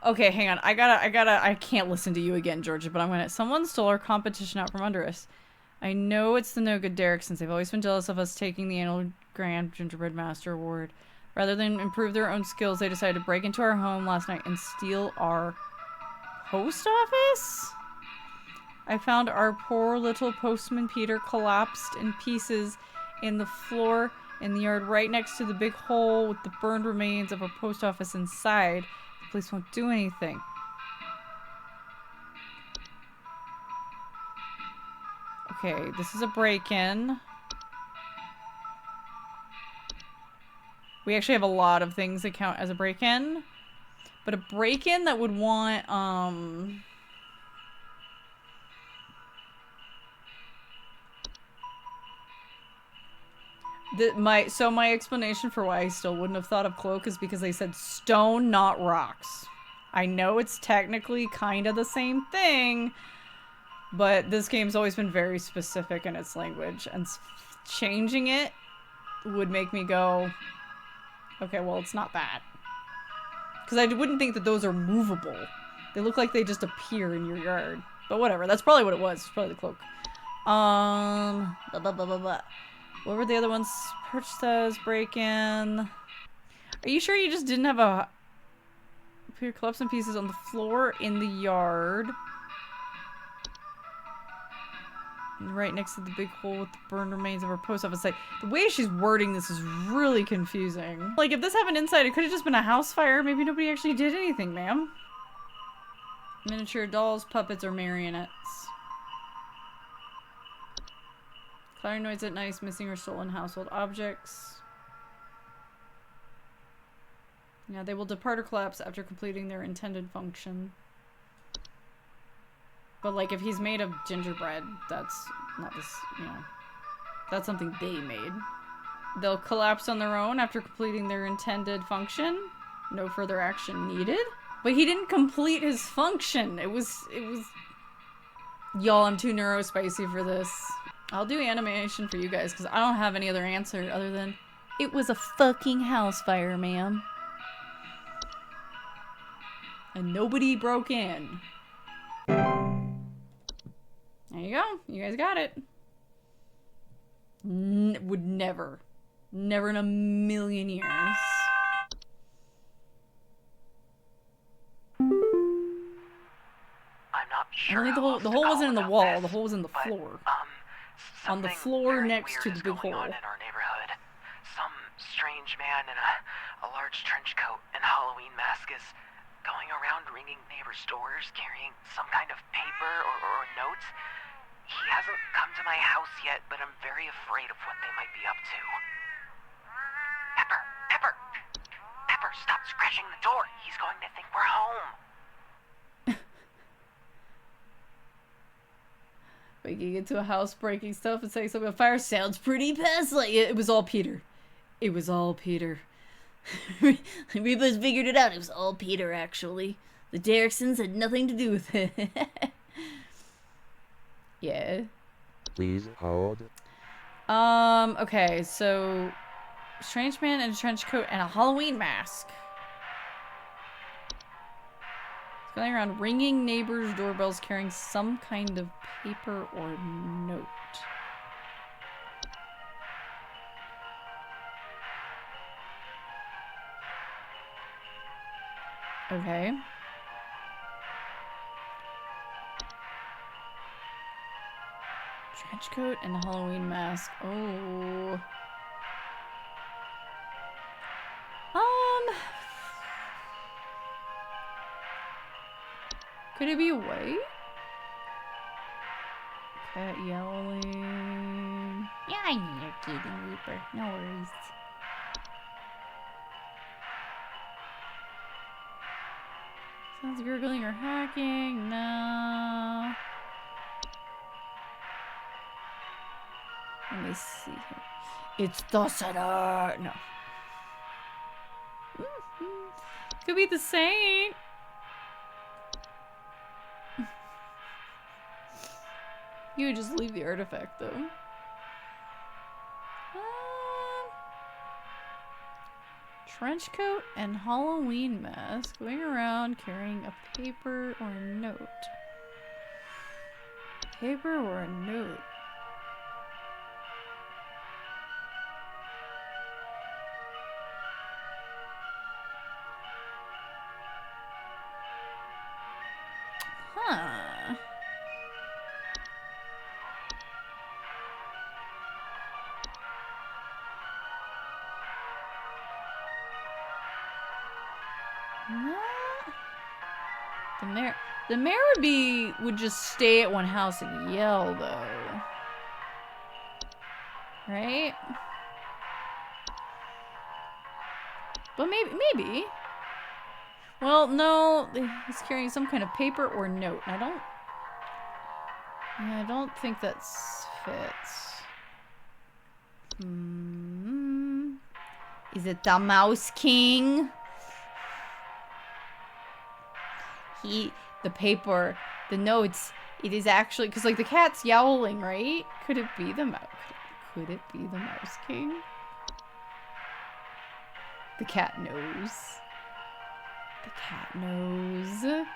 Okay, hang on. I can't listen to you again, Georgia, but I'm gonna... Someone stole our competition out from under us. I know it's the no good Derek, since they've always been jealous of us taking the annual Grand Gingerbread Master Award. Rather than improve their own skills, they decided to break into our home last night and steal our post office? I found our poor little postman Peter collapsed in pieces in the floor in the yard right next to the big hole with the burned remains of a post office inside. The police won't do anything. Okay, this is a break-in. We actually have a lot of things that count as a break-in. But a break-in that would want, my explanation for why I still wouldn't have thought of cloak is because they said stone, not rocks. I know it's technically kind of the same thing, but this game's always been very specific in its language, and changing it would make me go, okay, well, it's not that. Because I wouldn't think that those are movable. They look like they just appear in your yard. But whatever, that's probably what it was. It's probably the cloak. Blah, blah, blah, blah, blah. What were the other ones? Perch says break-in. Are you sure you just didn't have a... Appear collapsing pieces on the floor in the yard? Right next to the big hole with the burned remains of our post office site. The way she's wording this is really confusing. Like, if this happened inside, it could have just been a house fire. Maybe nobody actually did anything, ma'am. Miniature dolls, puppets, or marionettes. Clattering noise at night, missing or stolen household objects. Yeah, they will depart or collapse after completing their intended function. But, like, if he's made of gingerbread, that's not this, you know. That's something they made. They'll collapse on their own after completing their intended function. No further action needed. But he didn't complete his function. It was... Y'all, I'm too neurospicy for this. I'll do animation for you guys, because I don't have any other answer other than... It was a fucking house fire, ma'am. And nobody broke in. There you go. You guys got it. Would never. Never in a million years. I'm not I sure. think the hole wasn't in the wall. The hole was in the floor. On the floor next to the big hole. In our neighborhood. Some strange man in a large trench coat and Halloween mask is going around ringing neighbors' doors, carrying some kind of paper or notes. He hasn't come to my house yet, but I'm very afraid of what they might be up to. Pepper, stop scratching the door. He's going to think we're home. Breaking into a house, breaking stuff, and saying something about fire sounds pretty past like it was all Peter. It was all Peter. We both figured it out. It was all Peter, actually. The Derricksons had nothing to do with it. Yeah. Please hold. Okay, so... Strange man in a trench coat and a Halloween mask. He's going around ringing neighbors' doorbells, carrying some kind of paper or note. Okay. Trench coat and a Halloween mask. Oh. Could it be white? Cat yowling. Yeah, I need your kitty Reaper. No worries. Sounds gurgling or hacking. No. Let me see here. It's the center. No. Could be the saint. You would just leave the artifact though. Trench coat and Halloween mask, going around carrying a paper or a note. Paper or a note. Huh. The mayor would just stay at one house and yell though. Right? But maybe. Well, no, he's carrying some kind of paper or note. And I don't think that fits. Is it the Mouse King? The paper, the notes, it is actually, because like the cat's yowling, right? Could it be the mouse? Could it be the Mouse King? The cat knows. The cat knows.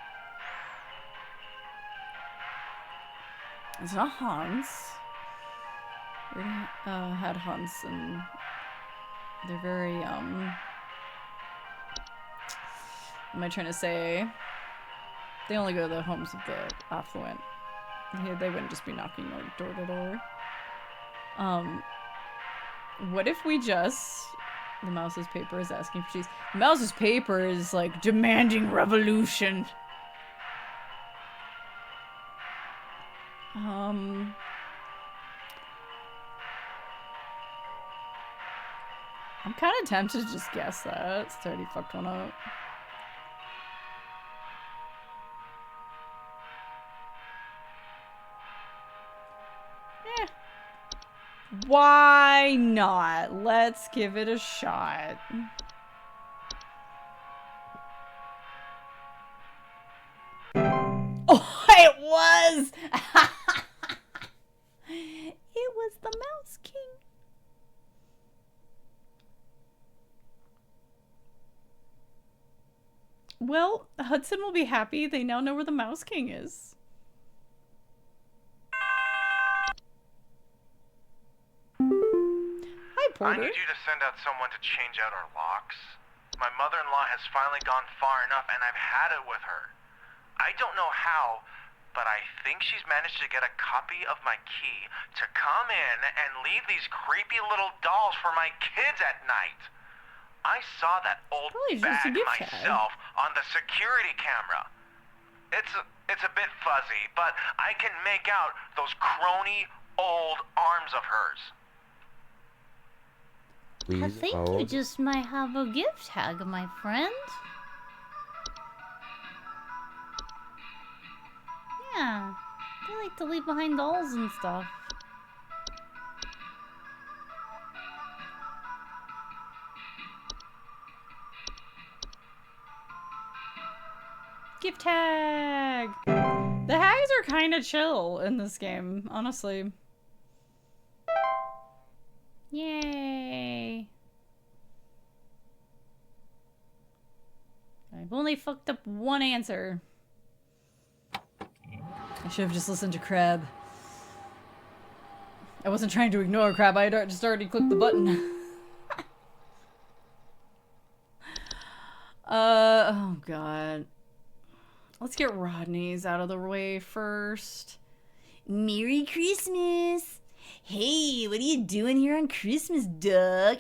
It's not Hans. We had Hans and they're very, what am I trying to say? They only go to the homes of the affluent. They wouldn't just be knocking door to door. What if we just... The mouse's paper is asking for cheese. The mouse's paper is, like, demanding revolution. kind of tempted to just guess that. It's already fucked one up. Why not? Let's give it a shot. Oh, it was! It was the Mouse King. Well, Hudson will be happy. They now know where the Mouse King is. Hi, Porter. I need you to send out someone to change out our locks. My mother-in-law has finally gone far enough, and I've had it with her. I don't know how, but I think she's managed to get a copy of my key to come in and leave these creepy little dolls for my kids at night. I saw that old Probably just a bag gift tag. myself on the security camera. It's a bit fuzzy, but I can make out those crony old arms of hers. Please I think hold. you just might have a gift tag, my friend. Yeah, they like to leave behind dolls and stuff. Gift tag! The hags are kind of chill in this game, honestly. Yay! I've only fucked up one answer. I should have just listened to Crab. I wasn't trying to ignore Crab, I had just already clicked the button. Oh god. Let's get Rodney's out of the way first. Merry Christmas! Hey, what are you doing here on Christmas, dog?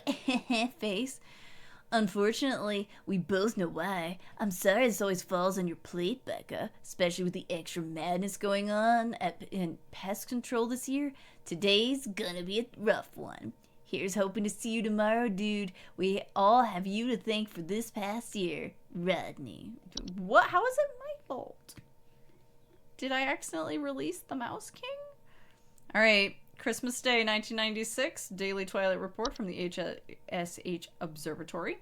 Face. Unfortunately, we both know why. I'm sorry this always falls on your plate, Becca. Especially with the extra madness going on in pest control this year. Today's gonna be a rough one. Here's hoping to see you tomorrow, dude. We all have you to thank for this past year. Rodney. What? How is it my fault? Did I accidentally release the Mouse King? Alright. Christmas Day 1996. Daily Twilight Report from the HSH Observatory.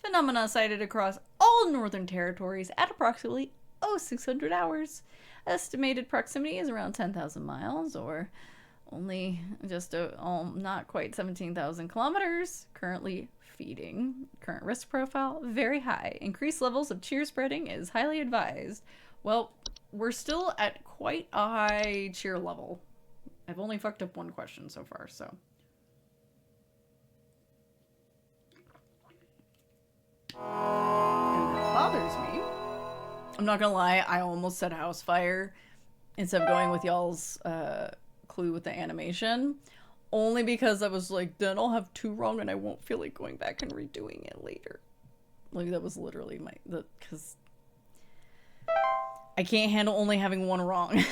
Phenomena sighted across all northern territories at approximately 0600 hours. Estimated proximity is around 10,000 miles, or only just not quite 17,000 kilometers. Currently feeding. Current risk profile, very high. Increased levels of cheer spreading is highly advised. Well, we're still at quite a high cheer level. I've only fucked up one question so far, so. And that bothers me. I'm not gonna lie, I almost said house fire instead of going with y'all's clue with the animation. Only because I was like, then I'll have 2 wrong and I won't feel like going back and redoing it later. Like, that was literally because I can't handle only having 1 wrong.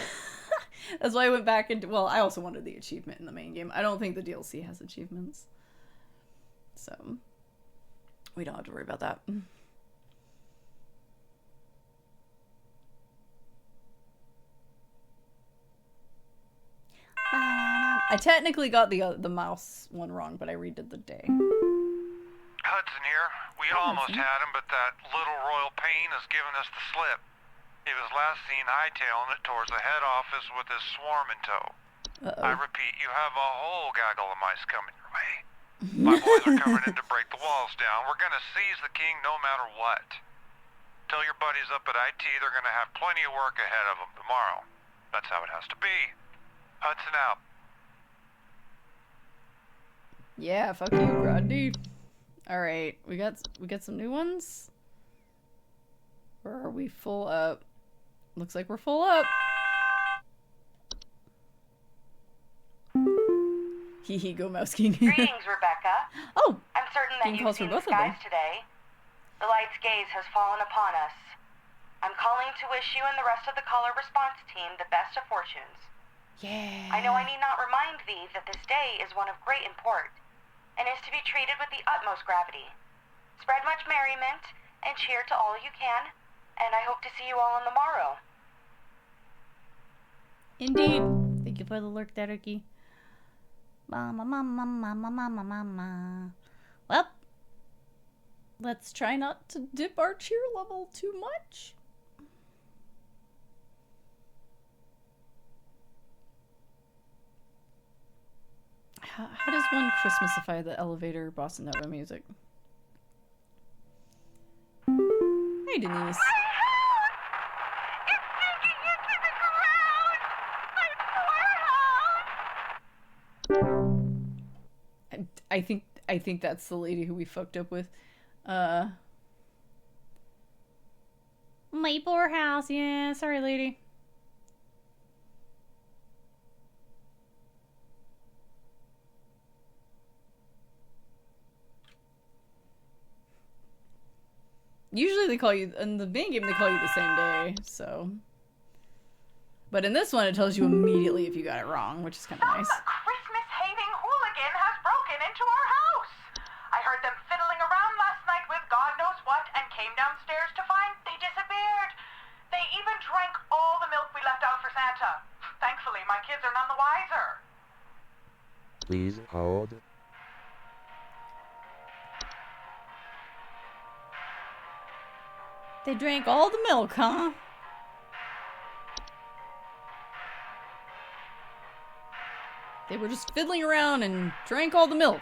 That's why I went back into, well, I also wanted the achievement in the main game. I don't think the DLC has achievements. So, we don't have to worry about that. I technically got the mouse one wrong, but I redid the day. Hudson here. We almost had him, but that little royal pain has given us the slip. He was last seen hightailing it towards the head office with his swarm in tow. I repeat, you have a whole gaggle of mice coming your way. My boys are coming in to break the walls down. We're gonna seize the king no matter what. Tell your buddies up at IT they're gonna have plenty of work ahead of them tomorrow. That's how it has to be. Hudson out. Yeah, fuck you, Rodney. Alright, we got some new ones? Or are we full up? Looks like we're full up. Hee go Mouse King. Greetings, Rebecca. Oh, I'm certain that King you've calls for seen the both of them. skies today. The light's gaze has fallen upon us. I'm calling to wish you and the rest of the caller response team the best of fortunes. Yeah. I know I need not remind thee that this day is one of great import. and is to be treated with the utmost gravity. Spread much merriment, and cheer to all you can, and I hope to see you all on the morrow. Indeed. Thank you for the lurk, Dereki. Mama, mama, mama, mama, mama. Well, let's try not to dip our cheer level too much. How does one Christmasify the elevator bossa nova music? Hey, Denise. I think that's the lady who we fucked up with. My poor house. Yeah, sorry, lady. Usually they call you, in the main game they call you the same day, so. But in this one it tells you immediately if you got it wrong, which is kind of nice. Some Christmas-hating hooligan has broken into our house. I heard them fiddling around last night with God knows what and came downstairs to find they disappeared. They even drank all the milk we left out for Santa. Thankfully, my kids are none the wiser. Please hold. They drank all the milk, huh? They were just fiddling around and drank all the milk.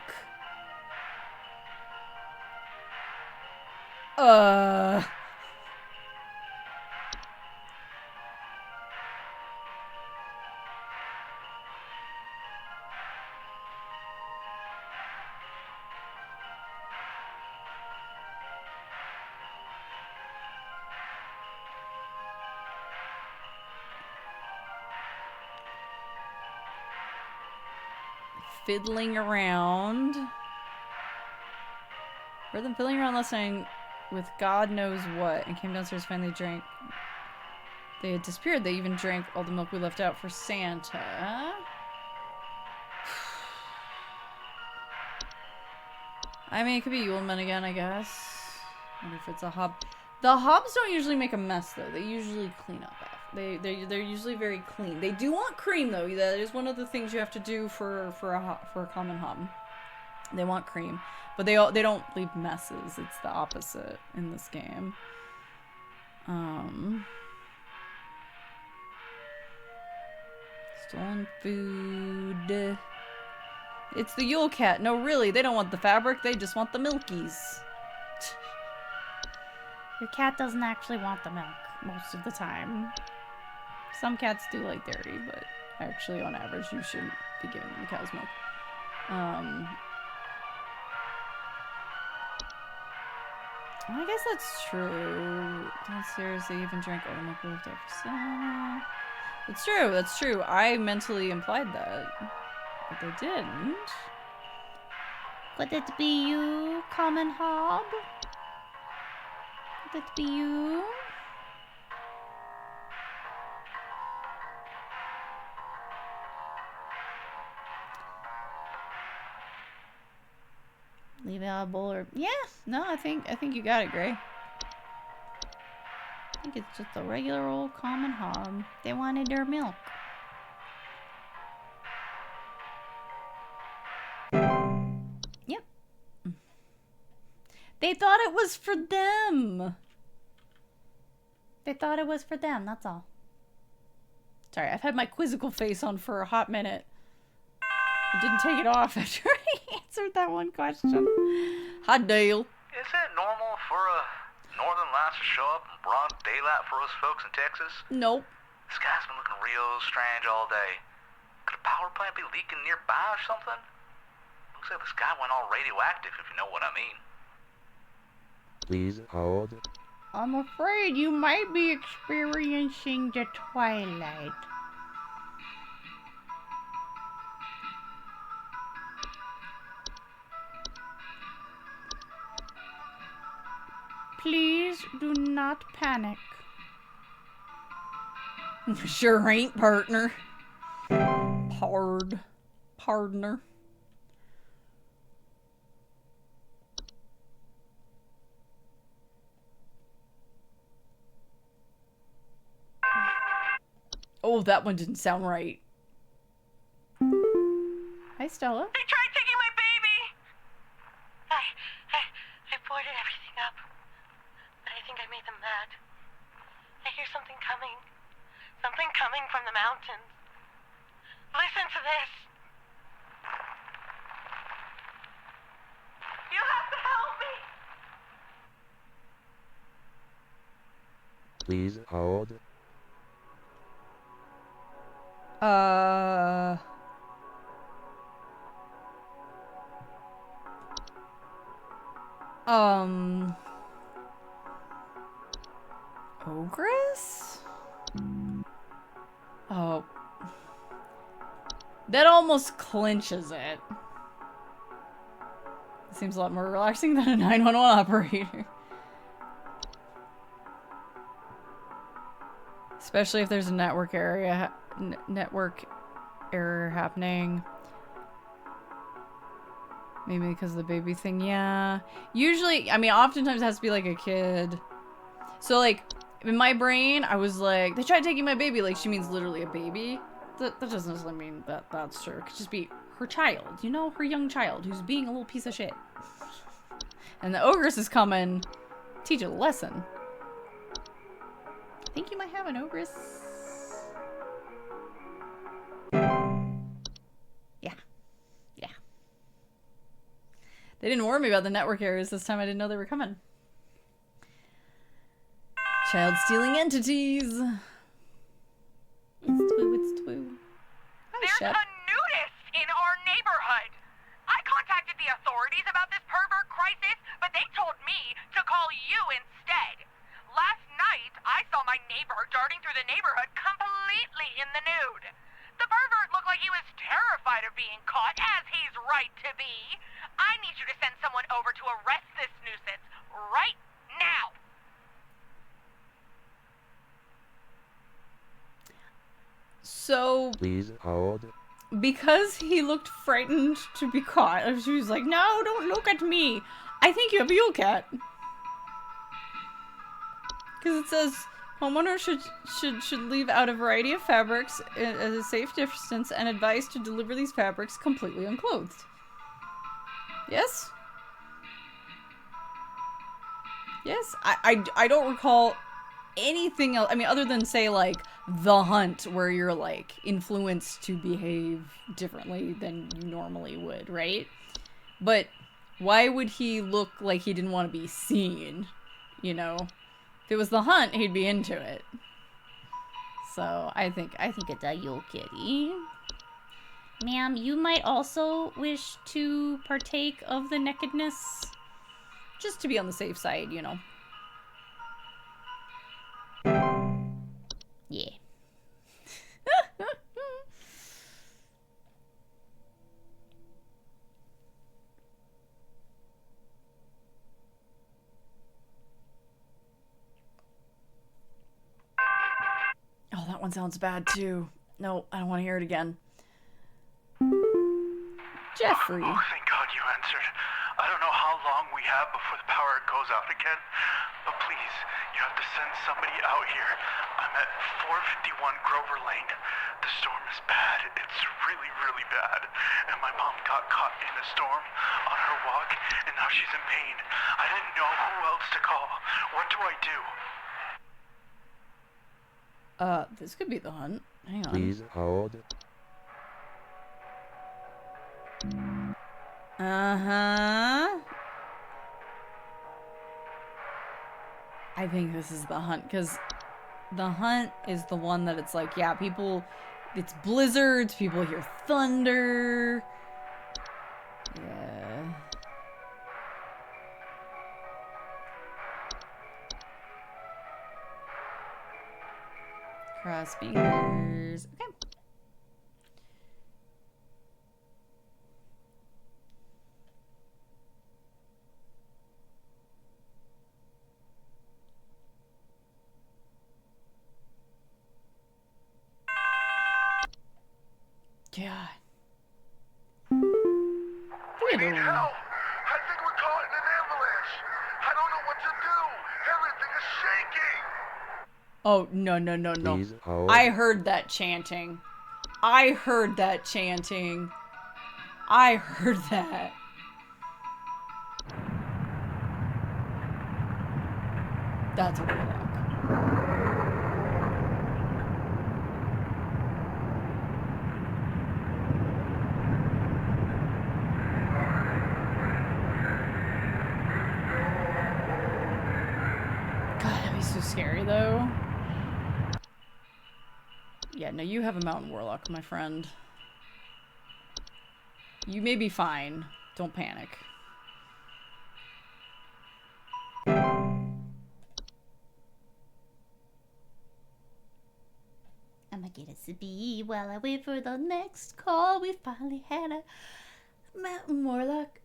Fiddling around. Heard them fiddling around last night with God knows what and came downstairs and finally drank. They had disappeared. They even drank all the milk we left out for Santa. I mean, it could be Yuleman again, I guess. I wonder if it's a hob. The hobs don't usually make a mess, though. They usually clean up after. They're usually very clean. They do want cream, though. That is one of the things you have to do for a common hob. They want cream, but they don't leave messes. It's the opposite in this game. Stolen food. It's the Yule Cat. No, really, they don't want the fabric. They just want the milkies. Your cat doesn't actually want the milk most of the time. Some cats do like dairy, but actually, on average, you shouldn't be giving them cow's milk. I guess that's true. Downstairs, they even drank all the milk we left out for Santa. It's true, that's true. I mentally implied that. But they didn't. Could it be you, common hob? Could it be you? Leave it out a bowl or yeah, no, I think you got it, Gray. I think it's just a regular old common hob. They wanted their milk. Yep. They thought it was for them. They thought it was for them, that's all. Sorry, I've had my quizzical face on for a hot minute. I didn't take it off after I answered that one question. Hi, Dale. Is it normal for a northern lights to show up in broad daylight for us folks in Texas? Nope. The sky's been looking real strange all day. Could a power plant be leaking nearby or something? Looks like the sky went all radioactive, if you know what I mean. Please hold. I'm afraid you might be experiencing the twilight. Please do not panic. Sure ain't, partner. Partner. Oh, that one didn't sound right. Hi, Stella. They tried taking my baby! I boarded everything up, but I think I made them mad. I hear something coming. Something coming from the mountains. Listen to this. You have to help me! Please hold. Ogress? Oh. That almost clinches it. Seems a lot more relaxing than a 911 operator. Especially if there's a network error happening. Maybe because of the baby thing, yeah. Usually, I mean, oftentimes it has to be like a kid. So like, in my brain, I was like, they tried taking my baby, like she means literally a baby. That doesn't necessarily mean that that's true. It could just be her child, you know, her young child who's being a little piece of shit. And the ogress is coming, teach a lesson. I think you might have an ogress. Yeah. Yeah. They didn't warn me about the network errors this time. I didn't know they were coming. Child stealing entities. It's Twoo. Hi, There's Shep. a nudist in our neighborhood. I contacted the authorities about this pervert crisis, but they told me to call you instead. Last night, I saw my neighbor darting through the neighborhood completely in the nude. The pervert looked like he was terrified of being caught, as he's right to be. I need you to send someone over to arrest this nuisance right now. So, Please hold. because he looked frightened to be caught, she was like, no, don't look at me. I think you have a Yule Cat. Because it says, homeowners should leave out a variety of fabrics at a safe distance and advised to deliver these fabrics completely unclothed. Yes? Yes? I don't recall anything else. I mean, other than, say, like, The Hunt, where you're, like, influenced to behave differently than you normally would, right? But why would he look like he didn't want to be seen, you know? If it was The Hunt, he'd be into it. So, I think it's a Yule Kitty. Ma'am, you might also wish to partake of the nakedness. Just to be on the safe side, you know. Yeah. Oh, that one sounds bad too. No, I don't want to hear it again. Jeffrey. Oh, thank God you answered. I don't know how long we have before the power goes out again, but please, you have to send somebody out here. I'm at 451 Grover Lane. The storm is bad. It's really, really bad. And my mom got caught in a storm on her walk, and now she's in pain. I didn't know who else to call. What do I do? This could be The Hunt. Hang on. Please hold. Uh-huh. I think this is The Hunt, because The Hunt is the one that it's like, yeah, people, it's blizzards, people hear thunder. Yeah. Cross fingers. Okay. God. We need help! I think we're caught in an avalanche! I don't know what to do! Everything is shaking! Oh, no, no, no, no. Please hold. I heard that chanting. I heard that chanting. I heard that. That's a warlock. God, that'd be so scary, though. Yeah, no, you have a mountain warlock, my friend. You may be fine. Don't panic. I'ma get a sippy while I wait for the next call. We finally had a mountain warlock.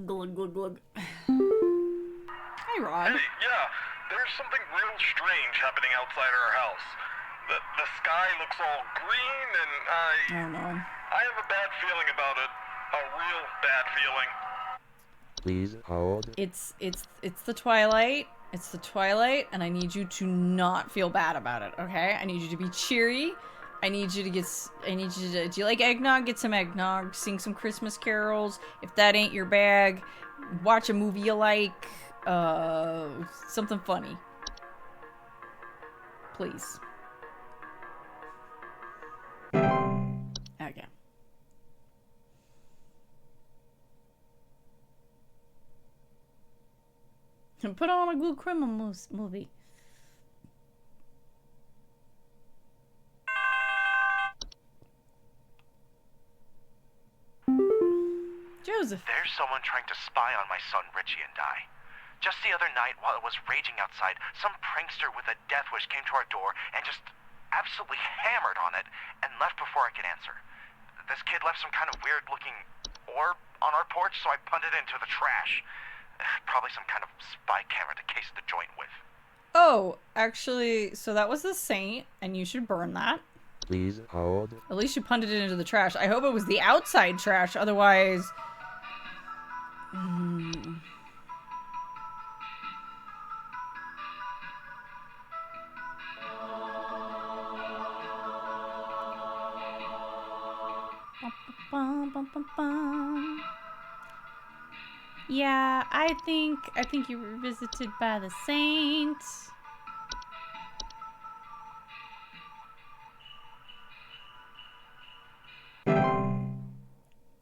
Glug, glug, glug. Hi, Rod. Hey, yeah, there's something real strange happening outside our house. The sky looks all green, and Oh, no. I have a bad feeling about it. A real bad feeling. Please hold. It's the twilight. It's the twilight, and I need you to not feel bad about it, okay? I need you to be cheery. I need you to do you like eggnog? Get some eggnog. Sing some Christmas carols. If that ain't your bag, watch a movie you like. Something funny. Please. Okay. And put on a good criminal movie. Joseph. There's someone trying to spy on my son Richie and I. Just the other night, while it was raging outside, some prankster with a death wish came to our door and just absolutely hammered on it and left before I could answer. This kid left some kind of weird-looking orb on our porch, so I punted it into the trash. Probably some kind of spy camera to case the joint with. Oh, actually, so that was the saint, and you should burn that. Please hold. At least you punted it into the trash. I hope it was the outside trash, otherwise... Bum, bum, bum, bum. Yeah, I think you were visited by the saint.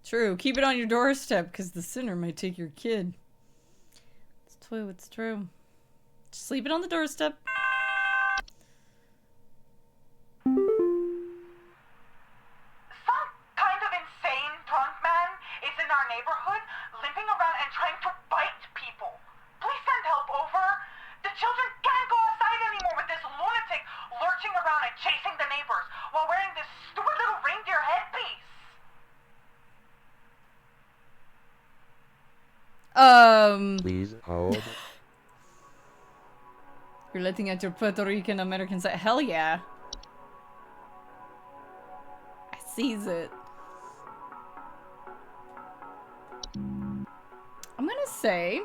True. Keep it on your doorstep, because the sinner might take your kid. It's true. It's true. Just leave it on the doorstep. Some kind of insane drunk man is in our neighborhood, limping around and trying to bite people. Please send help over. The children can't go outside anymore with this lunatic lurching around and chasing the neighbors while wearing this stupid little reindeer headpiece. Please hold. You're letting out your Puerto Rican American side. Hell yeah. I sees it. I'm gonna say...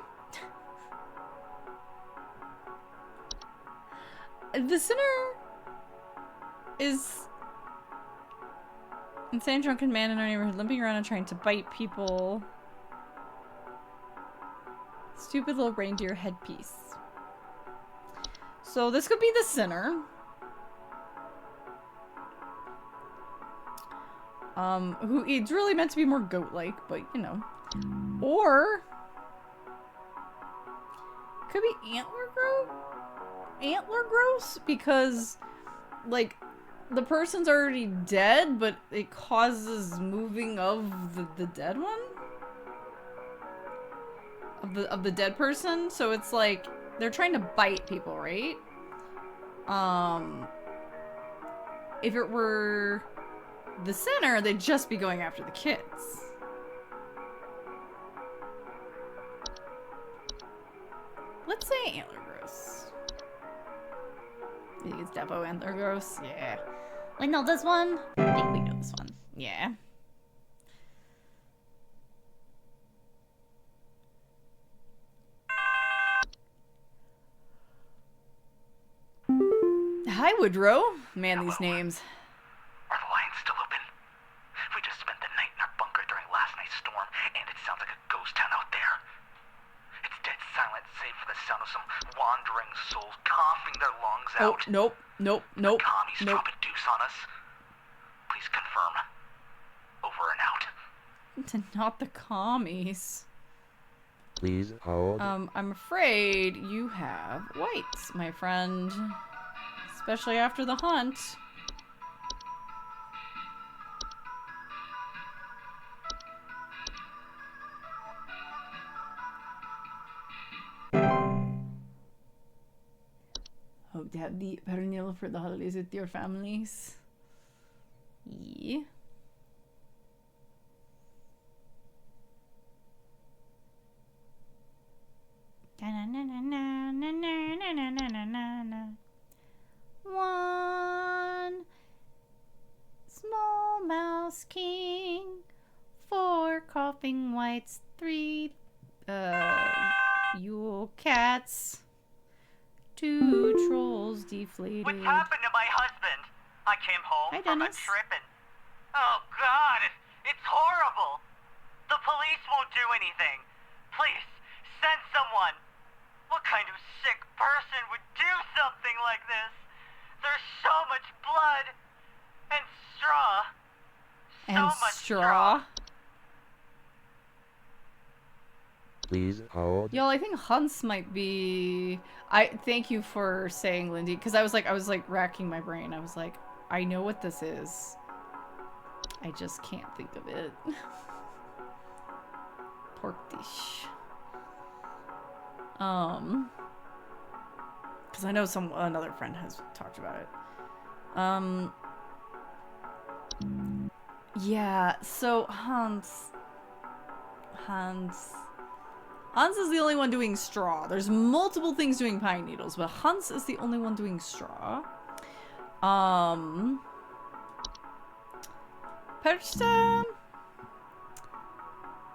the sinner is insane drunken man in our neighborhood limping around and trying to bite people. Stupid little reindeer headpiece. So this could be the sinner. Who it's really meant to be more goat-like, but you know. Or could be antler gross, because like the person's already dead, but it causes moving of the dead one. Of the dead person, so it's like they're trying to bite people, right? If it were the sinner, they'd just be going after the kids. Let's say antler gross. You think it's Depo antler gross? Yeah. We know this one. I think we know this one. Yeah. Hi, Woodrow. Man, these names. Are the lines still open? We just spent the night in our bunker during last night's storm, and it sounds like a ghost town out there. It's dead silent, save for the sound of some wandering souls coughing their lungs Oh, out. nope. The commies drop a deuce on us. Please confirm. Over and out. Not the commies. Please hold. I'm afraid you have whites, my friend. Especially after the hunt. Hope to have the perennial for the holidays with your families. Yeah. One small mouse king, 4 coughing whites, 3 Yule cats, 2 trolls deflated. What's happened to my husband? I came home Hi, from a Dennis. trip and... Oh, God, it's horrible. The police won't do anything. Please, send someone. What kind of sick person would do something like this? There's so much blood and straw. And So much straw. Please hold. Y'all, I think Hunts might be... I thank you for saying, Lindy, because I was like racking my brain. I was like, I know what this is. I just can't think of it. Pork dish. Because I know another friend has talked about it. Yeah, so Hans is the only one doing straw. There's multiple things doing pine needles, but Hans is the only one doing straw. Persta,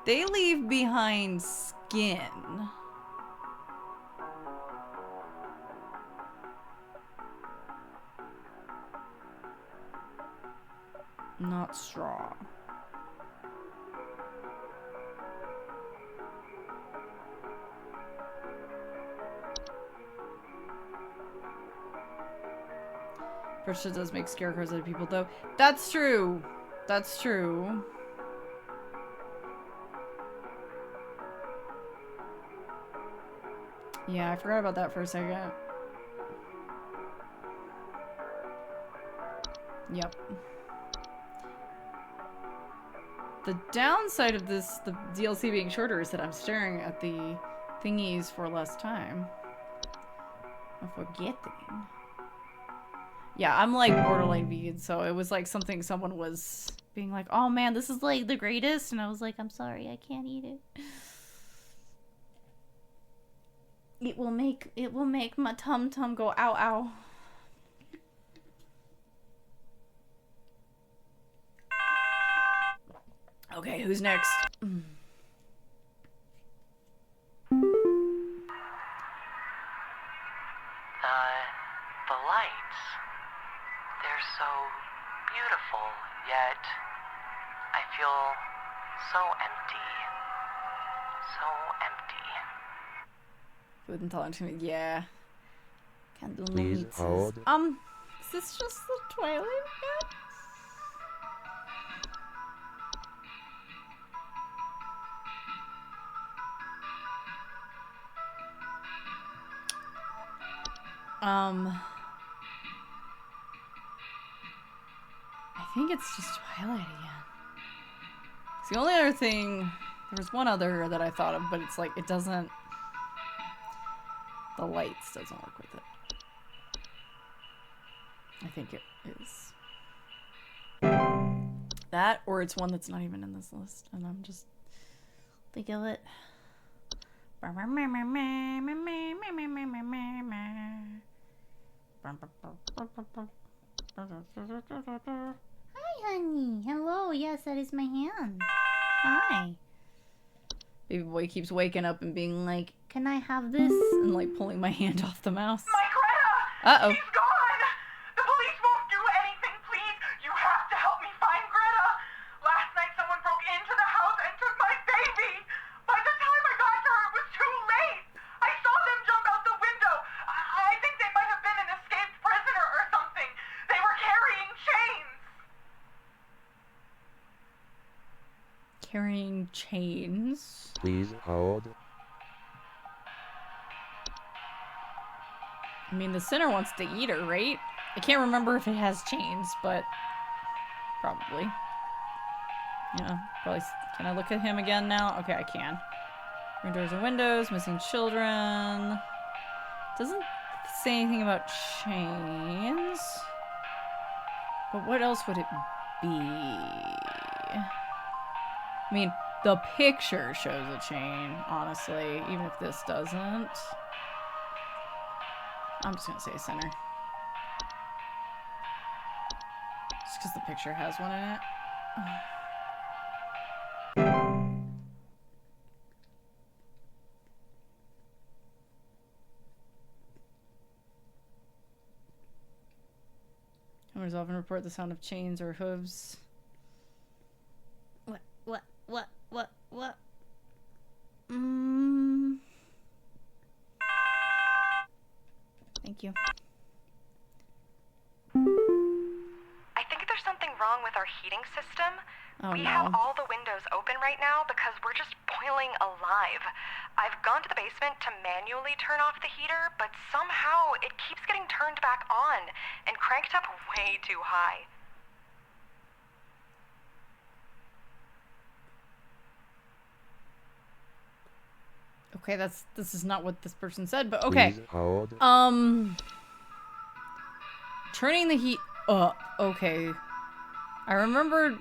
they leave behind skin. Not straw. Persta does make scarecrows out of people, though. That's true. That's true. Yeah, I forgot about that for a second. Yep. The downside of the DLC being shorter is that I'm staring at the thingies for less time. I'm forgetting. Yeah, I'm like borderline vegan, so it was like something someone was being like, oh man, this is like the greatest, and I was like, I'm sorry, I can't eat it. It will make my tum-tum go ow ow. Okay, who's next? The lights. They're so beautiful, yet I feel so empty. So empty. Wouldn't tell him to me. Yeah. Candle Please lights. hold. Is this just the Twilight again? I think it's just Twilight again. It's the only other thing. There was one other that I thought of, but it's like it doesn't. The lights doesn't work with it. I think it is. That, or it's one that's not even in this list, and I'm just think of it. Hi, honey. Hello. Yes, that is my hand. Hi. Baby boy keeps waking up and being like, "Can I have this?" and like pulling my hand off the mouse. My Greta! Uh oh. She's gone! carrying chains. Please hold. I mean, the sinner wants to eat her, right? I can't remember if it has chains, but probably. Yeah, probably. Can I look at him again now? Okay, I can. Green doors and windows, missing children. Doesn't say anything about chains. But what else would it be? I mean, the picture shows a chain, honestly, even if this doesn't. I'm just gonna say center. Just because the picture has one in it. Owners often report the sound of chains or hooves. What? Thank you. I think there's something wrong with our heating system. Oh, We no. have all the windows open right now because we're just boiling alive. I've gone to the basement to manually turn off the heater, but somehow it keeps getting turned back on and cranked up way too high. Okay, this is not what this person said, but okay. Please hold. Turning the heat up. Okay. I remember.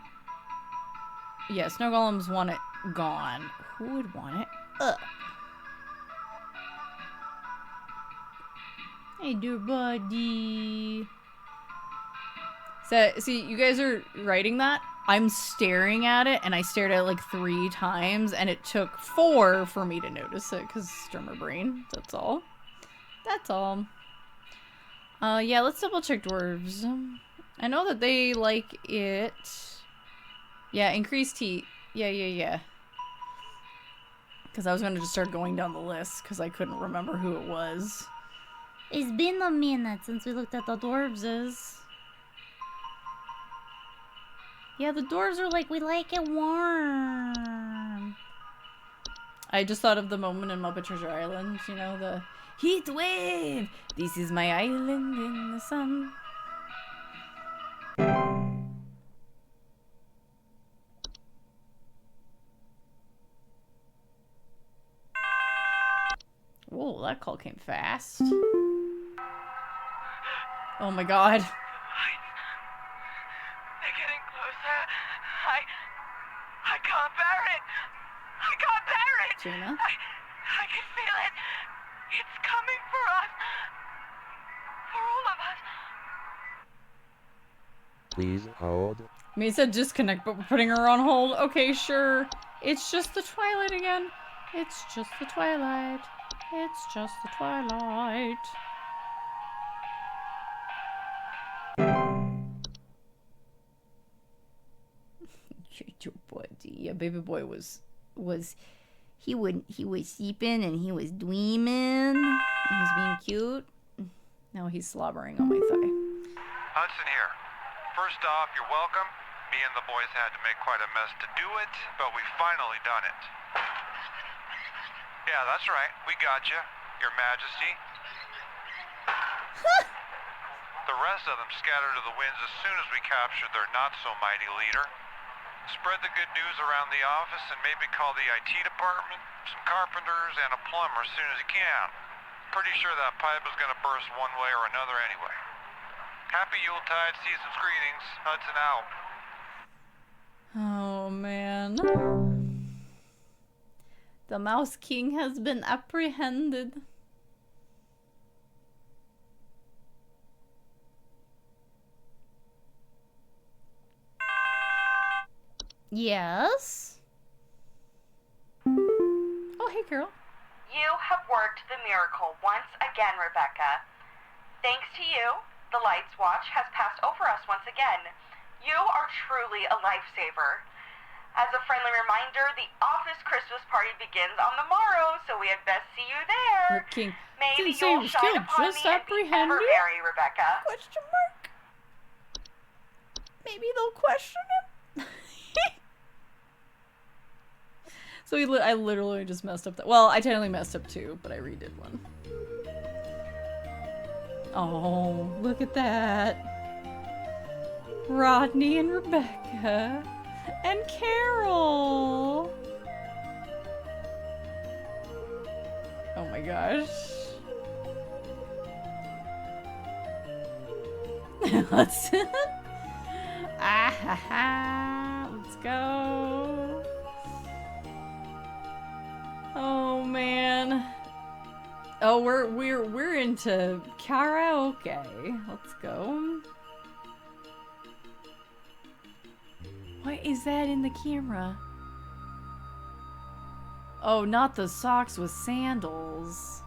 Yeah, snow golems want it gone. Who would want it up? Hey, dear buddy. So, see, you guys are writing that. I'm staring at it, and I stared at it like 3 times, and it took 4 for me to notice it, because drummer brain. That's all. That's all. Yeah, let's double check dwarves. I know that they like it. Yeah, increased heat. Yeah. Because I was going to just start going down the list, because I couldn't remember who it was. It's been a minute since we looked at the dwarves. Yeah, the dwarves are like, we like it warm. I just thought of the moment in Muppet Treasure Island, you know, the heat wave. This is my island in the sun. Whoa, that call came fast. Oh my god. They're getting closer. I can't bear it. I can't bear it. Gina? I can feel it. It's coming for us. For all of us. Please hold. I mean, it said disconnect, but we're putting her on hold. Okay, sure. It's just the twilight again. It's just the twilight. It's just the twilight. Your buddy. Yeah, baby boy was he was sleeping and he was dreaming. He was being cute. Now he's slobbering on my thigh. Hudson here. First off, you're welcome. Me and the boys had to make quite a mess to do it, but we finally done it. Yeah, that's right. We got you, Your Majesty. The rest of them scattered to the winds as soon as we captured their not-so-mighty leader. Spread the good news around the office and maybe call the IT department, some carpenters, and a plumber as soon as you can. Pretty sure that pipe is going to burst one way or another anyway. Happy Yuletide, season's greetings. Hudson out. Oh man. The Mouse King has been apprehended. Yes? Oh, hey, Carol. You have worked the miracle once again, Rebecca. Thanks to you, the Lights Watch has passed over us once again. You are truly a lifesaver. As a friendly reminder, the office Christmas party begins on the morrow, so we had best see you there. Rick King. Maybe Didn't say he you'll was shine killed, upon just me and be ever apprehended? merry, Rebecca. Question mark? Maybe they'll question him? So I literally just messed up that. Well, I technically messed up 2, but I redid 1. Oh, look at that. Rodney and Rebecca. And Carol. Oh my gosh. Let's let's go. Oh man. Oh, we're into karaoke. Let's go. What is that in the camera? Oh, not the socks with sandals.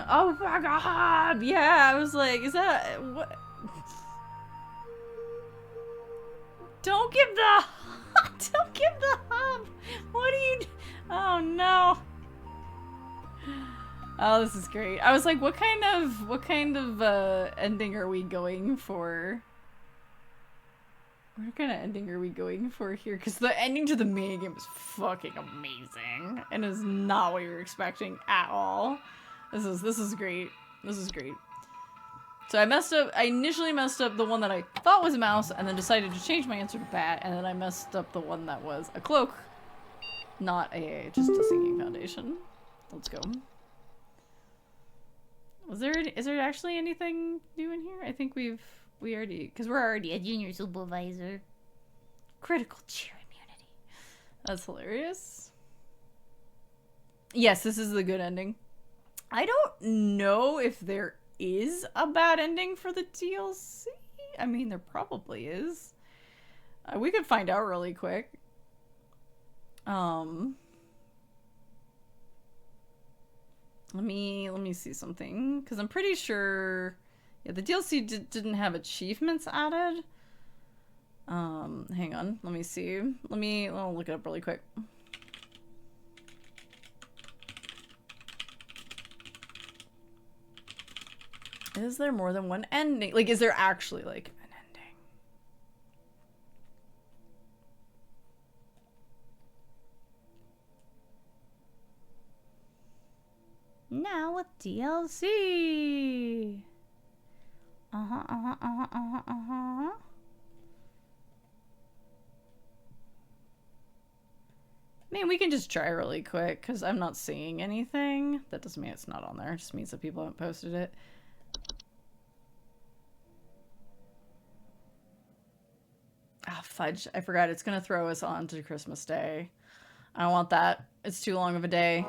Oh my god! Yeah, I was like, is that what? Don't give the don't give the hub. What are you? Oh no. Oh, this is great. I was like, what kind of ending are we going for? What kind of ending are we going for here? Because the ending to the main game is fucking amazing, and is not what you're expecting at all. This is great. This is great. So I messed up. I initially messed up the one that I thought was a mouse, and then decided to change my answer to bat, and then I messed up the one that was a cloak, not just a singing foundation. Let's go. Is there actually anything new in here? I think we already, because we're already A junior supervisor. critical cheer immunity. That's hilarious. Yes, this is the good ending. I don't know if there is a bad ending for the DLC. I mean, there probably is. We could find out really quick. Let me see something, because I'm pretty sure, yeah, the DLC didn't have achievements added. Hang on, let me see. I'll look it up really quick. Is there more than one ending? Like, is there actually, like, an ending? Now with DLC. I mean, we can just try really quick, because I'm not seeing anything. That doesn't mean it's not on there. It just means that people haven't posted it. Ah, fudge. I forgot. It's going to throw us on to Christmas Day. I don't want that. It's too long of a day.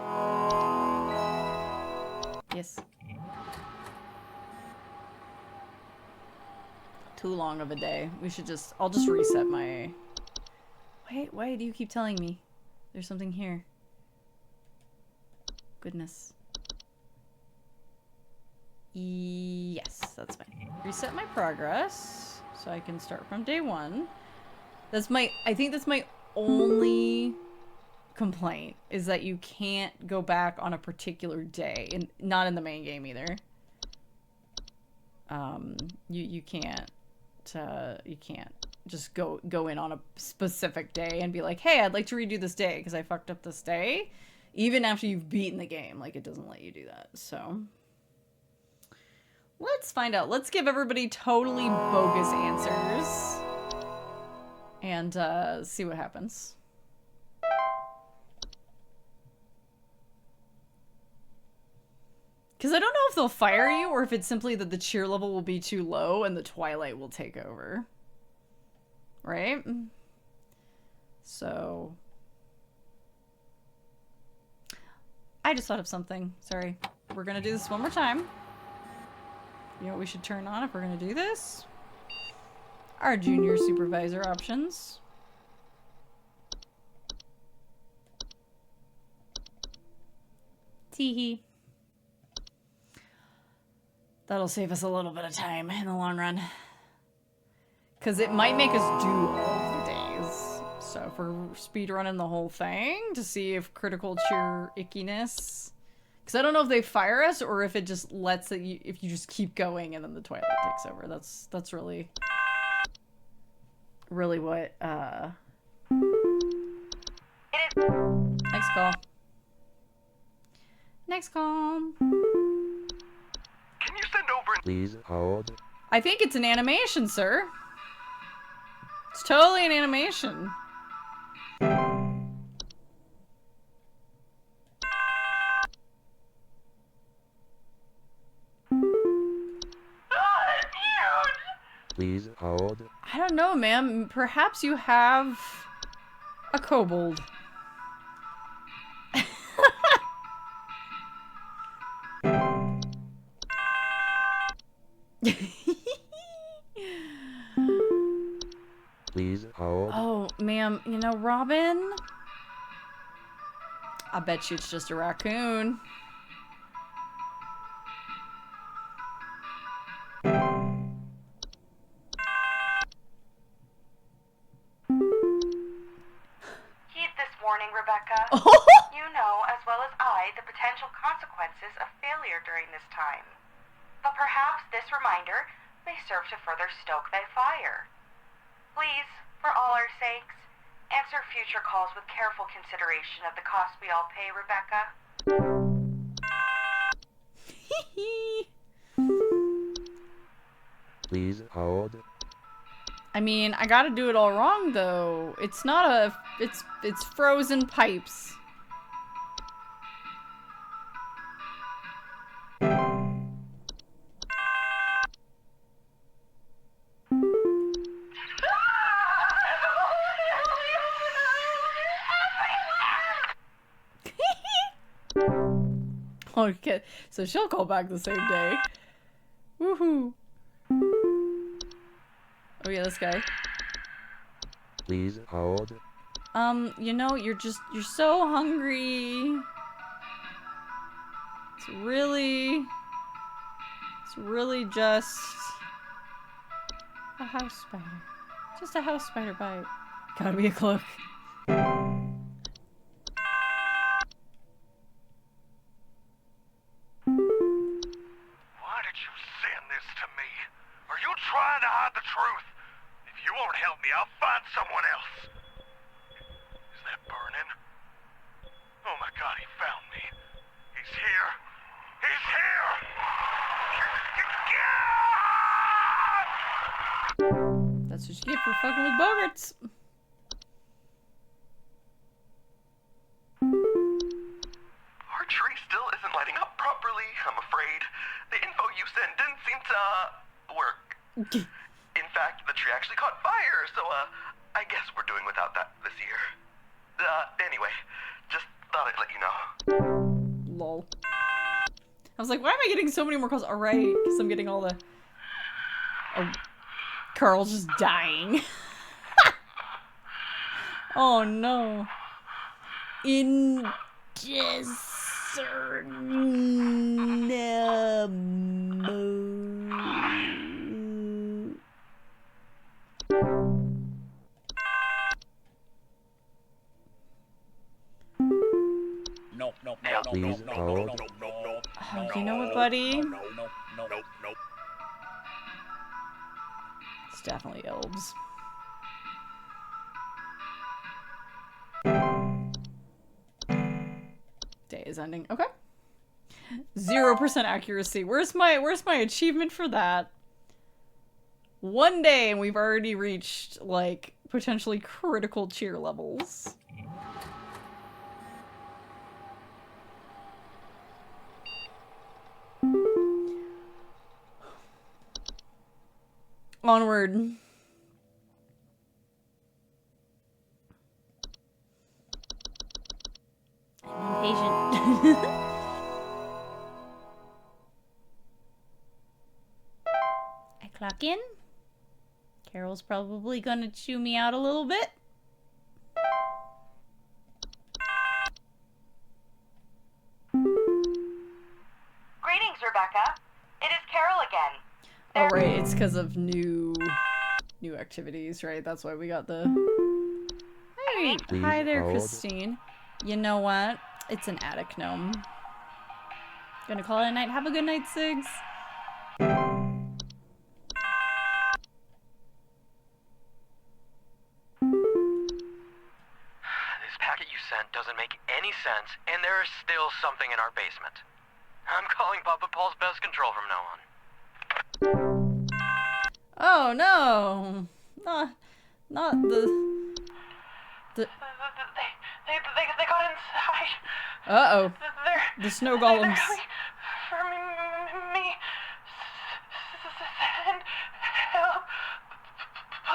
Yes. Too long of a day. We should just... I'll just reset my... Wait, why do you keep telling me? There's something here. Goodness. Yes, that's fine. Reset my progress, so I can start from day 1. That's my... I think that's my only complaint, is that you can't go back on a particular day, and not in the main game either. You can't just go in on a specific day and be like, hey, I'd like to redo this day because I fucked up this day, even after you've beaten the game. Like, it doesn't let you do that. So let's find out. Let's give everybody totally bogus answers and see what happens. Because I don't know if they'll fire you, or if it's simply that the cheer level will be too low and the twilight will take over. Right? So... I just thought of something. Sorry. We're gonna do this one more time. You know what we should turn on if we're gonna do this? Our junior supervisor options. Teehee. That'll save us a little bit of time in the long run. Because it might make us do all of the days. So if we're speedrunning the whole thing to see if critical cheer ickiness... Because I don't know if they fire us or if it just lets it, if you just keep going and then the twilight takes over. That's really really what, It is. Next call. Next call. Can you send over an... Please hold. I think it's an animation, sir. It's totally an animation. Please hold. I don't know, ma'am. Perhaps you have a kobold. Please hold. Oh, ma'am, you know, Robin? I bet you it's just a raccoon. Heed this warning, Rebecca. You know, as well as I, the potential consequences of failure during this time. But perhaps this reminder may serve to further stoke thy fire. Please, for all our sakes, answer future calls with careful consideration of the cost we all pay, Rebecca. Please hold. I mean, I gotta do it all wrong, though. It's not a... It's frozen pipes. Okay, so she'll call back the same day. Woohoo. Oh yeah, this guy. Please hold. You know, you're so hungry. It's really just a house spider. Just a house spider bite. Gotta be a cloak. Why did you send this to me? Are you trying to hide the truth? If you won't help me, I'll find someone else. Is that burning? Oh my god, he found me. He's here. He's here! That's what you get for fucking with bogarts. Our tree still isn't lighting up properly, I'm afraid. The info you sent didn't seem to, work. In fact, the tree actually caught fire, so, I guess we're doing without that this year. Anyway, just thought I'd let you know. Lol. I was like, why am I getting so many more calls? Alright, because I'm getting all the... Oh, Carl's just dying. Oh no. Please hold. Oh, you know what, buddy? It's definitely elves. Day is ending. Okay. 0% accuracy. Where's my achievement for that? One day and we've already reached, like, potentially critical cheer levels. Onward. I'm impatient. I clock in. Carol's probably gonna chew me out a little bit. Greetings, Rebecca. It is Carol again. Oh right, it's because of new activities, right? That's why we got the... Hey, Please hi there, hold. Christine. You know what? It's an attic gnome. Gonna call it a night. Have a good night, Sigs. apartment doesn't make any sense, and there is still something in our basement. I'm calling Papa Paul's Pest Control from now on. Oh no! Not the. They got inside. Uh-oh. They're The snow golems. They're coming for me. Send help,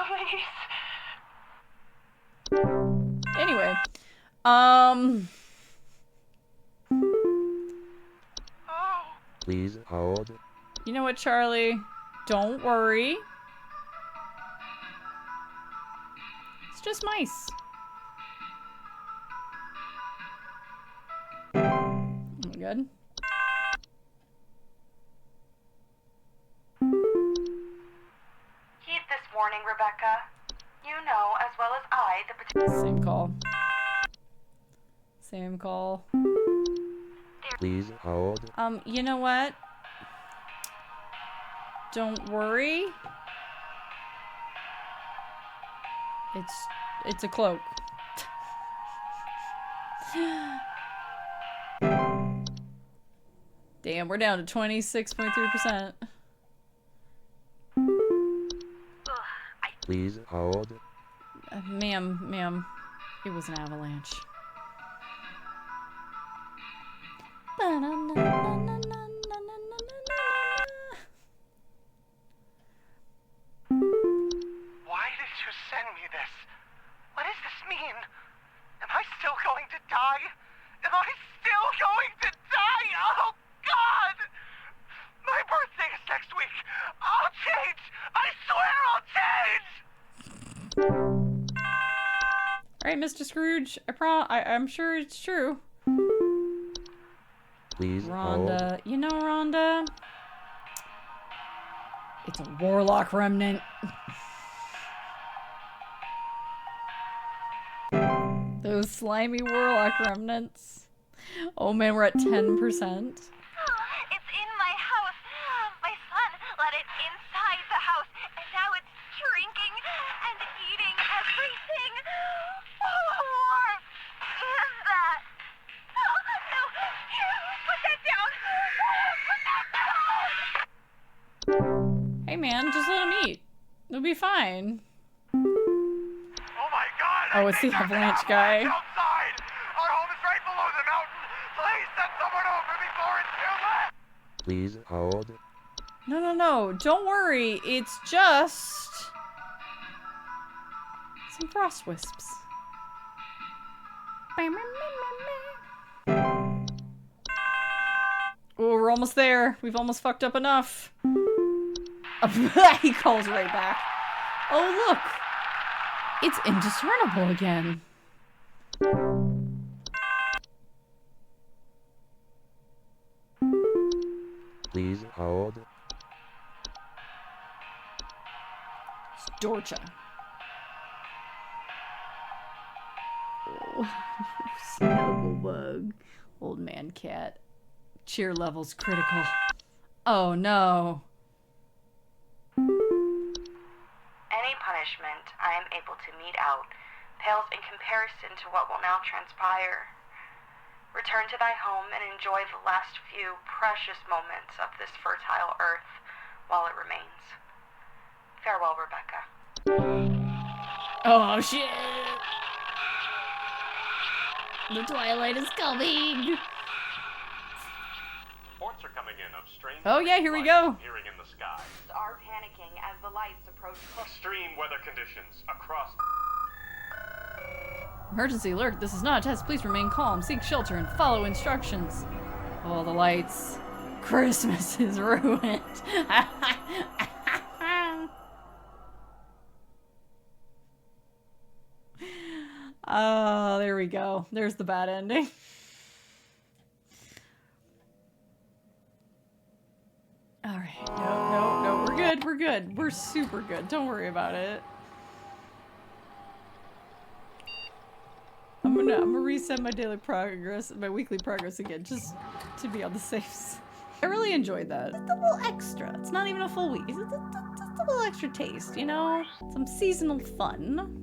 please. Anyway, Oh. Please hold. you know what, Charlie? Don't worry. It's just mice. Oh my god. Heed this warning, Rebecca. You know as well as I the potential. Same call. Same call. Please hold. You know what? Don't worry. It's a cloak. Damn, we're down to 26.3%. Please hold. Ma'am, it was an avalanche. Why did you send me this? What does this mean? Am I still going to die? Am I still going to die? Oh, God! My birthday is next week. I'll change! I swear I'll change! Alright, Mr. Scrooge, I'm sure it's true. Please Rhonda, hold. you know Rhonda? It's a warlock remnant. Those slimy warlock remnants. Oh man, we're at 10%. It's in my house. My son let it inside the house, and now it's drinking and eating everything. What is that? No, put that down. Put that down. Hey man, just let him eat. It'll be fine. Oh my God! Oh, it's the avalanche guy. Outside! Our home is right below the mountain! Please send someone over before it's too late! Please hold. No. Don't worry. It's just some frost wisps. Oh, we're almost there. We've almost fucked up enough. He calls right back. Oh, look. It's indiscernible again. Please hold. It's Dorcha. Oh, Snugglebug. Old man cat. Cheer levels critical. Oh no. Any punishment I am able to mete out pales in comparison to what will now transpire. Return to thy home and enjoy the last few precious moments of this fertile earth while it remains. Farewell, Rebecca. Oh shit. The twilight is coming. Reports are coming in of strange. Oh yeah, here we lights go. appearing in the sky. Are panicking as the lights approach. Extreme weather conditions across. Emergency alert. This is not a test. Please remain calm, seek shelter, and follow instructions. Oh, the lights. Christmas is ruined. Oh, there we go. There's the bad ending. Alright. No. We're good. We're good. We're super good. Don't worry about it. I'm gonna reset my daily progress, my weekly progress again, just to be on the safe side. I really enjoyed that. Just a little extra. It's not even a full week. It's just a little extra taste, you know? Some seasonal fun.